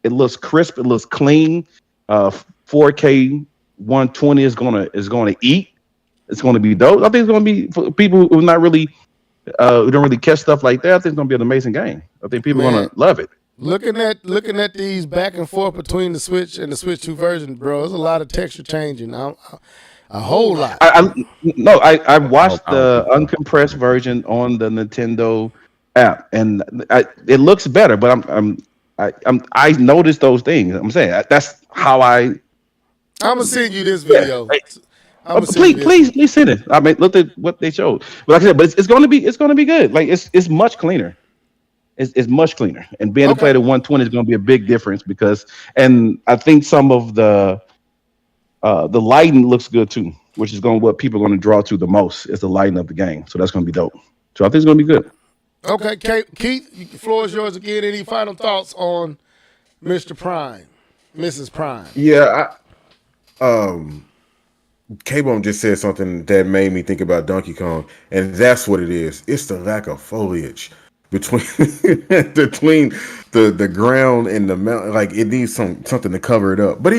It looks crisp. It looks clean. 4K 120 is gonna eat. It's gonna be dope. I think it's gonna be for people who not really who don't really catch stuff like that. I think it's gonna be an amazing game. I think people are gonna love it. Looking at these back and forth between the Switch and the Switch 2 version, bro, there's a lot of texture changing. A whole lot. I watched the uncompressed version on the Nintendo app, and it looks better. But I noticed those things. I'm saying that's how I'm gonna send you this video. Please send it. I mean, look at what they showed. But like I said, but it's gonna be good. Like it's much cleaner. It's much cleaner, and being able to play at 120 is going to be a big difference and I think some of the lighting looks good too, which is what people are going to draw to the most is the lighting of the game. So that's going to be dope. So I think it's going to be good. Okay, Keith, the floor is yours again. Any final thoughts on Mr. Prime, Mrs. Prime? Yeah, K-Bone just said something that made me think about Donkey Kong, and that's what it is. It's the lack of foliage between the ground and the mountain. Like it needs something to cover it up. But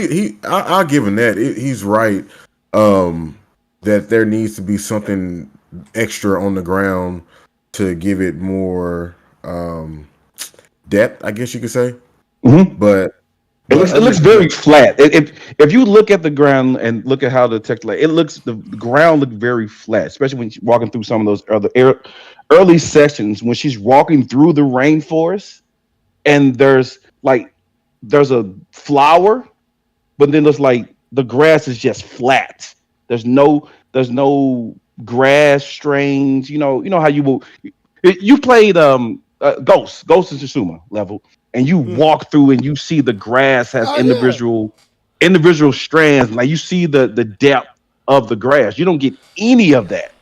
I'll give him that. He's right. That there needs to be something extra on the ground to give it more depth, I guess you could say. Mm-hmm. But it looks very flat. If you look at the ground and look at how the texture, the ground looks very flat, especially when she's walking through some of those other early sections when she's walking through the rainforest, and there's a flower, but then there's the grass is just flat. There's no grass strange. You know how you played Ghost of Tsushima level, and you walk through and you see the grass has individual strands. Like you see the depth of the grass. You don't get any of that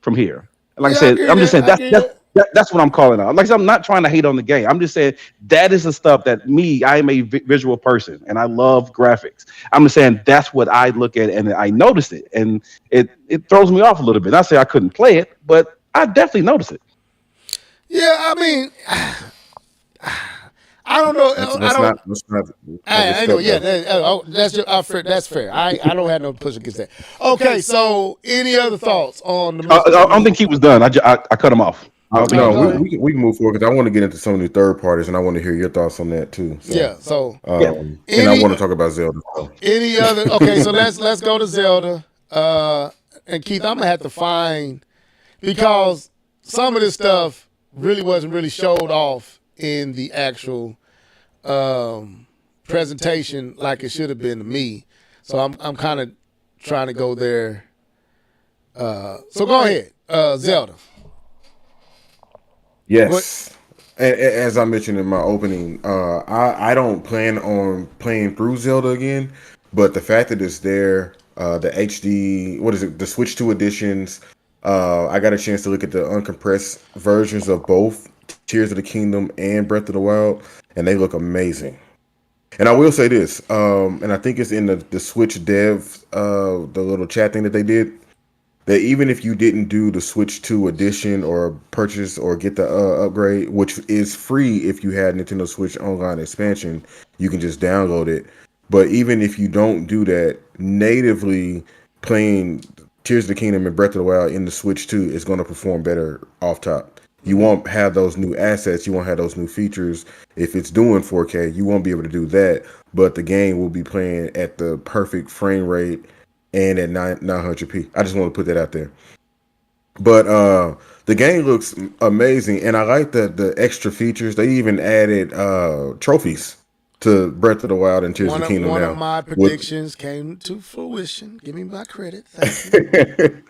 from here. Like I said, I'm just saying that's what I'm calling out. Like I said, I'm not trying to hate on the game. I'm just saying that is the stuff that I am a visual person and I love graphics. I'm just saying that's what I look at and I notice it, and it throws me off a little bit. Not say I couldn't play it, but I definitely notice it. Yeah, I mean, I don't know. I know. Yeah, that's fair. I don't have no push against that. Okay, so any other thoughts on the? I don't think he was done. I cut him off. No, we can move forward because I want to get into some of the third parties and I want to hear your thoughts on that too. So, yeah. So and I want to talk about Zelda. Any other? Okay, so let's go to Zelda. And Keith, I'm gonna have to find, because some of this stuff really wasn't really showed off in the actual presentation like it should have been to me. So I'm kind of trying to go there. So go ahead, Zelda. Yes. As I mentioned in my opening, I don't plan on playing through Zelda again, but the fact that it's there, the HD, the Switch 2 editions, I got a chance to look at the uncompressed versions of both Tears of the Kingdom and Breath of the Wild, and they look amazing. And I will say this, and I think it's in the Switch dev, the little chat thing that they did. that even if you didn't do the Switch 2 edition or purchase or get the upgrade, which is free if you had Nintendo Switch Online expansion, you can just download it. But even if you don't do that, natively playing Tears of the Kingdom and Breath of the Wild in the Switch 2 is going to perform better off top. You won't have those new assets. You won't have those new features. If it's doing 4K, you won't be able to do that. But the game will be playing at the perfect frame rate and at 900p. I just want to put that out there. But the game looks amazing, and I like the extra features. They even added trophies to Breath of the Wild and Tears of the Kingdom. One of my predictions came to fruition. Give me my credit. Thank you.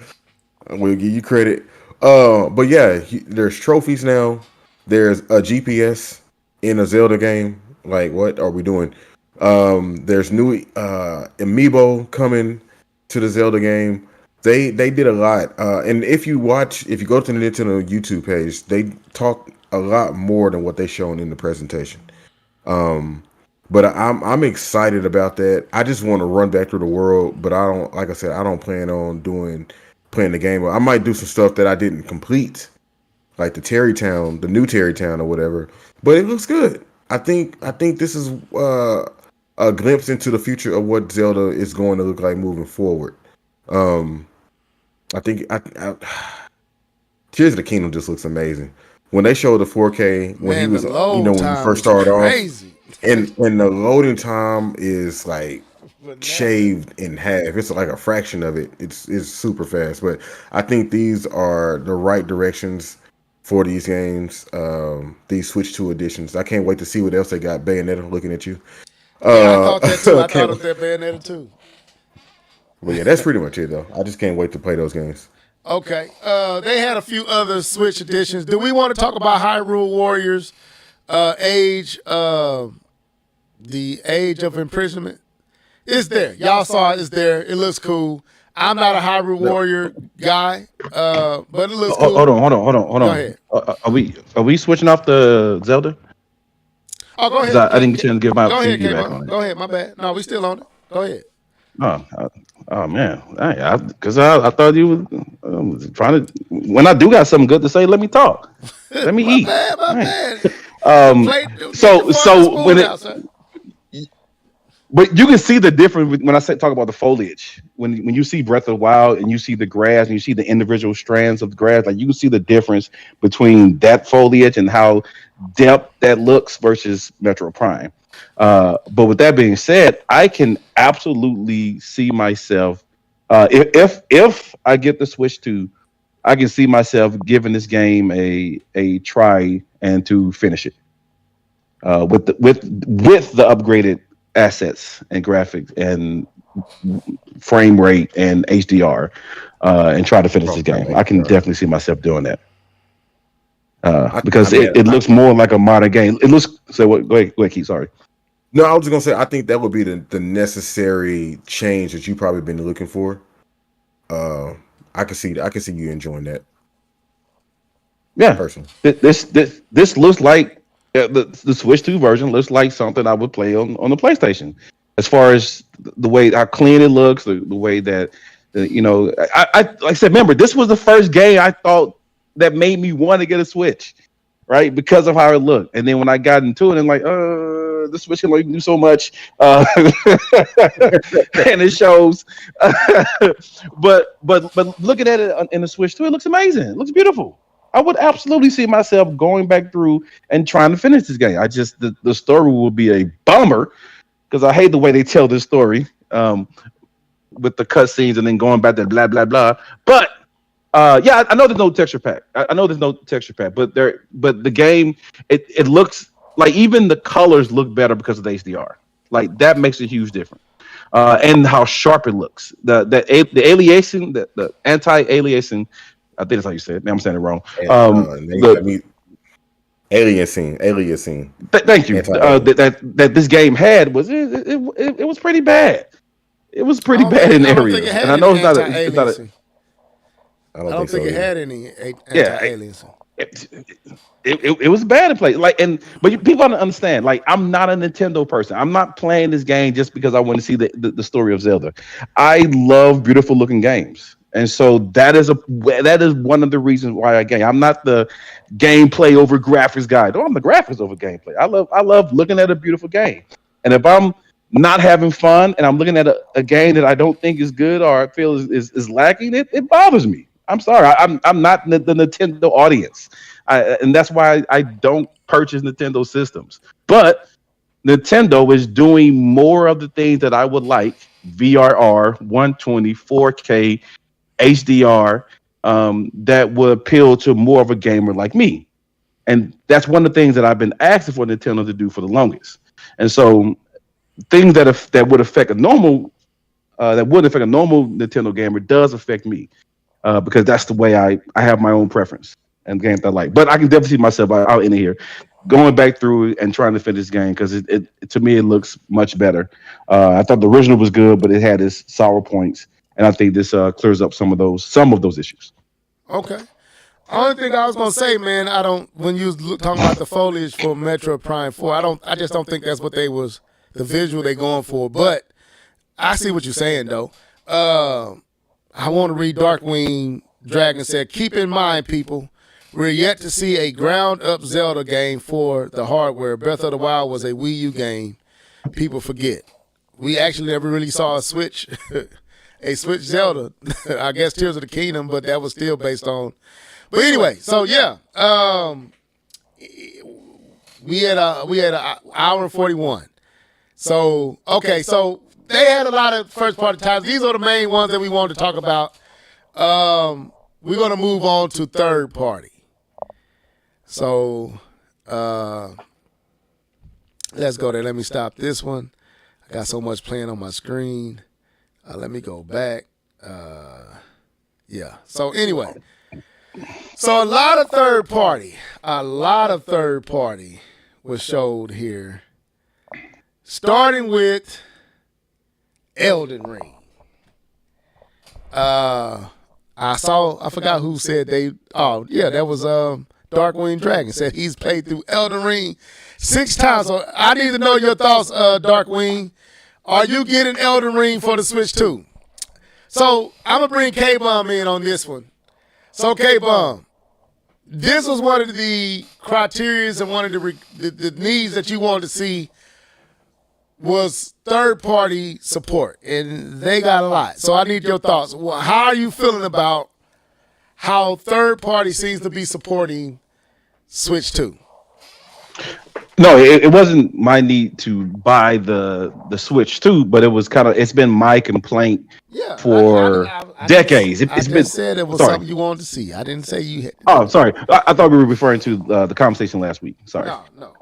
We'll give you credit. But yeah, there's trophies now. There's a GPS in a Zelda game. Like, what are we doing? There's new amiibo coming to the Zelda game. They did a lot. And if you go to the Nintendo YouTube page, they talk a lot more than what they shown in the presentation. But I'm excited about that. I just want to run back through the world, but I don't, like I said, I don't plan on playing the game. I might do some stuff that I didn't complete, like the new Terry Town or whatever. But it looks good. I think this is a glimpse into the future of what Zelda is going to look like moving forward. I think Tears of the Kingdom just looks amazing. When they showed the 4K when he was, when he first started off, and the loading time is like shaved in half. It's like a fraction of it. It's super fast. But I think these are the right directions for these games. These Switch 2 editions. I can't wait to see what else they got. Bayonetta looking at you. I thought that too. I thought it was that Bayonetta too. But yeah, that's pretty much it though. I just can't wait to play those games. Okay. They had a few other Switch editions. Do we want to talk about Hyrule Warriors the Age of Imprisonment? It's there. Y'all saw it. It's there. It looks cool. I'm not a Hyrule Warrior guy, but it looks cool. Hold on. Go ahead. Are we switching off the Zelda? Oh, go ahead. I didn't get a chance to give my feedback on it. Go ahead. My bad. No, we still on it. Go ahead. Oh man, because I thought you was trying to. When I do got something good to say, let me talk. Let me eat. My bad. So when it, but you can see the difference when I talk about the foliage. When you see Breath of the Wild and you see the grass and you see the individual strands of the grass, like you can see the difference between that foliage and how depth that looks versus Metro Prime. But with that being said, I can absolutely see myself if I get the Switch 2, I can see myself giving this game a try and to finish it with the upgraded assets and graphics and frame rate and HDR and try to finish this game. I can definitely see myself doing that. Because it looks more like a modern game. It looks. So what? Go ahead, Keith. Sorry. No, I was just gonna say I think that would be the necessary change that you probably been looking for. I can see you enjoying that. Yeah, personally. This looks like the Switch 2 version looks like something I would play on the PlayStation. As far as the way how clean it looks, the way that I like I said. Remember, this was the first game I thought that made me want to get a Switch, right? Because of how it looked. And then when I got into it, I'm like, the Switch can only do so much, and it shows. but looking at it in the Switch 2, it looks amazing. It looks beautiful. I would absolutely see myself going back through and trying to finish this game. I just the story will be a bummer because I hate the way they tell this story with the cutscenes and then going back to blah blah blah. But yeah, I know there's no texture pack. But the game it looks like even the colors look better because of the HDR. Like that makes a huge difference. And how sharp it looks. The aliasing, the anti-aliasing. I think that's how you say it. I'm saying it wrong. Aliasing. Thank you. That this game had was it was pretty bad. It was pretty bad in areas. And I know it's not a. I don't think it had any anti-aliasing. It was bad to play. But people don't understand. Like, I'm not a Nintendo person. I'm not playing this game just because I want to see the story of Zelda. I love beautiful looking games. And so that is one of the reasons why I'm not the gameplay over graphics guy. No, I'm the graphics over gameplay. I love looking at a beautiful game. And if I'm not having fun and I'm looking at a game that I don't think is good or I feel is lacking, it bothers me. I'm sorry. I'm not the Nintendo audience. And that's why I don't purchase Nintendo systems. But Nintendo is doing more of the things that I would like: VRR, 120, 4K, HDR, that would appeal to more of a gamer like me. And that's one of the things that I've been asking for Nintendo to do for the longest. And so things that would affect a normal Nintendo gamer does affect me, because that's the way I have my own preference and games I like. But I can definitely see myself out in here going back through and trying to finish this game, because it to me it looks much better. I thought the original was good, but it had its sour points, and I think this clears up some of those issues. Okay. Only thing I was gonna say, man, when you was talking about the foliage for Metroid Prime 4, I just don't think that's what the visual they going for. But I see what you're saying though. I want to read Darkwing Dragon said, keep in mind, people, we're yet to see a ground-up Zelda game for the hardware. Breath of the Wild was a Wii U game. People forget. We actually never really saw a Switch Zelda. I guess Tears of the Kingdom, but that was still based on. But anyway, so yeah, we had an hour and 41. So okay, so they had a lot of first-party titles. These are the main ones that we wanted to talk about. We're gonna move on to third-party. So let's go there. Let me stop this one. I got so much playing on my screen. Let me go back. Yeah. So anyway, so a lot of third party was showed here, starting with Elden Ring. I forgot who said that was Darkwing Dragon said he's played through Elden Ring 6 times. So I need to know your thoughts, Darkwing. Are you getting Elden Ring for the Switch too? So I'm gonna bring K-Bomb in on this one. So K-Bomb, this was one of the criteria and one of the needs that you wanted to see was third-party support, and they got a lot. So I need your thoughts. How are you feeling about how third-party seems to be supporting Switch 2? No, it wasn't my need to buy the Switch 2, but it's been my complaint for decades. I just said it was something you wanted to see. I didn't say you had. Oh, sorry. I thought we were referring to the conversation last week. Sorry. No.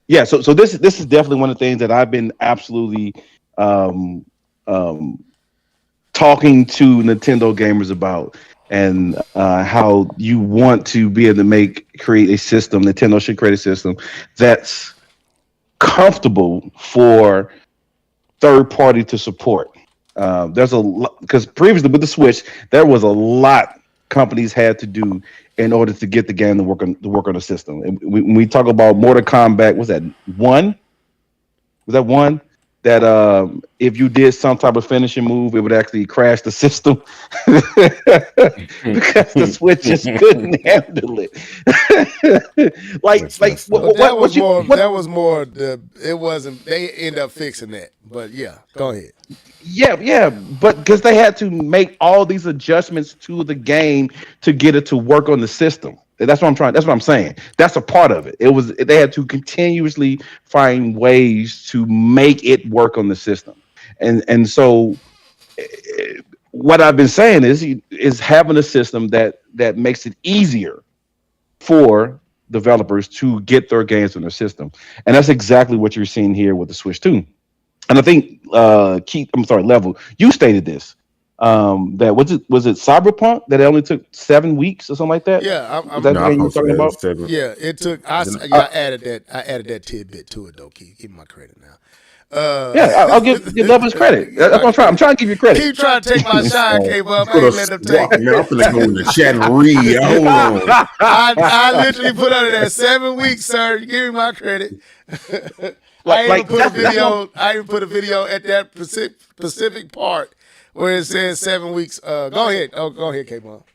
Yeah, so this is definitely one of the things that I've been absolutely talking to Nintendo gamers about, and how you want to be able to create a system. Nintendo should create a system that's comfortable for third party to support. There's a lot, because previously with the Switch, there was a lot companies had to do in order to get the game to work on the system. And when we talk about Mortal Kombat, was that one? That if you did some type of finishing move, it would actually crash the system because the Switch just couldn't handle it. It wasn't. They end up fixing that, but yeah, go ahead. Yeah, but because they had to make all these adjustments to the game to get it to work on the system. That's what I'm saying. That's a part of it. They had to continuously find ways to make it work on the system. And so what I've been saying is having a system that makes it easier for developers to get their games on their system. And that's exactly what you're seeing here with the Switch 2. And I think Level, you stated this. That was it Cyberpunk that it only took 7 weeks or something like that? Yeah, I'm talking about. Yeah, it took. I added that tidbit to it though. Give me my credit now. I'll give Levels credit. I'm trying to give you credit. Keep trying to take my shine, K-Bub. I ain't let them take it. Man, I'm finna go in the chat and read. Hold on. I literally put under that 7 weeks, sir. Give me my credit. I even put a video at that specific part where it says 7 weeks. Go ahead. Oh, go ahead, K-Ball.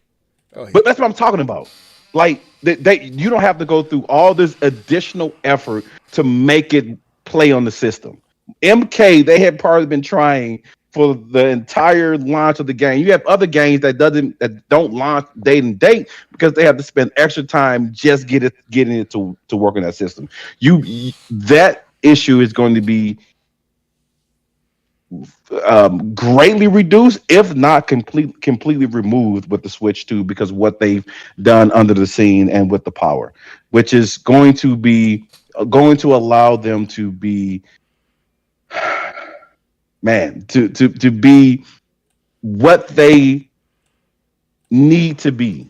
Go ahead. But that's what I'm talking about. Like you don't have to go through all this additional effort to make it play on the system. MK, they had probably been trying for the entire launch of the game. You have other games that don't launch date and date because they have to spend extra time just getting it to work on that system. That issue is going to be greatly reduced, if not completely removed, with the Switch 2 because of what they've done under the scene and with the power, which is going to allow them to be to be what they need to be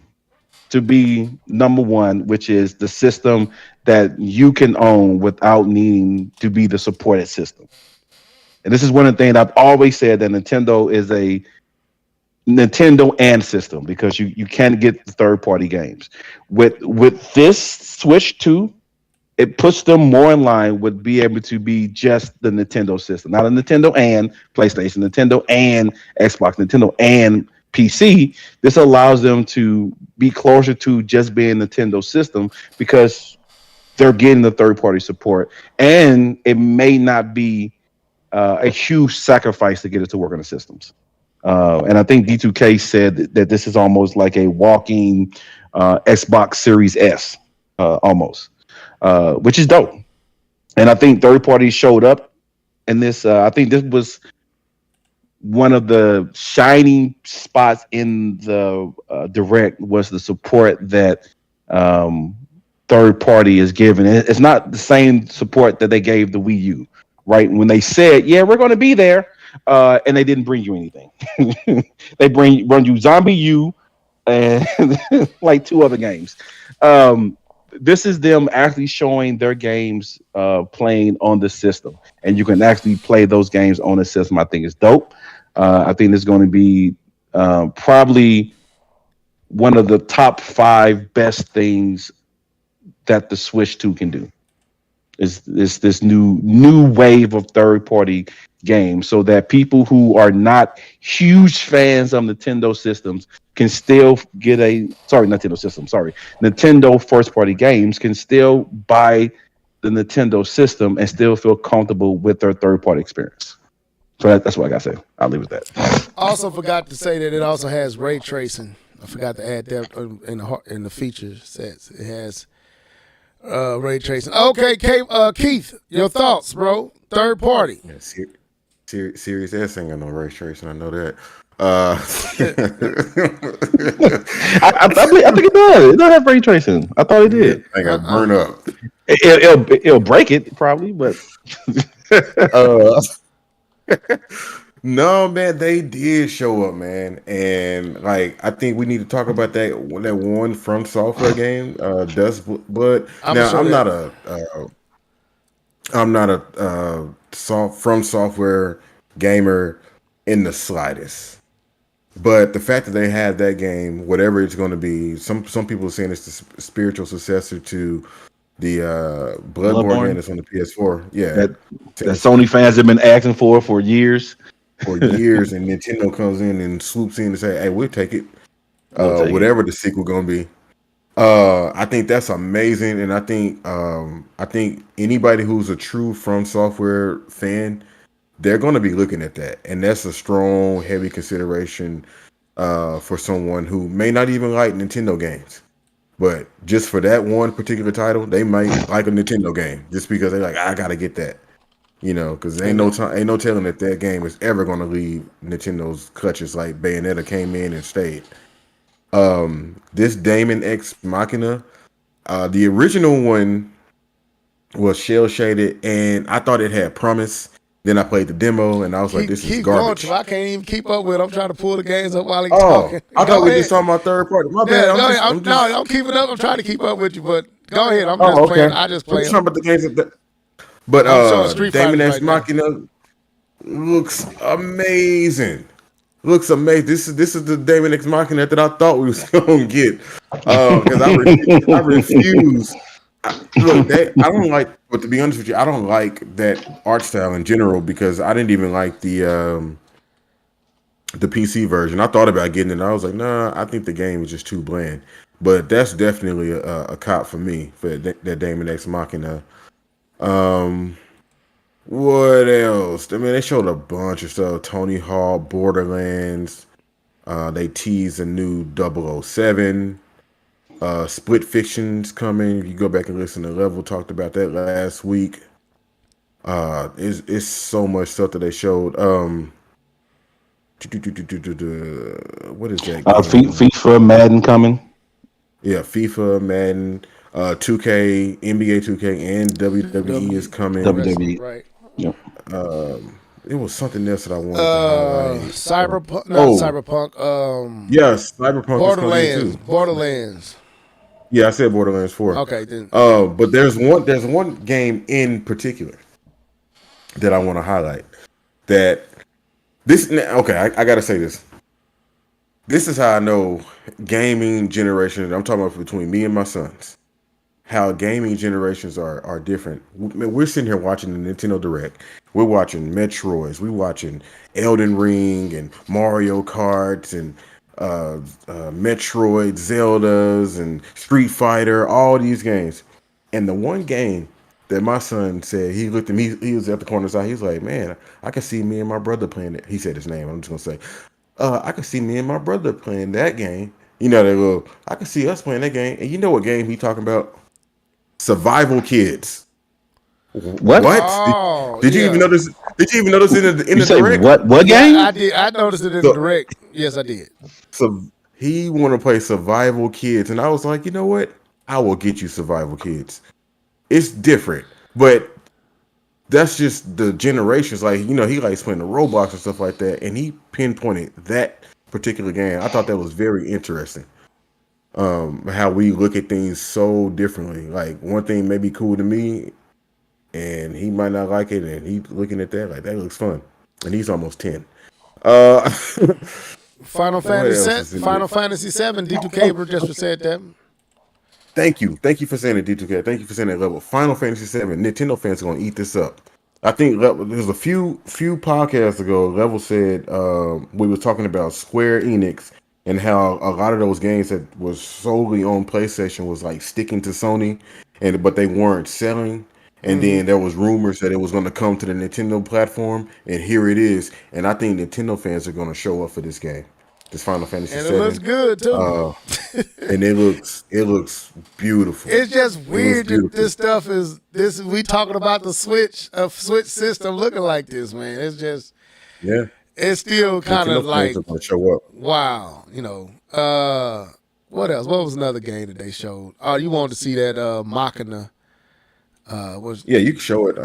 number one, which is the system that you can own without needing to be the supported system. And this is one of the things I've always said, that Nintendo is a Nintendo and system, because you can't get the third party games. With this Switch 2, it puts them more in line with be able to be just the Nintendo system, not a Nintendo and PlayStation, Nintendo and Xbox, Nintendo and PC. This allows them to be closer to just being Nintendo system because they're getting the third party support, and it may not be a huge sacrifice to get it to work on the systems. And I think D2K said that this is almost like a walking Xbox Series S, almost. Which is dope. And I think third parties showed up in this. I think this was one of the shining spots in the Direct, was the support that third party is giving. It's not the same support that they gave the Wii U, right? When they said, yeah, we're going to be there, and they didn't bring you anything. They run you Zombie U and like 2 other games. This is them actually showing their games playing on the system, and you can actually play those games on the system. I think it's dope. I think it's going to be probably one of the top 5 best things that the Switch 2 can do. Is this new wave of third party games, so that people who are not huge fans of Nintendo systems can still get Nintendo first party games can still buy the Nintendo system and still feel comfortable with their third party experience. So that's what I gotta say. I'll leave it at that. Also forgot to say that it also has ray tracing. I forgot to add that in the feature sets. It has ray tracing. Okay, Keith, your thoughts, bro? Third party. Yeah, Series S ain't got no ray tracing. I know that. I think it does. It does have ray tracing. I thought it did. I got burned up. It'll break it probably, but no, man, they did show up, man, and like I think we need to talk about that one From Software game, Dust Blood. I'm not a From Software gamer in the slightest. But the fact that they had that game, whatever it's going to be, some people are saying it's the spiritual successor to the Bloodborne game that's on the PS4. Yeah, that Sony fans have been asking for years. And Nintendo comes in and swoops in and say, "Hey, we'll take it." Whatever the sequel going to be. I think that's amazing, and I think anybody who's a true From Software fan, they're going to be looking at that, and that's a strong, heavy consideration for someone who may not even like Nintendo games, but just for that one particular title, they might like a Nintendo game just because they're like, I got to get that, because ain't no telling that game is ever going to leave Nintendo's clutches like Bayonetta came in and stayed. This Daemon X Machina, the original one was shell shaded, and I thought it had promise. Then I played the demo, and I was like, "This is garbage." I can't even keep up with it. I'm trying to pull the games up while he's talking. I thought we just talking about third party. My bad. I'm keeping up. I'm trying to keep up with you, but go ahead. I'm just playing. I just play. I'm talking about the games but Daemon X Machina looks amazing. Looks amazing. This is the Daemon X Machina that I thought we was gonna get. Because I refuse. Look, I don't like. But to be honest with you, I don't like that art style in general because I didn't even like the the PC version. I thought about getting it. I was like, nah, I think the game is just too bland. But that's definitely a cop for me for that Daemon X Machina. What else? I mean, they showed a bunch of stuff. Tony Hawk, Borderlands. They teased a new 007. Split Fiction's coming. You go back and listen to Level talked about that last week. It's so much stuff that they showed. What is that? FIFA, Madden coming. Yeah, FIFA, Madden, 2K, NBA 2K, and WWE is coming. WWE. Right. Yep. It was something else that I wanted to highlight. Cyberpunk, not Cyberpunk. Yes, Cyberpunk Borderlands. is coming too. Borderlands. Yeah, I said Borderlands 4. Okay, then. But there's one game in particular that I want to highlight. That this okay, I gotta say this. This is how I know gaming generation. I'm talking about between me and my sons. How gaming generations are different. We're sitting here watching the Nintendo Direct. We're watching Metroids. We're watching Elden Ring and Mario Karts and Metroid, Zeldas, and Street Fighter. All these games. And the one game that my son said, he looked at me. He was at the corner side. He was like, "Man, I can see me and my brother playing it." He said his name. I'm just gonna say, "I can see me and my brother playing that game." You know, I can see us playing that game. And you know what game he talking about? Survival Kids. What? Oh, did you even notice? Did you even notice in the direct? What game? Yeah, I did. I noticed it in the direct. Yes, I did. So he want to play Survival Kids, and I was like, you know what? I will get you Survival Kids. It's different, but that's just the generations. Like, you know, he likes playing the Roblox and stuff like that, and he pinpointed that particular game. I thought that was very interesting. How we look at things so differently. Like, one thing may be cool to me, and he might not like it, and he's looking at that like that looks fun, and he's almost 10. Final Fantasy 7. D2K just said that. Thank you for saying it, D2K. Thank you for saying that. Level Final Fantasy 7. Nintendo fans are gonna eat this up. I think there was a few podcasts ago. Level said we were talking about Square Enix and how a lot of those games that was solely on PlayStation was like sticking to Sony, but they weren't selling. And then there was rumors that it was going to come to the Nintendo platform, and here it is. And I think Nintendo fans are going to show up for this game, this Final Fantasy 7. And it looks good too. And it looks beautiful. It's just weird that this stuff is this. We talking about the Switch system looking like this, man. It's just It's still kind of like show up. Wow, you know. What else? What was another game that they showed? Oh, you wanted to see that Machina? You can show it.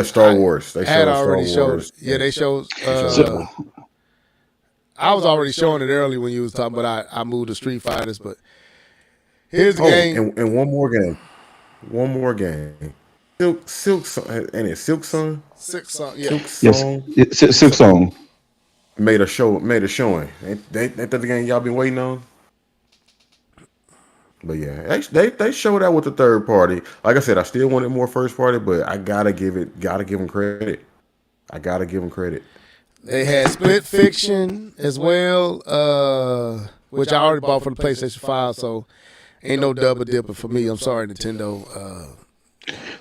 Star Wars. They had already showed. Yeah, they showed. I was already showing it early when you was talking, but I moved to Street Fighters. But here's the game. And one more game. Silk Song, and it's Silk Song. Silk Song, yeah. Silk Song made a showing. Ain't that the game y'all been waiting on? But yeah, they showed out with the third party. Like I said, I still wanted more first party, but I gotta give them credit. They had Split Fiction as well, which I already bought for the PlayStation 5, so ain't no double dipper for me. I'm sorry, Nintendo.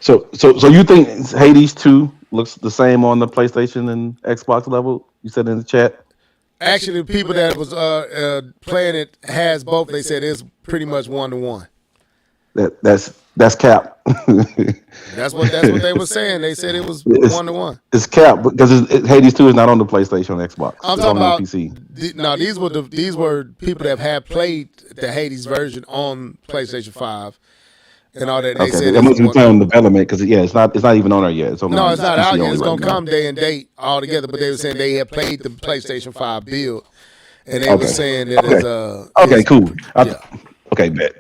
So you think Hades 2 looks the same on the PlayStation and Xbox level? You said in the chat. Actually, the people that was playing it has both. They said it's pretty much 1-to-1. That's cap. That's what they were saying. They said it was 1-to-1. It's cap because Hades 2 is not on the PlayStation or Xbox. I'm talking about PC. These were people that have played the Hades version on PlayStation 5 and all that. They said that must be playing on development because it's not even on there yet. It's not out yet. It's gonna come day and date all together. But they were saying they had played the PlayStation 5 build, and they were saying that it's cool. Okay, bet.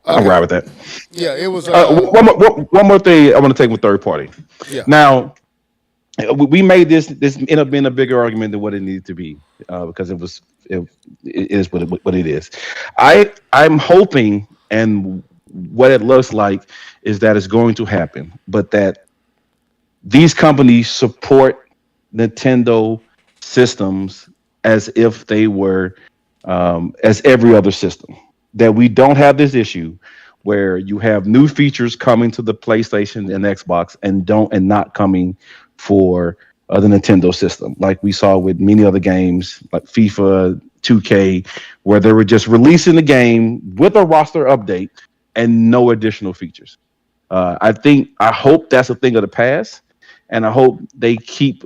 I'll ride with that. Yeah, it was. One more thing I want to take with third party. Yeah. Now, we made this end up being a bigger argument than what it needed to be because it is what it is. I'm hoping, and what it looks like is that it's going to happen, but that these companies support Nintendo systems as if they were as every other system. That we don't have this issue where you have new features coming to the PlayStation and Xbox and not coming for the Nintendo system, like we saw with many other games like FIFA, 2K, where they were just releasing the game with a roster update and no additional features. I hope that's a thing of the past, and I hope they keep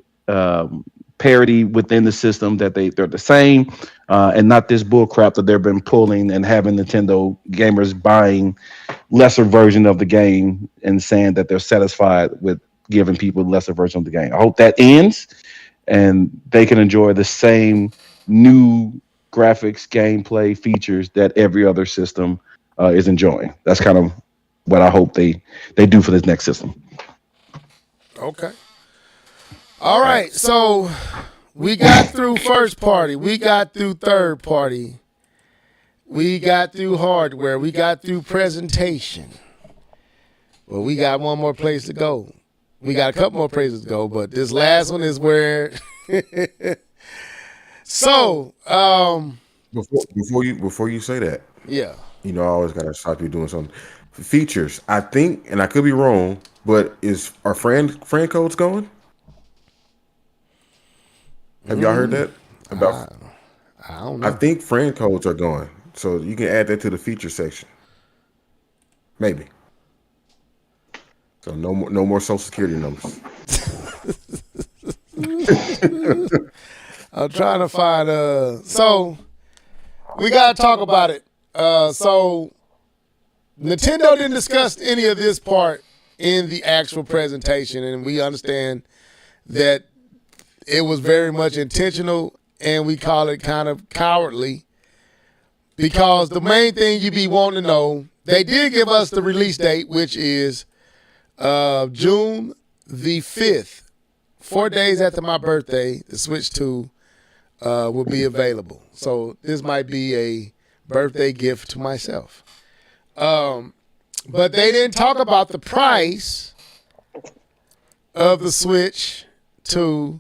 parity within the system, that they're the same, and not this bull crap that they've been pulling and having Nintendo gamers buying lesser version of the game and saying that they're satisfied with giving people lesser version of the game. I hope that ends and they can enjoy the same new graphics, gameplay features that every other system is enjoying. That's kind of what I hope they do for this next system. Okay. All right. So we got through first party. We got through third party. We got through hardware. We got through presentation. Well, we got one more place to go. We got a couple more places to go, but this last one is where. So, before you say that, yeah, I always gotta stop you doing something. Features, I think, and I could be wrong, but are friend codes going? Have y'all heard that about? I don't know. I think friend codes are going, so you can add that to the feature section. Maybe. So no more social security numbers. I'm trying to find so we gotta talk about it. So Nintendo didn't discuss any of this part in the actual presentation, and we understand that it was very much intentional, and we call it kind of cowardly, because the main thing you be wanting to know, they did give us the release date, which is June the 5th, 4 days after my birthday. The Switch 2 will be available. So this might be a birthday gift to myself. But they didn't talk about the price of the Switch 2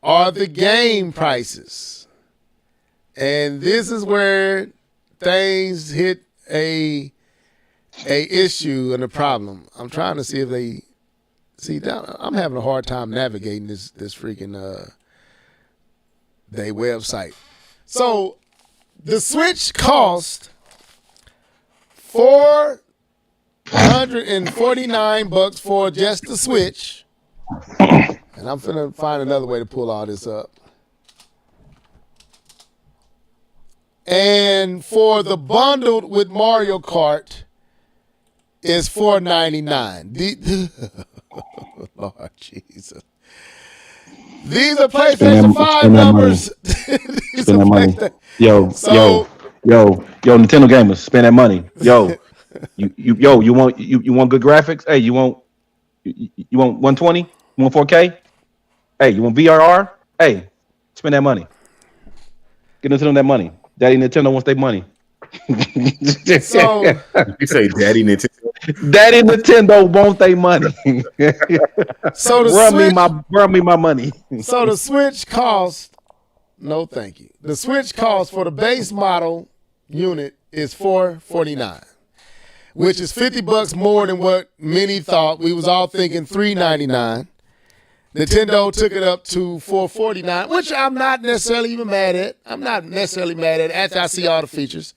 or the game prices. And this is where things hit a issue and a problem. I'm trying to see if they I'm having a hard time navigating this freaking they website. So the Switch cost $449 for just the Switch. And I'm finna find another way to pull all this up. And for the bundled with Mario Kart is $499. Lord Jesus. These are PlayStation 5 numbers. Spend that money. Yo, Nintendo gamers, spend that money. Yo, you want good graphics? Hey, you want 120? You want 4K? Hey, you want VRR? Hey, spend that money. Get Nintendo that money. Daddy Nintendo wants their money. So you say Daddy Nintendo. Daddy Nintendo wants their money. So the run me my money. So the Switch cost, no thank you. The Switch cost for the base model unit is $449, which is $50 more than what many thought. We was all thinking $399. Nintendo took it up to $449, which I'm not necessarily even mad at. I'm not necessarily mad at it after I see all the features.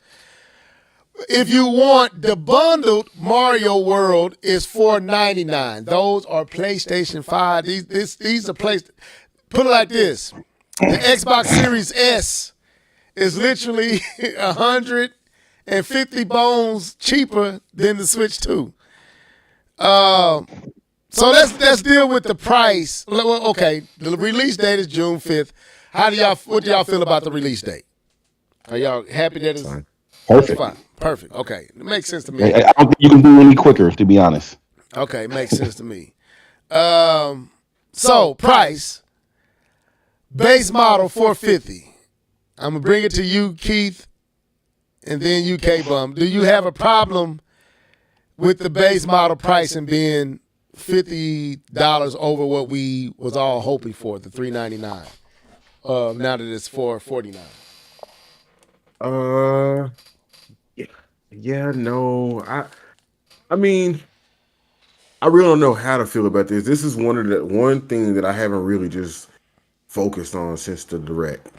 If you want the bundled Mario World, is $499. Those are PlayStation 5. These are put it like this: the Xbox Series S is literally 150 bones cheaper than the Switch 2. So let's deal with the price. Okay, the release date is June 5th. What do y'all feel about the release date? Are y'all happy that it's perfect? Fine. Perfect. Okay, it makes sense to me. I don't think you can do any quicker, to be honest. Okay, makes sense to me. So price, base model $450. I'm gonna bring it to you, Keith, and then you, K-Bum. Do you have a problem with the base model pricing being $50 over what we was all hoping for, the $399? now that it's $449? Yeah, no. I mean, I really don't know how to feel about this. This is one thing that I haven't really just focused on since the direct.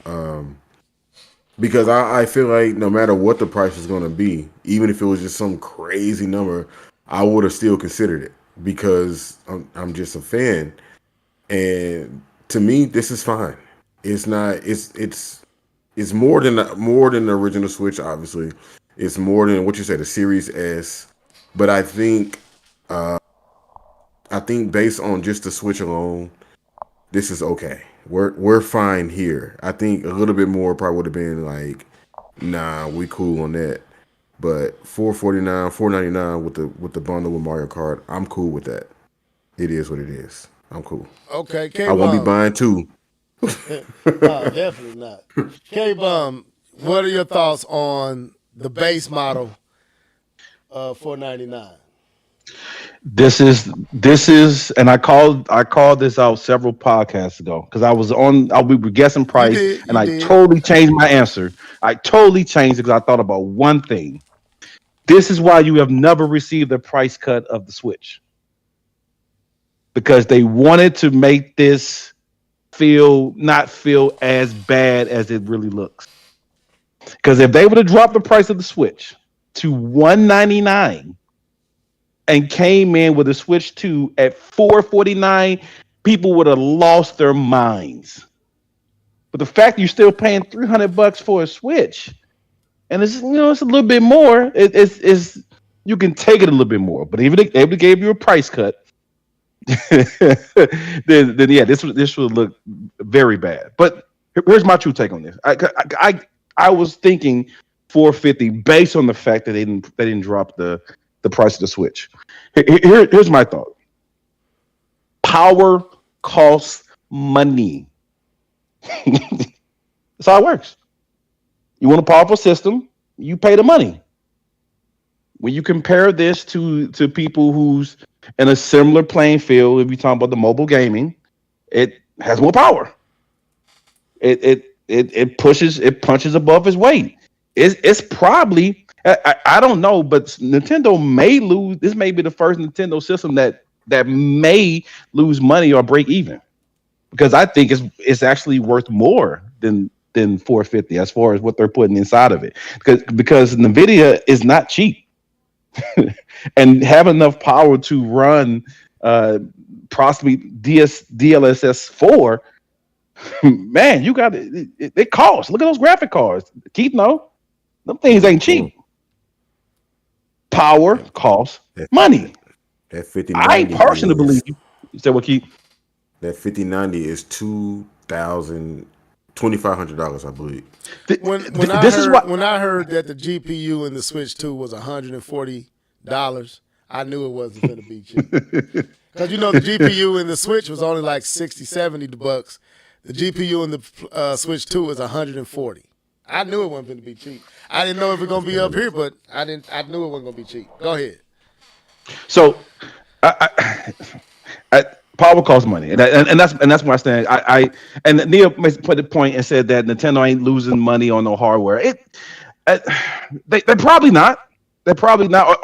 Because I feel like no matter what the price is going to be, even if it was just some crazy number, I would have still considered it because I'm just a fan. And to me, this is fine. It's not. It's more than the original Switch. Obviously, it's more than what you said, the Series S. But I think based on just the Switch alone, this is okay. We're fine here. I think a little bit more probably would have been like, nah, we cool on that. But $449, $499 with the bundle with Mario Kart, I'm cool with that. It is what it is. I'm cool. Okay, I won't be buying two. No, definitely not. K-Bum, what are your thoughts on the base model of $499? This is, and I called this out several podcasts ago because we were guessing price, and I totally changed my answer. I totally changed it because I thought about one thing. This is why you have never received a price cut of the Switch, because they wanted to make this not feel as bad as it really looks. Because if they would have dropped the price of the Switch to $199 and came in with a Switch 2 at $449, people would have lost their minds. But the fact you're still paying $300 for a Switch, and it's it's a little bit more. It's you can take it a little bit more. But even if they gave you a price cut, then yeah, this would look very bad. But here's my true take on this. I was thinking $450 based on the fact that they didn't drop the price of the Switch. Here's my thought. Power costs money. That's how it works. You want a powerful system, you pay the money. When you compare this to people who's in a similar playing field, if you're talking about the mobile gaming, it has more power. It punches above its weight. It's probably, I don't know, but Nintendo may lose. This may be the first Nintendo system that may lose money or break even, because I think it's actually worth more than $450 as far as what they're putting inside of it, because NVIDIA is not cheap. And have enough power to run possibly DLSS 4. Man, you got it costs. Look at those graphic cards. Keith, no, them things ain't cheap. Power costs money. That 5090. I personally believe you said what, Keith? That 5090 is $2,500, I believe. When I heard that the GPU in the Switch 2 was $140, I knew it wasn't going to be cheap. Because the GPU in the Switch was only like $60-$70. The GPU in the Switch 2 was $140. I knew it wasn't going to be cheap. I didn't know if it was going to be up here, but I knew it wasn't going to be cheap. Go ahead. So, power costs money, and that's where I stand. And Neil put the point and said that Nintendo ain't losing money on no hardware. They're probably not. They're probably not.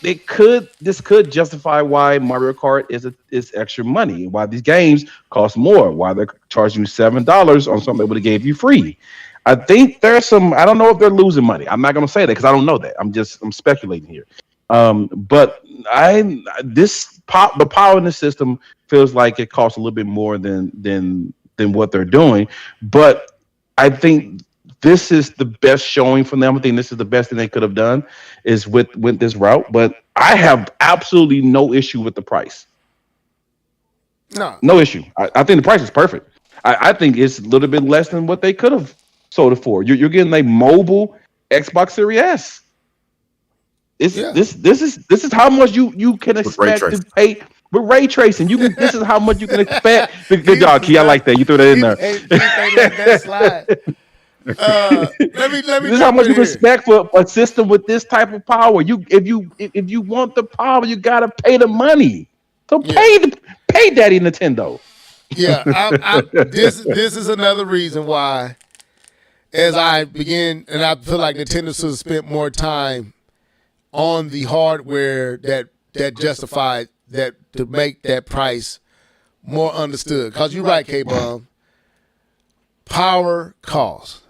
This could justify why Mario Kart is extra money, why these games cost more, why they're charging you $7 on something they would have gave you free. I think there's some. I don't know if they're losing money. I'm not going to say that because I don't know that. I'm speculating here. But the power in the system feels like it costs a little bit more than what they're doing. But I think this is the best showing from them. I think this is the best thing they could have done is with this route. But I have absolutely no issue with the price. No issue. I think the price is perfect. I think it's a little bit less than what they could have sold it for. You're getting a mobile Xbox Series S. This is how much you can expect to pay with ray tracing. This is how much you can expect. Good job, Key. I like that. You threw that in there. Let me. This is how much you can expect for a system with this type of power. If you want the power, you gotta pay the money. So pay Daddy Nintendo. Yeah, this is another reason why, as I begin, and I feel like Nintendo should have spent more time on the hardware that justified that to make that price more understood. Because you're right, K-Bomb. Power costs.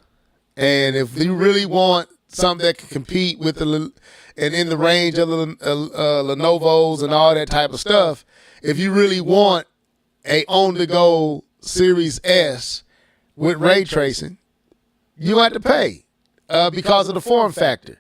And if you really want something that can compete with and in the range of the Lenovo's and all that type of stuff, if you really want a on-the-go Series S with ray tracing, you have to pay because of the form factor.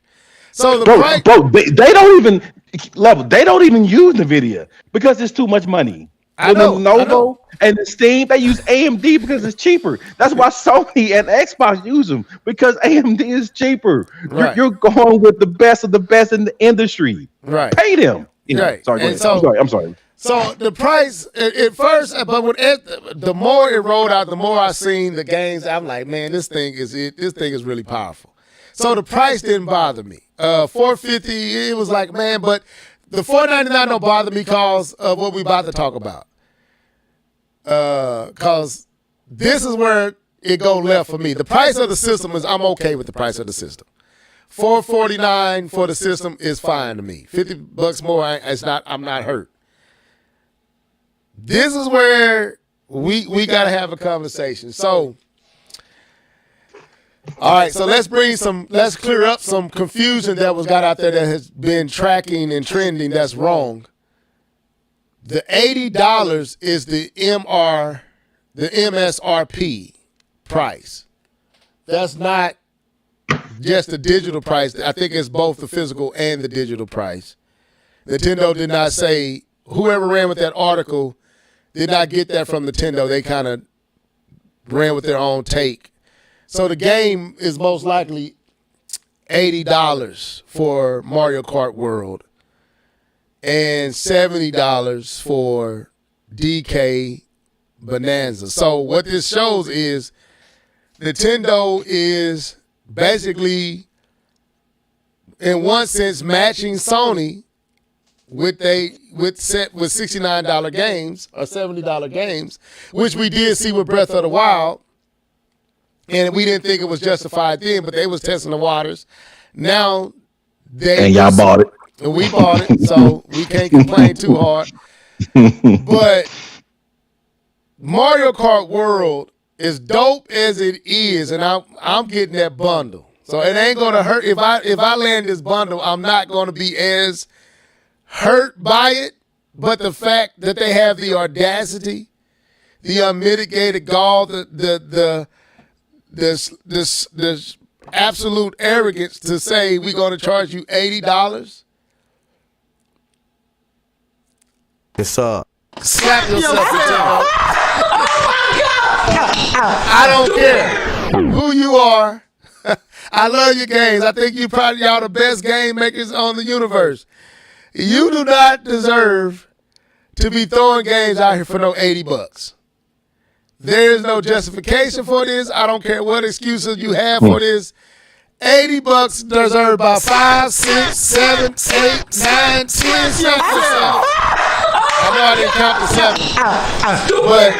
So the price, they don't even They don't even use NVIDIA because it's too much money. I know. Lenovo and the Steam, they use AMD because it's cheaper. That's why Sony and Xbox use them, because AMD is cheaper. Right. You're going with the best of the best in the industry. Right. Pay them. Right. Sorry, And so- I'm sorry. So the price at first, but the more it rolled out, the more I seen the games. I'm like, man, this thing is really powerful. So the price didn't bother me. $450, it was like, man, but the $499 don't bother me because of what we about to talk about. Because this is where it go left for me. The price of the system is, I'm okay with the price of the system. $449 for the system is fine to me. $50 more, I'm not hurt. This is where we got to have a conversation. So, all right, so let's clear up some confusion that was got out there that has been tracking and trending that's wrong. The $80 is the MSRP price. That's not just the digital price. I think it's both the physical and the digital price. Nintendo did not say, whoever ran with that article did not get that from Nintendo. They kind of ran with their own take. So the game is most likely $80 for Mario Kart World and $70 for DK Bonanza. So what this shows is Nintendo is basically, in one sense, matching Sony with $69 games or $70 games, which we did see with Breath of the Wild. And we didn't think it was justified then, but they was testing the waters. Now y'all bought it. And we bought it, so we can't complain too hard. But Mario Kart World, as dope as it is, and I'm getting that bundle. So it ain't gonna hurt if I land this bundle. I'm not gonna be as hurt by it. But the fact that they have the audacity, the unmitigated gall, this absolute arrogance to say we're going to charge you $80. It's up. Slap yourself, Nintendo. I don't care who you are. I love your games. I think y'all the best game makers on the universe. You do not deserve to be throwing games out here for no $80. There is no justification for this. I don't care what excuses you have for this. $80 deserved by 5, 6, 7, 8, 9, 10 cents. I know I didn't count the 7, but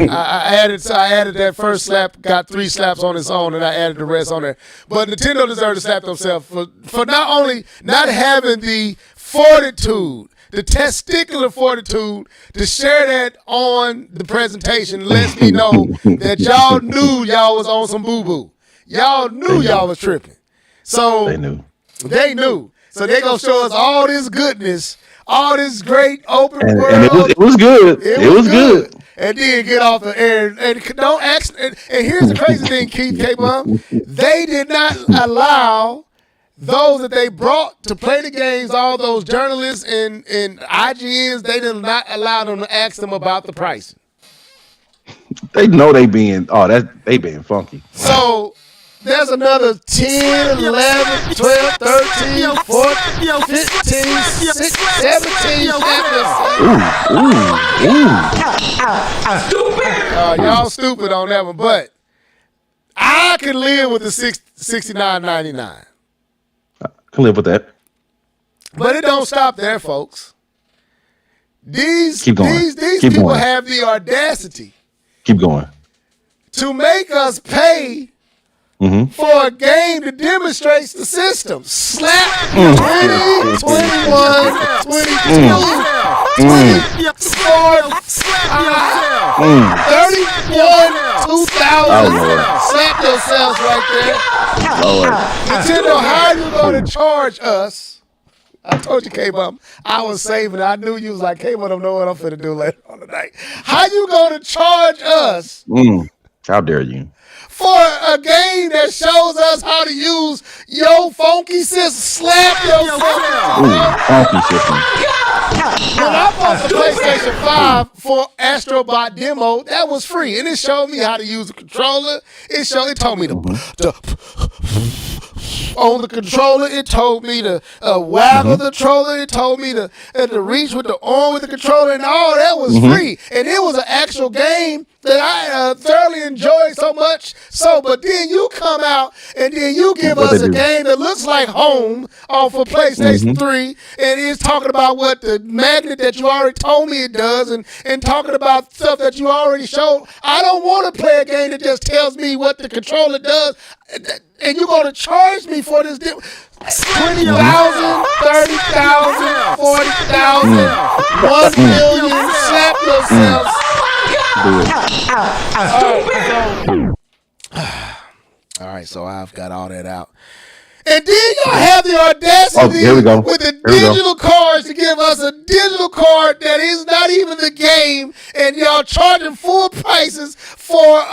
I added that first slap, got 3 slaps on its own, and I added the rest on there. But Nintendo deserved to slap themselves for not only not having the fortitude, the testicular fortitude to share that on the presentation lets me know that y'all knew y'all was on some boo-boo. Y'all knew y'all was tripping. So They knew. So they gonna show us all this goodness, all this great open world. And it was good. It was good. And then get off the air and don't ask. And here's the crazy thing, Keith K-Bum. They did not allow those that they brought to play the games, all those journalists and IGNs, they did not allow them to ask them about the pricing. They know they being funky. So there's another 10, 11, 12, 13, 14, 15, 16, 17. Y'all stupid on that one, but I can live with the $69.99. Can live with that. But it don't stop there, folks. These Keep going. these Keep people going. have the audacity Keep going. to make us pay for a game that demonstrates the system. Slap 20, 21, 22, 24, 31, 2,000. Slap yourselves right there. Lord. Nintendo, how you going to charge us? I told you, K-Bum, I was saving it. I knew you was like, K-Bum, I don't know what I'm finna do later on tonight. How you going to charge us How dare you? for a game that shows us how to use your funky system? Slap yourself. Funky system. When I bought the PlayStation 5 for Astrobot demo, that was free, and it showed me how to use the controller. It told me to on the controller. It told me to waggle the controller. It told me to reach with the arm with the controller, and all that was free. And it was an actual game that I thoroughly enjoyed so much. But then you come out and then you give us a game that looks like Home off of PlayStation 3, and it's talking about what the magnet that you already told me it does, and talking about stuff that you already showed. I don't want to play a game that just tells me what the controller does, and you're going to charge me for this. 20,000, 30,000, 40,000, 1 million. Slap yourselves. All right, so I've got all that out. And then y'all have the audacity here we go. with the Here we go. digital cards to give us a digital card that is not even the game, and y'all charging full prices for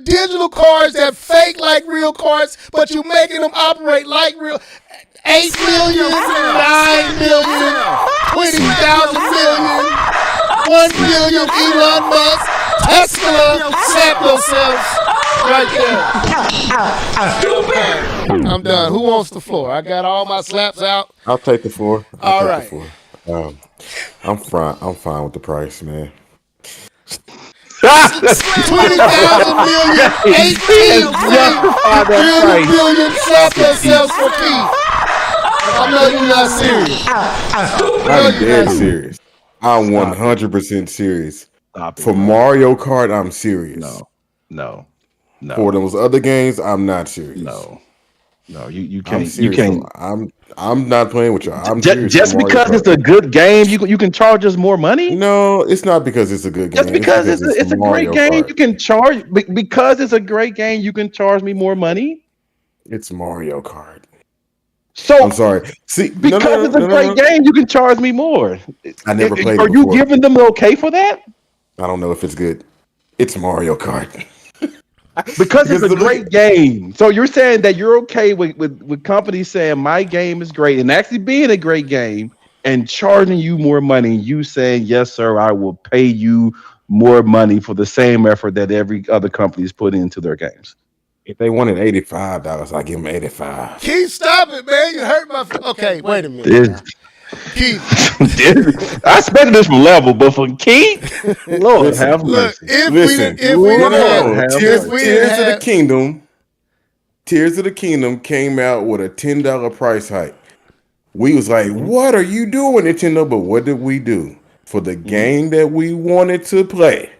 digital cards that fake like real cards, but you making them operate like real. 8 million, 9 million, 20,000 million, 1 million Elon Musk, Tesla, slap yourselves right there. I'm done. Who wants the floor? I got all my slaps out. I'll take the floor. All right. I'm fine with the price, man. 20,000 million, 18 million, slap yourselves for Keith. I know you're not serious. I'm dead serious. I'm 100% serious. Stop it. For Mario Kart, I'm serious. No. For those other games, I'm not serious. No, you I'm can't. You serious. can't. I'm not playing with y'all. I'm serious. Just for Mario because Kart. it's a good game, you can charge us more money. No, it's not because it's a good game. Just because it's a Mario great game, Kart. you can charge. Because it's a great game, you can charge me more money. It's Mario Kart. So I'm sorry. See, because it's a great game, you can charge me more. I never played it Are you before. giving them okay for that? I don't know if it's good. It's Mario Kart. Because it's a great game. So you're saying that you're okay with companies saying my game is great and actually being a great game and charging you more money. You saying, yes, sir, I will pay you more money for the same effort that every other company is putting into their games. If they wanted $85, I give them $85. Keith, stop it, man. You hurt my. Okay, wait a minute. Keith, I expected this from Level, but for Keith, Lord have look, mercy. if we Tears of the Kingdom. Tears of the Kingdom came out with a $10 price hike. We was like, what are you doing, Nintendo? But what did we do? For the game that we wanted to play,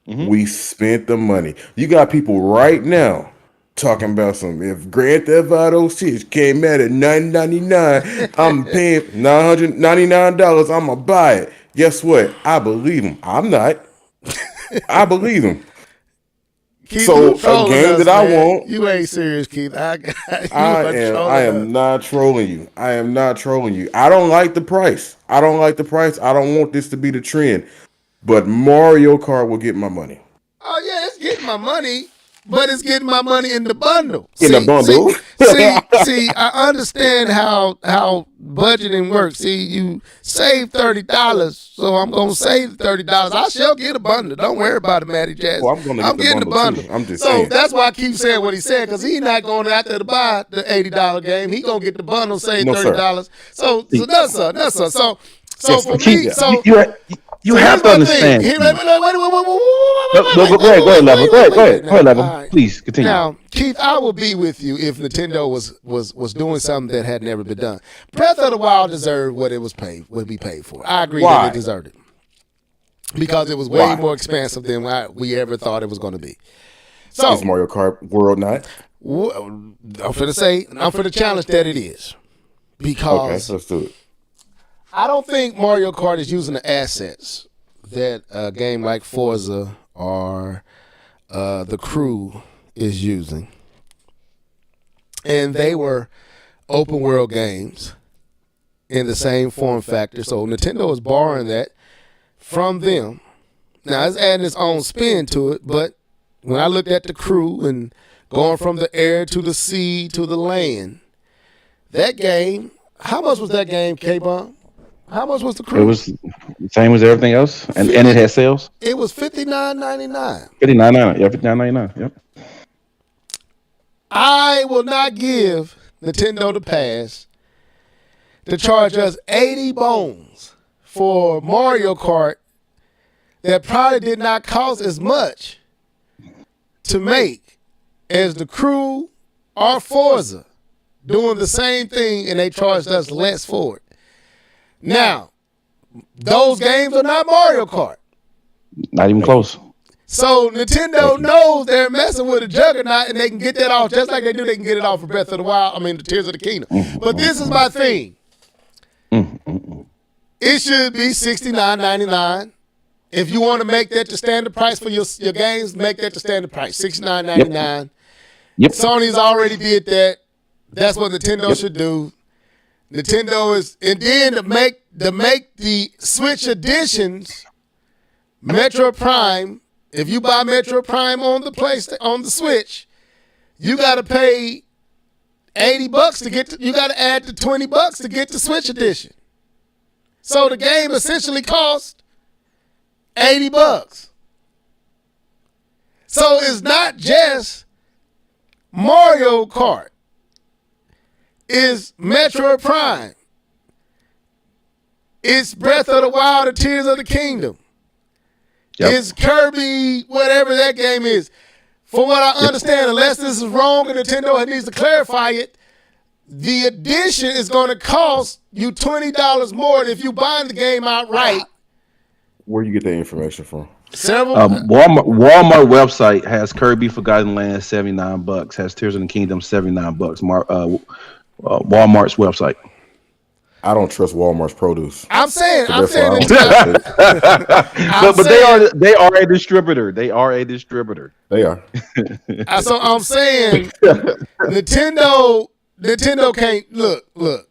we spent the money. You got people right now talking about if Grand Theft Auto 6 came out at $9.99, I'm paying $999, I'm gonna buy it. Guess what? I believe him. I'm not. I believe him. Keith, So, you trolling a game us, that I man. want- You ain't serious, Keith. I am not trolling you. I am not trolling you. I don't like the price. I don't want this to be the trend. But Mario Kart will get my money. Oh yeah, it's getting my money, but it's getting my money in the bundle. In the bundle? See, I understand how budgeting works. See, you save $30, so I'm gonna save $30. I shall get a bundle. Don't worry about it, Matty Jazz. Well, I'm gonna get the bundle, too. I'm just so saying. that's why I keep saying what he said, because he's not going out there to buy the $80 game. He gonna get the bundle, save $30. So no sir. So for me, so You have to understand. Wait. Go ahead, Level. All right. Please continue. Now, Keith, I will be with you if Nintendo was doing something that had never been done. Breath of the Wild deserved what it was paid, what we paid for. I agree that it deserved it. because it was way more expensive than we ever thought it was going to be. So Is Mario Kart World not? I'm finna challenge that it is, because Okay, let's do it. I don't think Mario Kart is using the assets that a game like Forza or The Crew is using. And they were open world games in the same form factor. So Nintendo is borrowing that from them. Now it's adding its own spin to it, but when I looked at The Crew and going from the air to the sea to the land, that game, how much was that game, K-Bomb? How much was The Crew? It was the same as everything else, and it had sales. It was $59.99. $59.99. Yeah, $59.99. Yep. I will not give Nintendo the pass to charge us 80 bones for Mario Kart that probably did not cost as much to make as The Crew or Forza doing the same thing, and they charged us less for it. Now, those games are not Mario Kart. Not even close. So Nintendo knows they're messing with a juggernaut, and they can get that off just like they can get it off for Breath of the Wild. I mean, the Tears of the Kingdom. But this is my thing. It should be $69.99. If you want to make that the standard price for your games, make that the standard price, $69.99. Yep. Sony's already did that. That's what Nintendo should do. Nintendo is, and then to make the Switch editions, Metro Prime. If you buy Metro Prime on the Switch, you got to pay $80 to get. You got to add the $20 to get the Switch edition. So the game essentially costs $80. So it's not just Mario Kart. It's Metro Prime. It's Breath of the Wild and Tears of the Kingdom. Yep. It's Kirby, whatever that game is. From what I understand, unless this is wrong and Nintendo needs to clarify it, the edition is going to cost you $20 more than if you buying the game outright. Where you get that information from? Walmart website has Kirby Forgotten Land $79, has Tears of the Kingdom $79. Walmart's website. I don't trust Walmart's produce. I'm saying But they are a distributor. They are a distributor. They are. So I'm saying Nintendo can't look.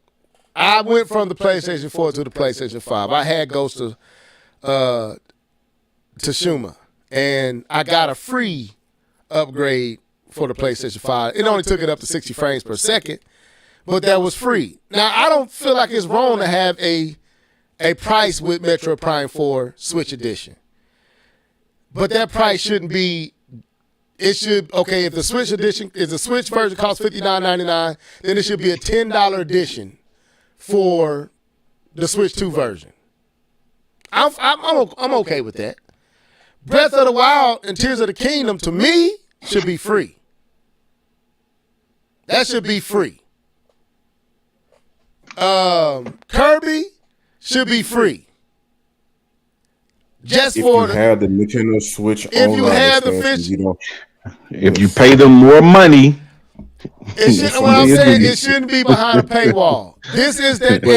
I went from the PlayStation 4 to the PlayStation 5. I had Ghost of Tsushima, and I got a free upgrade for the PlayStation 5. It only took it up to 60 frames per second, but that was free. Now, I don't feel like it's wrong to have a price with Metro Prime 4 Switch Edition. But that price shouldn't be, it should, okay, if the Switch edition, if the Switch version costs $59.99, then it should be a $10 edition for the Switch 2 version. I'm okay with that. Breath of the Wild and Tears of the Kingdom, to me, should be free. That should be free. Kirby should be free. Just If for you have the Nintendo Switch if online you have the expansion, fish, you don't. If you pay them more money, what I'm saying, it shouldn't be behind a paywall. This is that But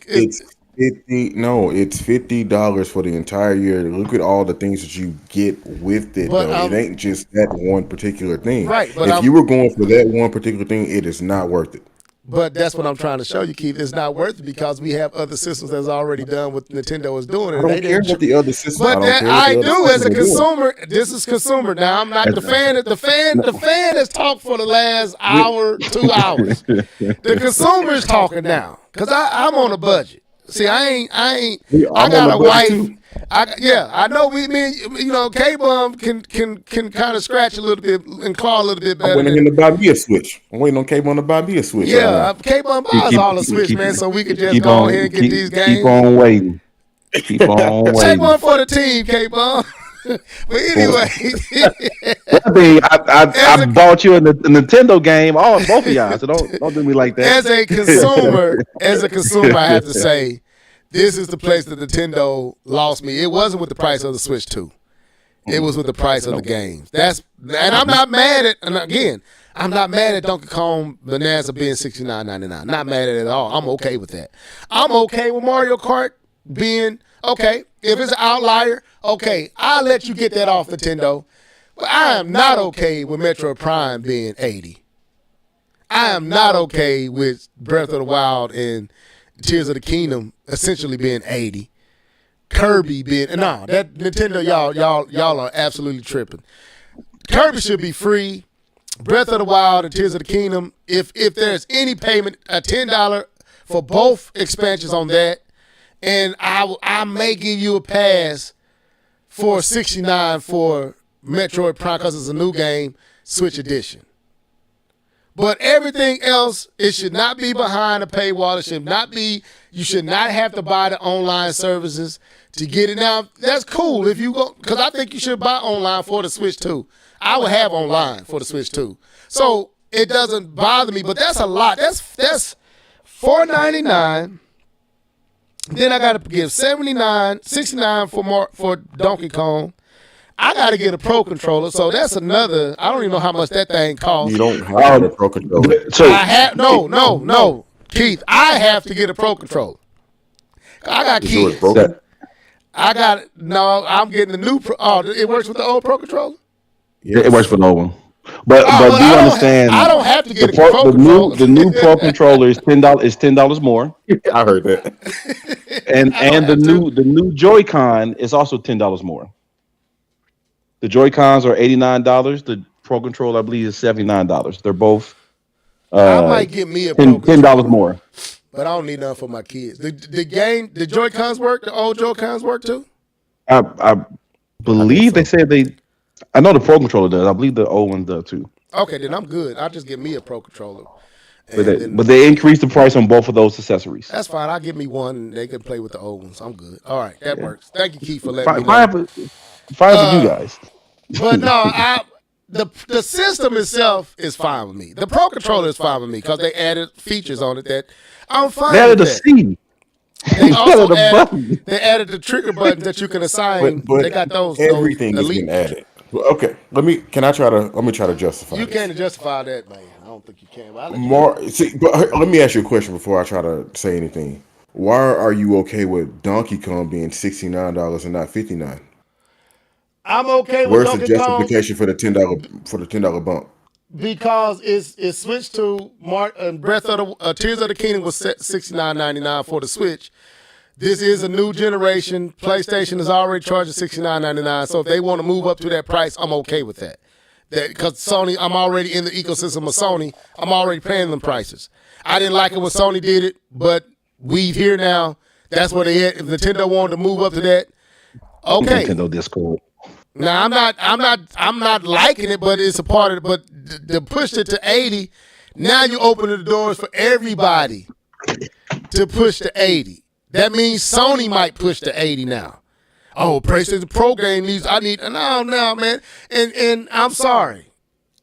it's it's $50 for the entire year. Look at all the things that you get with it. But, though. It ain't just that one particular thing. Right, but if you were going for that one particular thing, it is not worth it. But that's what I'm trying to show you, Keith. It's not worth it because we have other systems that's already done what Nintendo is doing. I don't care about the other systems. But I do as a consumer. This is consumer. Now I'm not the fan. The fan has talked for the last hour, 2 hours. The consumer is talking now because I'm on a budget. See, I got a wife. I know K-Bum can kind of scratch a little bit and claw a little bit better. I'm waiting to buy me a Switch. I'm waiting on K-Bum to buy me a Switch. Yeah, K-Bum buys all the Switch, man, so we could just go ahead and get these games. Keep on waiting. Keep on waiting. Take one for the team, K-Bum. But anyway, I bought you a Nintendo game, both of y'all. So don't do me like that. As a consumer, I have to say This is the place that Nintendo lost me. It wasn't with the price of the Switch 2. It was with the price of the games. And I'm not mad at. And again, I'm not mad at Donkey Kong Bonanza being $69.99. Not mad at it at all. I'm okay with that. I'm okay with Mario Kart being okay. If it's an outlier, okay, I'll let you get that off Nintendo. But I am not okay with Metroid Prime being $80. I am not okay with Breath of the Wild and Tears of the Kingdom essentially being $80. Kirby being that Nintendo y'all are absolutely tripping. Kirby should be free. Breath of the Wild and Tears of the Kingdom. If there's any payment, a $10 for both expansions on that, and I may give you a pass for $69 for Metroid Prime because it's a new game, Switch Edition. But everything else, it should not be behind a paywall. It should not be. You should not have to buy the online services to get it. Now that's cool if you go, because I think you should buy online for the Switch 2. I would have online for the Switch 2, so it doesn't bother me. But that's a lot. That's $4.99. Then I got to give $69 for Donkey Kong. I got to get a Pro Controller, so that's another. I don't even know how much that thing costs. You don't have a Pro Controller. So No, Keith. I have to get a Pro Controller. I got kids. I'm getting the new Pro. Oh, it works with the old Pro Controller? it works for no one. But do you understand? I don't have to get a Pro Controller. The new Pro Controller is $10 more. I heard that. And the new Joy-Con is also $10 more. The Joy-Cons are $89. The Pro Controller, I believe, is $79. They're both I might get me a Pro $10 more. But I don't need none for my kids. The Joy-Cons work? The old Joy-Cons work too? I believe they said they. I know the Pro Controller does. I believe the old one does too. Okay, then I'm good. I'll just get me a Pro Controller. But they increased the price on both of those accessories. That's fine. I'll give me one and they can play with the old ones. I'm good. All right, that works. Thank you, Keith, for letting me know. Fine for you guys. But no, the system itself is fine with me. The Pro Controller is fine with me because they added features on it that I'm fine They added with a that. C. They also added the trigger buttons that you can assign. But they got those. Everything those is elite. being added. Well, okay, let me try to justify. You this. can't justify that, man. I don't think you can. But let me ask you a question before I try to say anything. Why are you okay with Donkey Kong being $69 and not $59? I'm okay with Where's Donkey the Kong justification for the $10 bump? because it's switched to Breath of the Tears of the Kingdom was set $69.99 for the Switch. This is a new generation. PlayStation is already charging $69.99. So if they want to move up to that price, I'm okay with that. Because Sony, I'm already in the ecosystem of Sony. I'm already paying them prices. I didn't like it when Sony did it, but we here now. That's where they at. If Nintendo wanted to move up to that, okay. Nintendo Discord. Now I'm not liking it, but it's a part of it. But to push it to 80, now you open the doors for everybody to push to 80. That means Sony might push to 80 now. Oh, PlayStation Pro game no, man. And I'm sorry.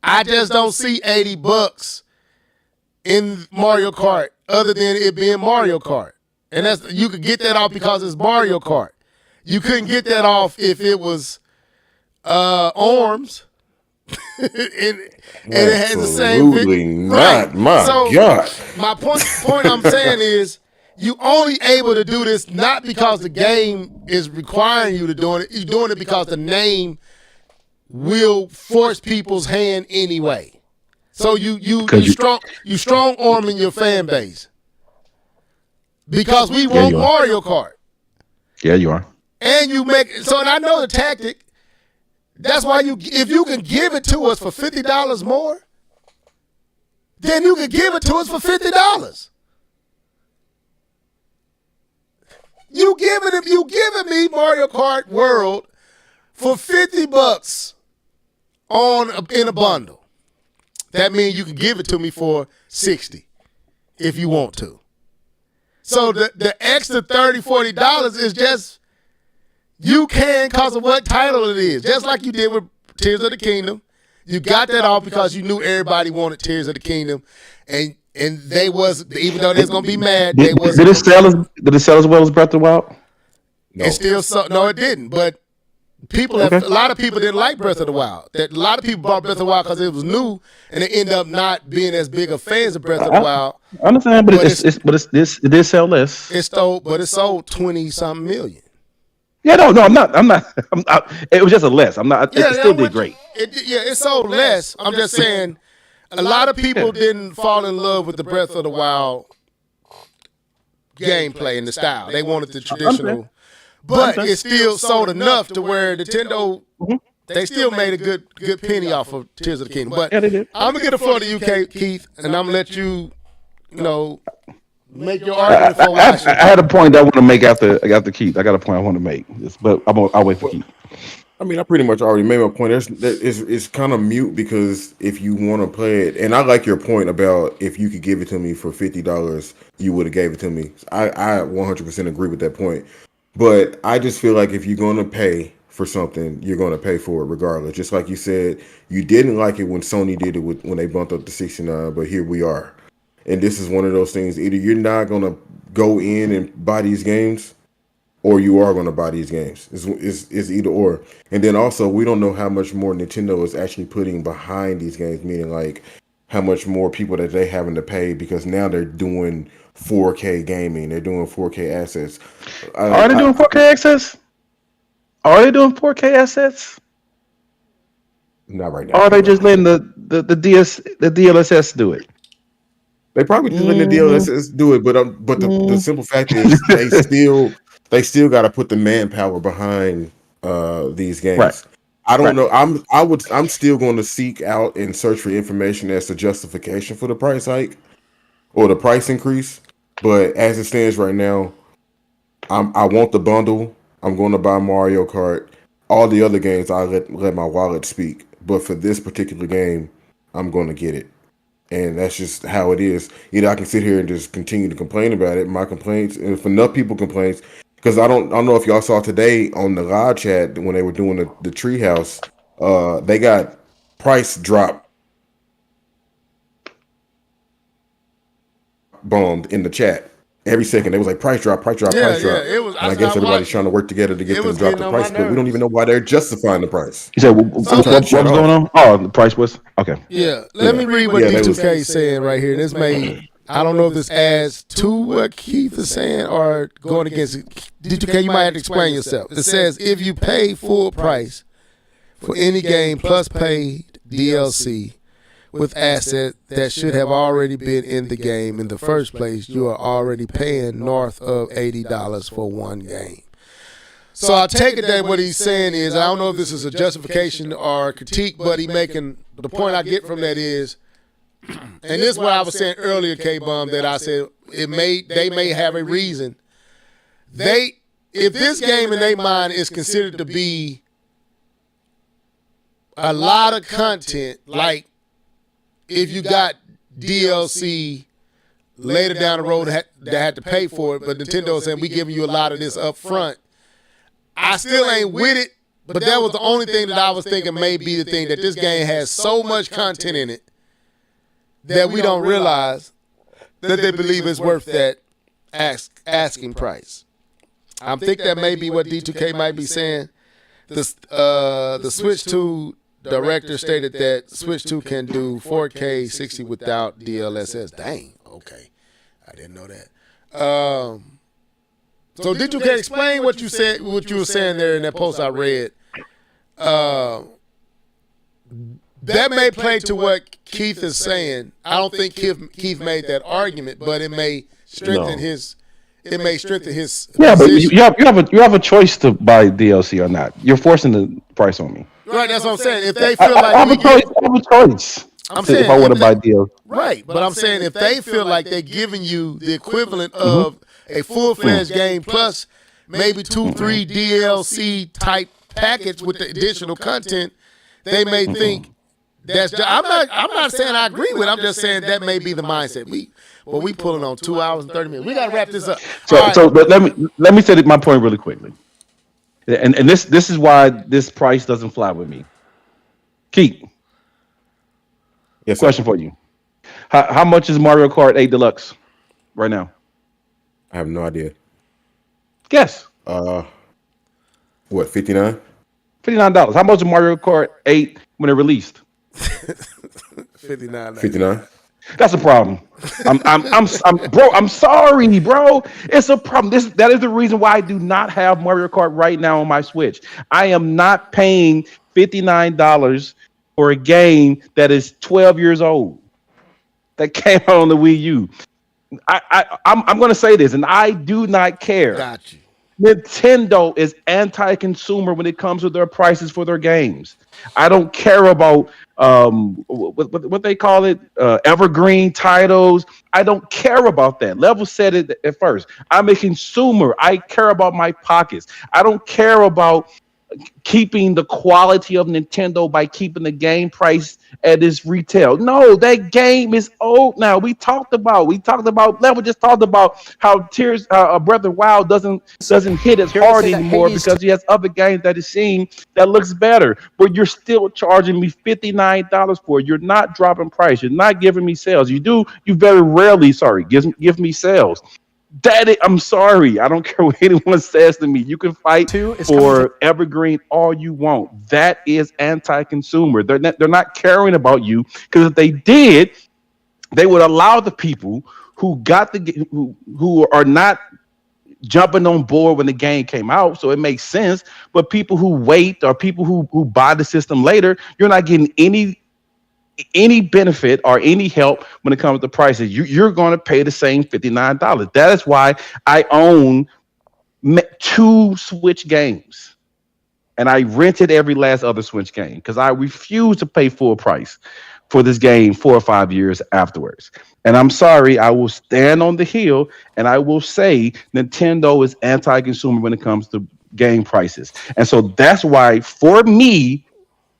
I just don't see $80 in Mario Kart other than it being Mario Kart. And you could get that off because it's Mario Kart. You couldn't get that off if it was ARMS. and it has the same Absolutely not. Right. My So, God. My point I'm saying is you only able to do this not because the game is requiring you to do it. You're doing it because the name will force people's hand anyway. So you strong arming your fan base because we want you are. Mario Kart. Yeah, you are. And you make so, and I know the tactic. That's why if you can give it to us for $50 more, then you can give it to us for $50. You giving me Mario Kart World for $50 in a bundle. That means you can give it to me for $60 if you want to. So the extra $30, $40 is just you can because of what title it is. Just like you did with Tears of the Kingdom. You got that off because you knew everybody wanted Tears of the Kingdom. And and they was, even though they're gonna be mad, they Did, was. did it sell as well as Breath of the Wild? No. It still so no, it didn't. But people have a lot of people didn't like Breath of the Wild. That a lot of people bought Breath of the Wild because it was new, and they end up not being as big of fans of Breath of the Wild. I understand, but it did sell less. It sold 20-something million. Yeah, no, I'm not. It was just a less. I'm not. It still did great. It sold less. I'm just saying, a lot of people didn't fall in love with the Breath of the Wild gameplay and the style. They wanted the traditional, but it still sold enough to where Nintendo they still made a good penny off of Tears of the Kingdom. But they did. I'm gonna get the floor to you, Keith, and I'm gonna let you, make your argument for I watching. had a point I want to make after Keith. I got a point I want to make, but I'll wait for Keith. I mean, I pretty much already made my point. It's kind of mute because if you want to play it, and I like your point about if you could give it to me for $50, you would have gave it to me. I 100% agree with that point. But I just feel like if you're going to pay for something, you're going to pay for it regardless. Just like you said, you didn't like it when Sony did it when they bumped up to 69, but here we are. And this is one of those things. Either you're not going to go in and buy these games, or you are going to buy these games. It's either or. And then also, we don't know how much more Nintendo is actually putting behind these games, meaning like how much more people that they having to pay, because now they're doing 4K gaming. They're doing 4K assets. Are they doing 4K access? Are they doing 4K assets? Not right now. Or are they just letting the DLSS do it? They probably just letting the DLSS do it, but the simple fact is they still got to put the manpower behind these games. Right. I don't know. I'm still going to seek out and search for information as to justification for the price hike or the price increase. But as it stands right now, I want the bundle. I'm going to buy Mario Kart. All the other games, I let my wallet speak. But for this particular game, I'm going to get it. And that's just how it is. Either I can sit here and just continue to complain about it. My complaints, and if enough people complains, because I don't know if y'all saw today on the live chat when they were doing the treehouse, they got price drop bombed in the chat. Every second, it was like price drop, price drop, price drop. It was, and I guess everybody's trying to work together to get them to drop the price, but we don't even know why they're justifying the price. You said what's going on? Oh, the price was okay. Yeah, let me read what D2K is saying right here. This may, I don't know if this adds to what Keith is saying or going against it. D2K, you might have to explain yourself. It says if you pay full price for any game plus paid DLC with assets that should have already been in the game in the first place, you are already paying north of $80 for one game. So I take it that what he's saying is, I don't know if this is a justification or a critique, but he making, the point I get from that is, and this is what I was saying earlier, K-Bum, that I said they may have a reason. If this game in their mind is considered to be a lot of content, like if you got DLC later down the road that had to pay for it, but Nintendo is saying we giving you a lot of this up front, I still ain't with it, but that was the only thing that I was thinking may be the thing, that this game has so much content in it that we don't realize that they believe it's worth that asking price. I think that may be what D2K might be saying. The Switch 2 director stated that Switch 2 can do 4K 60 without DLSS. Dang, okay. I didn't know that. So D2K, explain what you said, what you were saying there in that post I read. That may play to what Keith is saying. I don't think Keith made that argument, but it may strengthen his. It may strengthen his. Yeah, position. but you have a choice to buy DLC or not. You're forcing the price on me. Right, that's what I'm saying. If they feel like I have a choice. I'm saying if I want to buy DLC. Right, but I'm saying if they feel like they're giving you the equivalent of a full-fledged game plus maybe 2-3 DLC type package with the additional content, they may think that's. I'm not saying I agree with it. I'm just saying that may be the mindset. We pulling on 2 hours and 30 minutes. We got to wrap this up. But let me say my point really quickly. And this is why this price doesn't fly with me. Keith, yes, question for you: How much is Mario Kart 8 Deluxe right now? I have no idea. Guess. What, 59? $59. How much is Mario Kart 8 when it released? 59. 59? That's a problem. I'm sorry, bro. It's a problem. That is the reason why I do not have Mario Kart right now on my Switch. I am not paying $59 for a game that is 12 years old. That came out on the Wii U. I'm going to say this, and I do not care. Got you. Nintendo is anti-consumer when it comes to their prices for their games. I don't care about what they call it, evergreen titles. I don't care about that. Level said it at first. I'm a consumer. I care about my pockets. I don't care about keeping the quality of Nintendo by keeping the game price at its retail. No, that game is old now. We talked about Level just talked about how Breath of the Wild doesn't hit as hard anymore because he has other games that is seeing that looks better. But you're still charging me $59 for it. You're not dropping price. You're not giving me sales. You very rarely, give me sales. Daddy, I'm sorry. I don't care what anyone says to me. You can fight for evergreen all you want. That is anti-consumer. They're not caring about you, because if they did, they would allow the people who who are not jumping on board when the game came out. So it makes sense. But people who wait, or people who buy the system later, you're not getting any benefit or any help when it comes to prices. You're going to pay the same $59. That is why I own 2 Switch games, and I rented every last other Switch game because I refuse to pay full price for this game 4 or 5 years afterwards. And I'm sorry, I will stand on the hill and I will say Nintendo is anti-consumer when it comes to game prices. And so that's why, for me,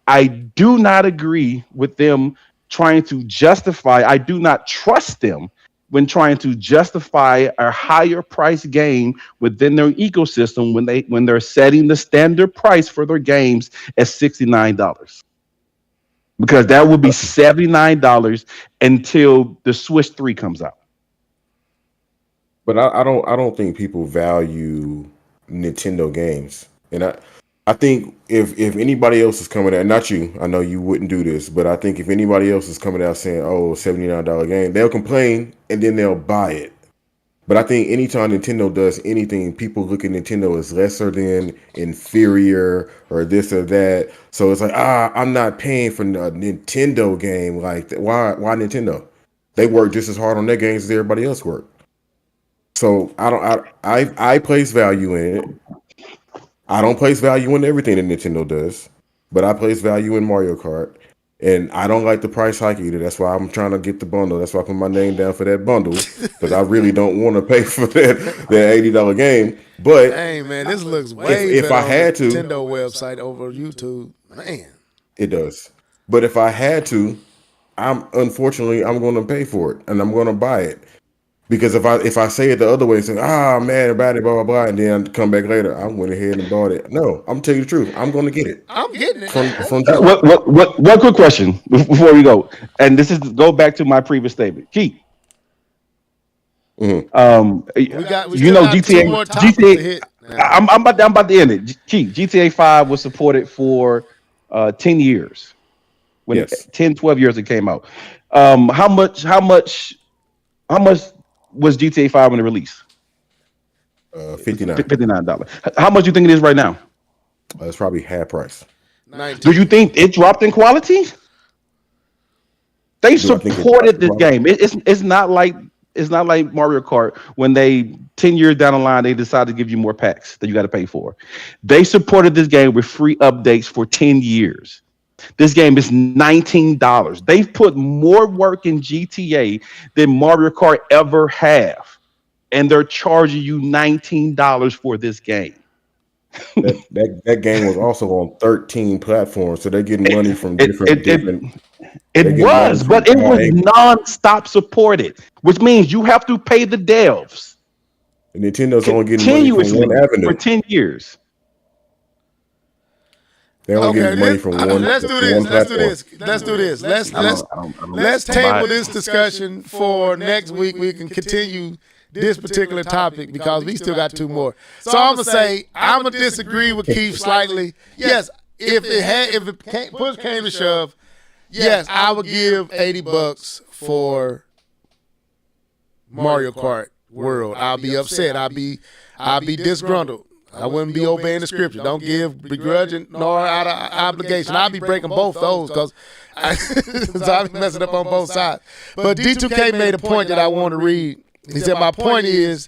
I do not agree with them trying to justify. I do not trust them when trying to justify a higher price game within their ecosystem when they're setting the standard price for their games at $69. Because that would be $79 until the Switch 3 comes out. But I don't think people value Nintendo games. And I think if anybody else is coming out, not you, I know you wouldn't do this, but I think if anybody else is coming out saying, oh, $79 game, they'll complain and then they'll buy it. But I think anytime Nintendo does anything, people look at Nintendo as lesser than, inferior, or this or that. So it's like, I'm not paying for a Nintendo game like that. Why Nintendo? They work just as hard on their games as everybody else work. So I place value in it. I don't place value in everything that Nintendo does, but I place value in Mario Kart. And I don't like the price hike either. That's why I'm trying to get the bundle. That's why I put my name down for that bundle, because I really don't want to pay for that $80 game. But hey, man, this looks way if better I had on the to, Nintendo website over YouTube. Man, it does. But if I had to, I'm going to pay for it and I'm going to buy it. Because if I say it the other way and say, man, about it, blah, blah, blah, and then come back later, I went ahead and bought it. No, I'm telling you the truth. I'm going to get it. I'm getting it. From One quick question before we go. And this is go back to my previous statement. Keith. Mm-hmm. GTA. I'm about to end it. Keith, GTA 5 was supported for 10 years. When 10, 12 years it came out. How much was GTA 5 when it released? $59. How much do you think it is right now? It's probably half price. 19. Do you think it dropped in quality? They supported this game. It's not like Mario Kart when 10 years down the line they decided to give you more packs that you got to pay for. They supported this game with free updates for 10 years. This game is $19. They've put more work in GTA than Mario Kart ever have, and they're charging you $19 for this game. that game was also on 13 platforms, so they're getting money from different. It was non-stop supported, which means you have to pay the devs. And Nintendo's only getting money from one avenue for 10 years. They only Okay, get money from one. let's do this. Let's do this. Let's table this discussion for next week. We can continue this particular topic because we still got 2 more. So I'm gonna say I'm gonna disagree with Keith slightly. Yes, if push came to shove, yes, I would give $80 for Mario Kart World. I'll be upset. I'll be disgruntled. I wouldn't be obeying the scripture. Don't give begrudging nor out of obligation. I'll be breaking both those because I'll be messing up on both sides. But D2K made a point that I want to read. He said, my point is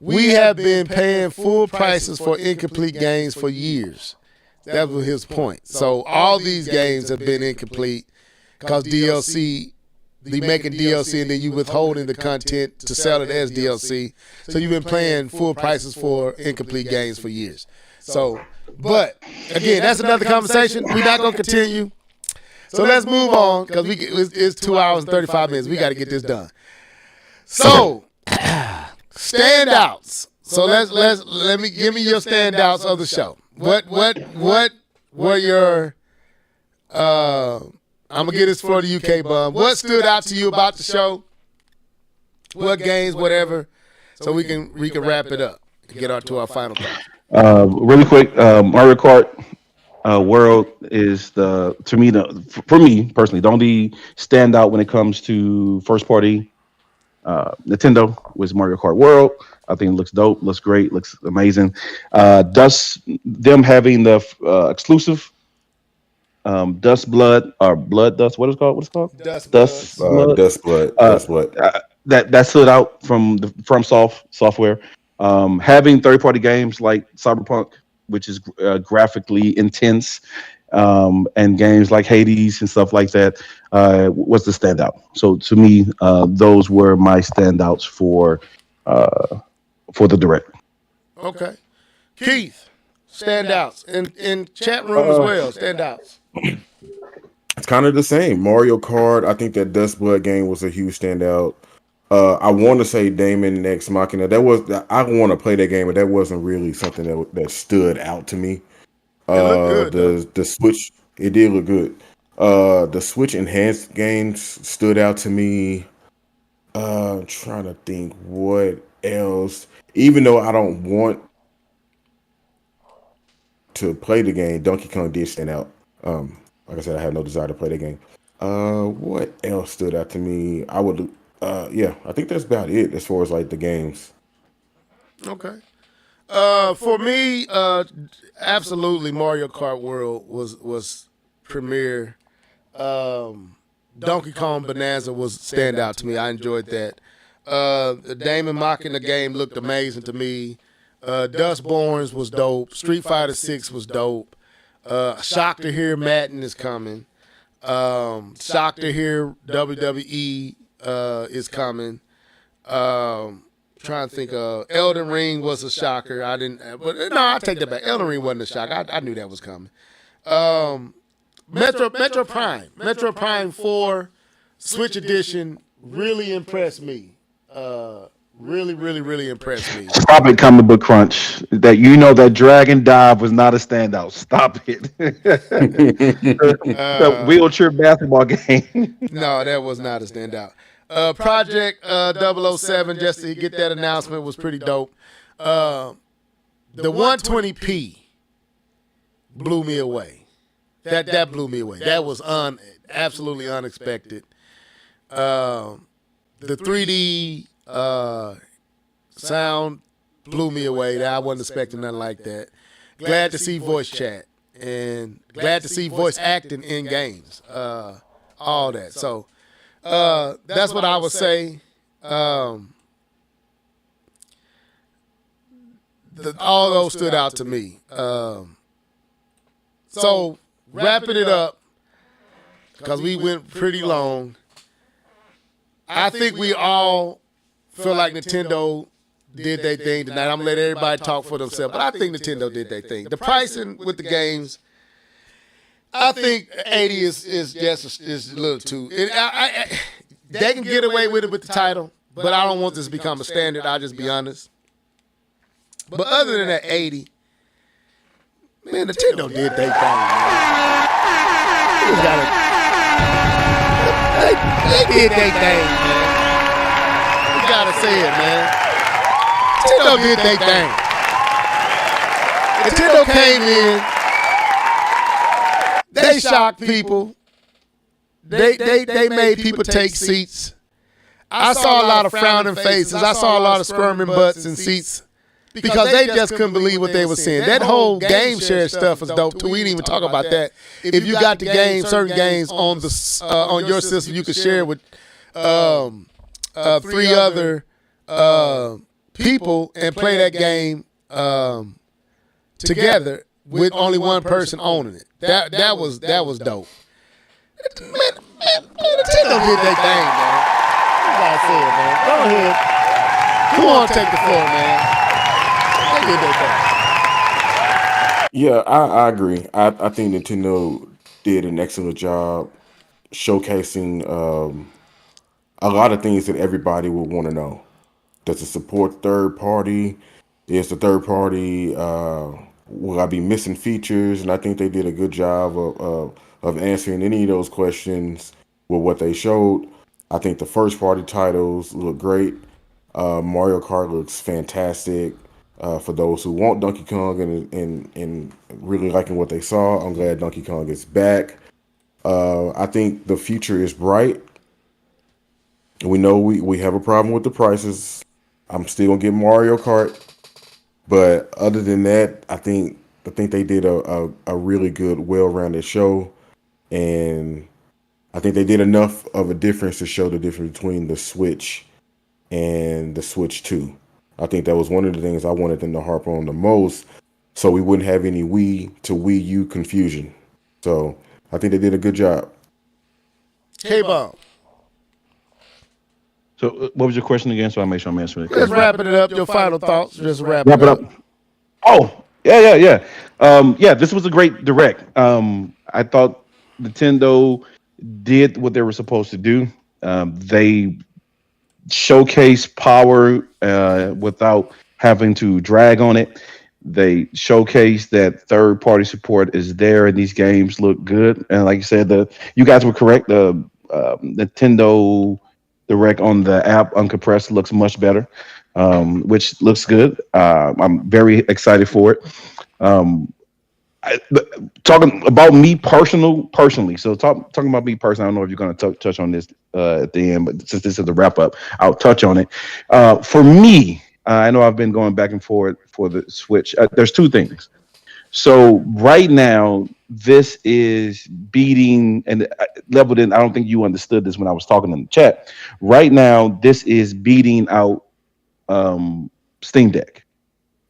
we have been paying full prices for incomplete games for years. That was his point. So all these games have been incomplete because DLC, they making DLC and then you withholding the content to sell it as DLC. So you've been paying full prices for incomplete games for years. So, but again, that's another conversation. We're not going to continue. So let's move on because it's 2 hours and 35 minutes. We got to get this done. So, standouts. So let me give me your standouts of the show. What were your I'm gonna get this for the UK bum. What stood out to you about the show? What games, whatever, so we can wrap it up and get on to our final thought. Really quick, Mario Kart World is for me personally, the only standout when it comes to first party Nintendo was Mario Kart World. I think it looks dope, looks great, looks amazing. Them having the exclusive Dust Blood or Blood Dust. What is it called? What's it called? Dust Blood. Dust Blood. Dust Blood. That stood out from the FromSoft software. Having third-party games like Cyberpunk, which is graphically intense, and games like Hades and stuff like that, was the standout. So to me, those were my standouts for the direct. Okay, Keith, standouts in chat room as well. Standouts. It's kind of the same. Mario Kart. I think that Dust Blood game was a huge standout. I want to say Damon Ex Machina. I want to play that game, but that wasn't really something that stood out to me. The Switch, it did look good. The Switch enhanced games stood out to me. I'm trying to think what else. Even though I don't want to play the game, Donkey Kong did stand out. Like I said, I have no desire to play the game. What else stood out to me? I think that's about it as far as like the games. Okay. For me, absolutely, Mario Kart World was premier. Donkey Kong Bonanza was standout to me. I enjoyed that. The Damon Machina game looked amazing to me. Dustborns was dope. Street Fighter 6 was dope. Shocked to hear Madden is coming. Shocked to hear WWE is coming. Trying to think of Elden Ring was a shocker. I take that back. Elden Ring wasn't a shock. I knew that was coming. Metro Prime 4 Switch Edition really impressed me. Really impressed me. Stop it, Comic Book Crunch. That Dragon Dive was not a standout. Stop it. The wheelchair basketball game. No, that was not a standout. Project 007, just to get that announcement, was pretty dope. The 120p blew me away. That blew me away. That was absolutely unexpected. The 3D sound blew me away. I wasn't expecting nothing like that. Glad to see voice chat and glad to see voice acting in games. All that. So that's what I would say. All those stood out to me. So wrapping it up, because we went pretty long, I think we all feel like Nintendo did their thing tonight. I'm going to let everybody talk for themselves, but I think Nintendo did their thing. The pricing with the games, I think 80 is just a little too. They can get away with it with the title, but I don't want this to become a standard. I'll just be honest. But other than that, 80, Man, Nintendo did their thing, man. They did their thing, man. You gotta say it, man. Nintendo did their thing. Nintendo came in. They shocked people. They made people take seats. I saw a lot of frowning faces. I saw a lot of squirming butts in seats because they just couldn't believe what they were seeing. That whole game share stuff was dope too. We didn't even talk about that. If you got the game, certain games on the on your system, you could share with 3 other people and play that game together with only one person owning it. That was dope. Man, Nintendo did their thing, man. You gotta say it, man. Go ahead. Who want to take the floor, man? They did their thing. Yeah, I agree. I think Nintendo did an excellent job showcasing a lot of things that everybody would want to know. Does it support third party? Is the third party, will I be missing features? And I think they did a good job of answering any of those questions with what they showed. I think the first party titles look great. Mario Kart looks fantastic. For those who want Donkey Kong and really liking what they saw, I'm glad Donkey Kong is back. I think the future is bright. We know we have a problem with the prices. I'm still gonna get Mario Kart, but other than that, I think they did a really good, well-rounded show, and I think they did enough of a difference to show the difference between the Switch and the Switch 2. I think that was one of the things I wanted them to harp on the most, so we wouldn't have any Wii to Wii U confusion. So I think they did a good job. K-Bomb. So what was your question again? So I make sure I'm answering it. Just wrapping it up. Your final thoughts. Just wrap it up. Oh, yeah. This was a great direct. I thought Nintendo did what they were supposed to do. They showcased power without having to drag on it. They showcased that third-party support is there, and these games look good. And like you said, you guys were correct. The Nintendo Direct on the app uncompressed looks much better, which looks good. I'm very excited for it. Talking about me personally. So talking about me personally, I don't know if you're going to touch on this at the end, but since this is the wrap up, I'll touch on it. For me, I know I've been going back and forth for the Switch. There's 2 things. So right now, this is beating and leveled in. I don't think you understood this when I was talking in the chat. Right now, this is beating out Steam Deck.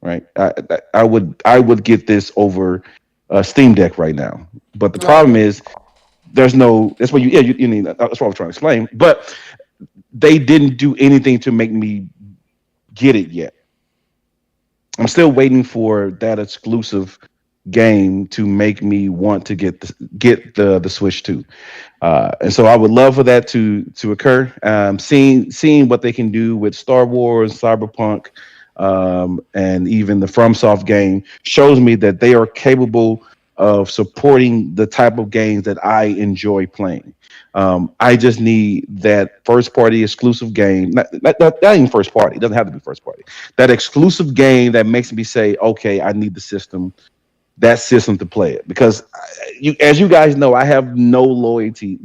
Right, I would get this over Steam Deck right now. But the problem is, there's no. That's what you need. That's what I was trying to explain. But they didn't do anything to make me get it yet. I'm still waiting for that exclusive game to make me want to get the Switch 2. And so I would love for that to occur. Seeing what they can do with Star Wars, Cyberpunk, and even the FromSoft game shows me that they are capable of supporting the type of games that I enjoy playing. I just need that first party exclusive game, not even first party, it doesn't have to be first party. That exclusive game that makes me say, okay, I need that system to play it. Because as you guys know, I have no loyalty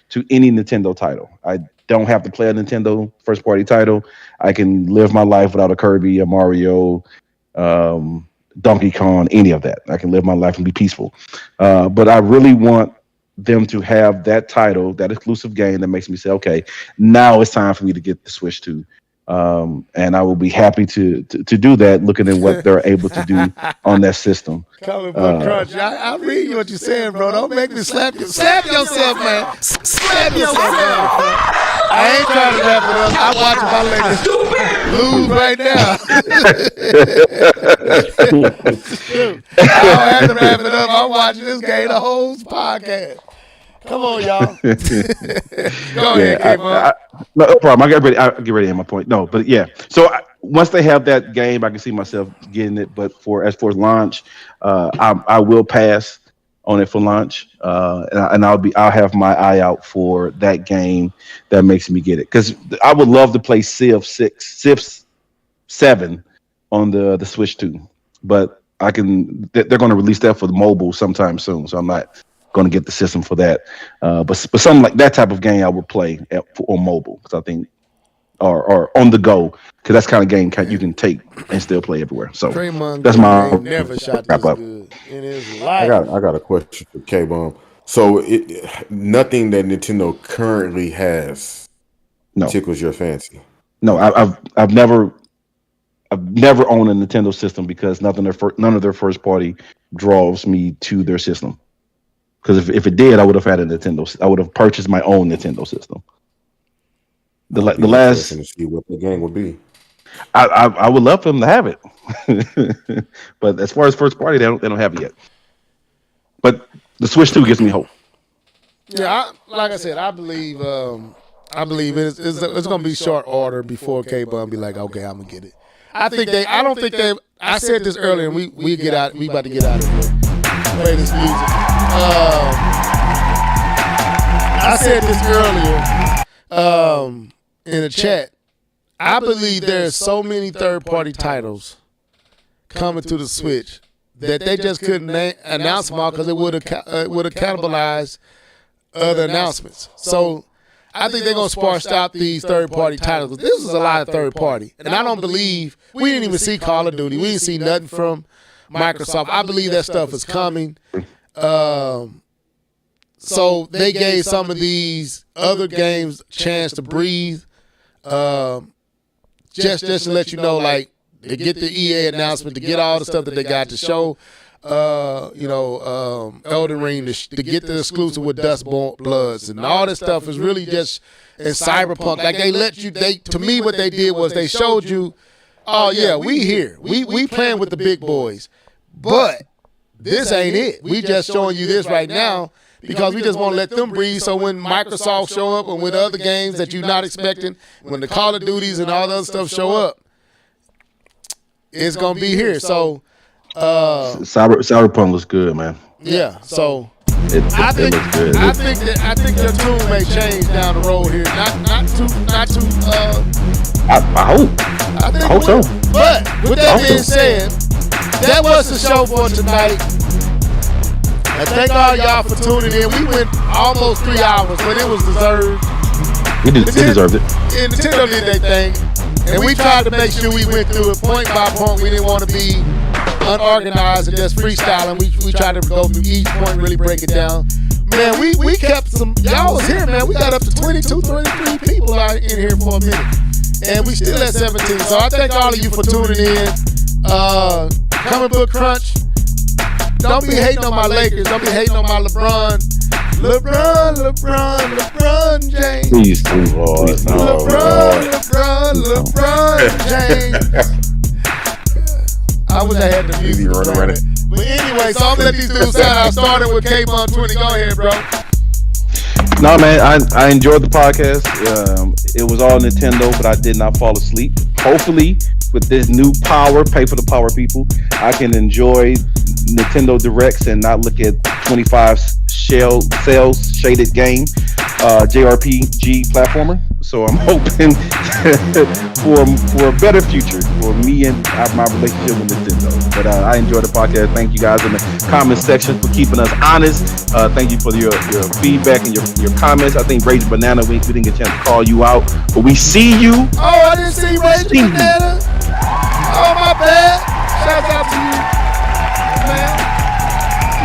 to any Nintendo title. I don't have to play a Nintendo first party title. I can live my life without a Kirby, a Mario, Donkey Kong, any of that. I can live my life and be peaceful. But I really want them to have that title, that exclusive game that makes me say, okay, now it's time for me to get the Switch 2. And I will be happy to do that, looking at what they're able to do on that system. Comic book crunch. I read what you're saying, bro. Don't make me slap you. Slap yourself, man. Slap yourself, man. I ain't trying to wrap it up. I watch my ladies lose right now. I don't have to wrap it up. I'm watching this game the whole podcast. Come on, y'all. Go ahead, K-Bump. No problem. I get ready to end my point. No, but yeah. So once they have that game, I can see myself getting it. But as for launch, I will pass on it for launch, and I'll have my eye out for that game that makes me get it, because I would love to play Civ 7 on the Switch 2, but they're going to release that for the mobile sometime soon, so I'm not going to get the system for that. But something like that type of game I would play on mobile, because I think, or on the go, because that's kind of game you can take and still play everywhere. So Draymond that's my never shot this good in his life. I got a question for K-Bomb. So nothing that Nintendo currently has tickles your fancy. No, I've never owned a Nintendo system, because none of their first party draws me to their system. Because if it did, I would have had a Nintendo. I would have purchased my own Nintendo system. The last to see what the game would be. I would love for them to have it, but as far as first party, they don't have it yet. But the Switch 2 gives me hope. Yeah, like I said, I believe it's going to be short order before K-Bum be like, okay, I'm gonna get it. I don't think they. I said this earlier, and we get out. We about to get out of here. Play this music. I said this earlier in the chat. I believe there's so many third-party titles coming to the Switch that they just couldn't announce them all, because it would have cannibalized other announcements. So I think they're going to sparse out these third-party titles. This is a lot of third-party. And I don't believe, we didn't even see Call of Duty. We didn't see nothing from Microsoft. I believe that stuff is coming. So they gave some of these other games a chance to breathe. Just to let you know, like, to get the EA announcement, to get all the stuff that they got to show, Elden Ring, to get the exclusive with Dust Bloods, and all this stuff is really just in Cyberpunk. Like, to me, what they did was they showed you, oh yeah, we here, we playing with the big boys, but this ain't it. We just showing you this right now, because we just want to let them breathe. So when Microsoft show up, and with other games that you're not expecting, when the Call of Duties and all the other stuff show up, it's gonna be here. So Cyberpunk looks good, man. Yeah. So it looks good. I think your tune may change down the road here. Not too. I hope. I hope so. But with that being said, that was the show for tonight. And thank all y'all for tuning in. We went almost 3 hours, but it was deserved. They deserved it. And Nintendo did their thing. And we tried to make sure we went through it point by point. We didn't want to be unorganized and just freestyling. We tried to go through each point, really break it down. Man, we kept some, y'all was here, man. We got up to 22, 23 people out in here for a minute. And we still at 17. So I thank all of you for tuning in. Comic Book Crunch. Don't be hating on my Lakers. Don't be hating on my LeBron James. Please, Lord. LeBron James. I wish I had the music. But anyway, so I'm gonna let these dudes out. I started with K-Bun 20. Go ahead, bro. No, man, I enjoyed the podcast. It was all Nintendo, but I did not fall asleep. Hopefully, with this new power, pay for the power, people, I can enjoy Nintendo Directs and not look at 25 sales shaded game, JRPG platformer. So I'm hoping for a better future for me and my relationship with Nintendo. But I enjoyed the podcast. Thank you guys in the comment section for keeping us honest. Thank you for your feedback and your comments. I think Rage Banana, we didn't get a chance to call you out, but we see you. Oh, I didn't see Rage Banana. Oh, my bad. Shout out to you, man.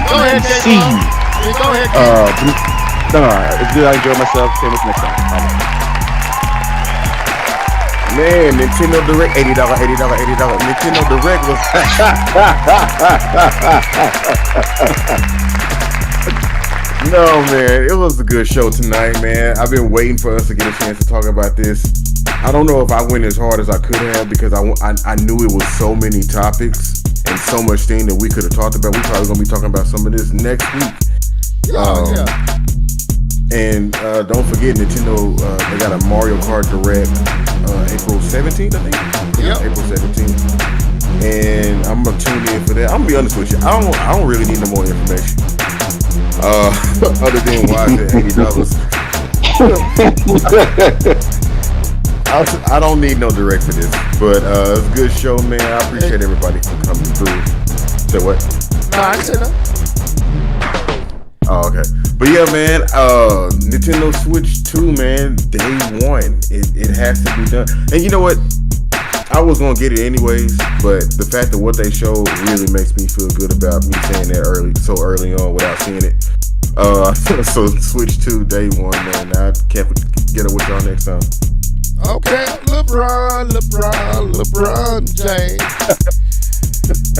Go ahead, see you. Go ahead, no, it's good. I enjoyed myself. See you next time. Bye-bye. Man, Nintendo Direct, $80. Nintendo Direct was. No, man, it was a good show tonight, man. I've been waiting for us to get a chance to talk about this. I don't know if I went as hard as I could have, because I knew it was so many topics and so much thing that we could have talked about. We probably gonna be talking about some of this next week. Yeah. And don't forget, Nintendo, they got a Mario Kart Direct April 17th, I think. Yep. April 17th. And I'm gonna tune in for that. I'm gonna be honest with you. I don't really need no more information. Other than why is it $80? I don't need no direct for this. But it's a good show, man. I appreciate everybody for coming through. Say what? No, I didn't say nothing. Oh, okay. But yeah, man, Nintendo Switch 2, man, day one. It has to be done. And you know what? I was gonna get it anyways, but the fact of what they showed really makes me feel good about me saying that so early on without seeing it. So Switch 2, day one, man. I can't get it with y'all next time. Okay, LeBron James.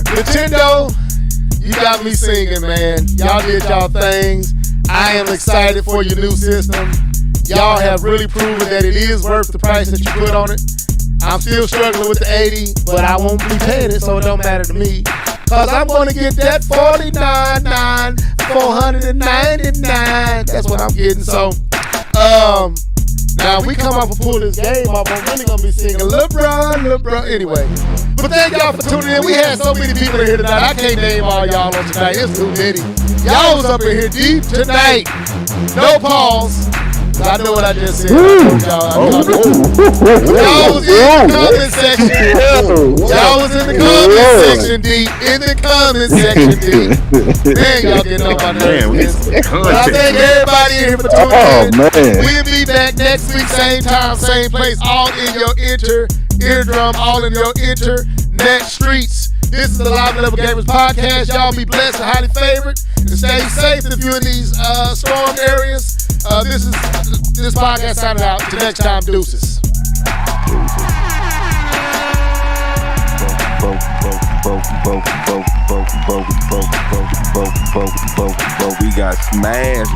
Nintendo, you got me singing, man. Y'all did y'all things. I am excited for your new system. Y'all have really proven that it is worth the price that you put on it. I'm still struggling with the 80, but I won't be paying it, so it don't matter to me. Cause I'm gonna get that $49,499. That's what I'm getting. So, now we come off and pull this game off. I'm really gonna be singing LeBron. Anyway, but thank y'all for tuning in. We had so many people in here tonight. I can't name all y'all on tonight. It's too many. Y'all was up in here deep tonight. No pause. I know what I just said. Y'all was in the comment section. Y'all was in the comment section deep. In the comment section deep. Man, y'all getting on my nerves. I thank everybody in here for tuning in. Man. We'll be back next week, same time, same place. All in your eardrum, all in your internet streets. This is the Live Level Gamers Podcast. Y'all be blessed and highly favored. And stay safe if you're in these storm areas. This podcast signing out. Till next time, deuces. We got smashed.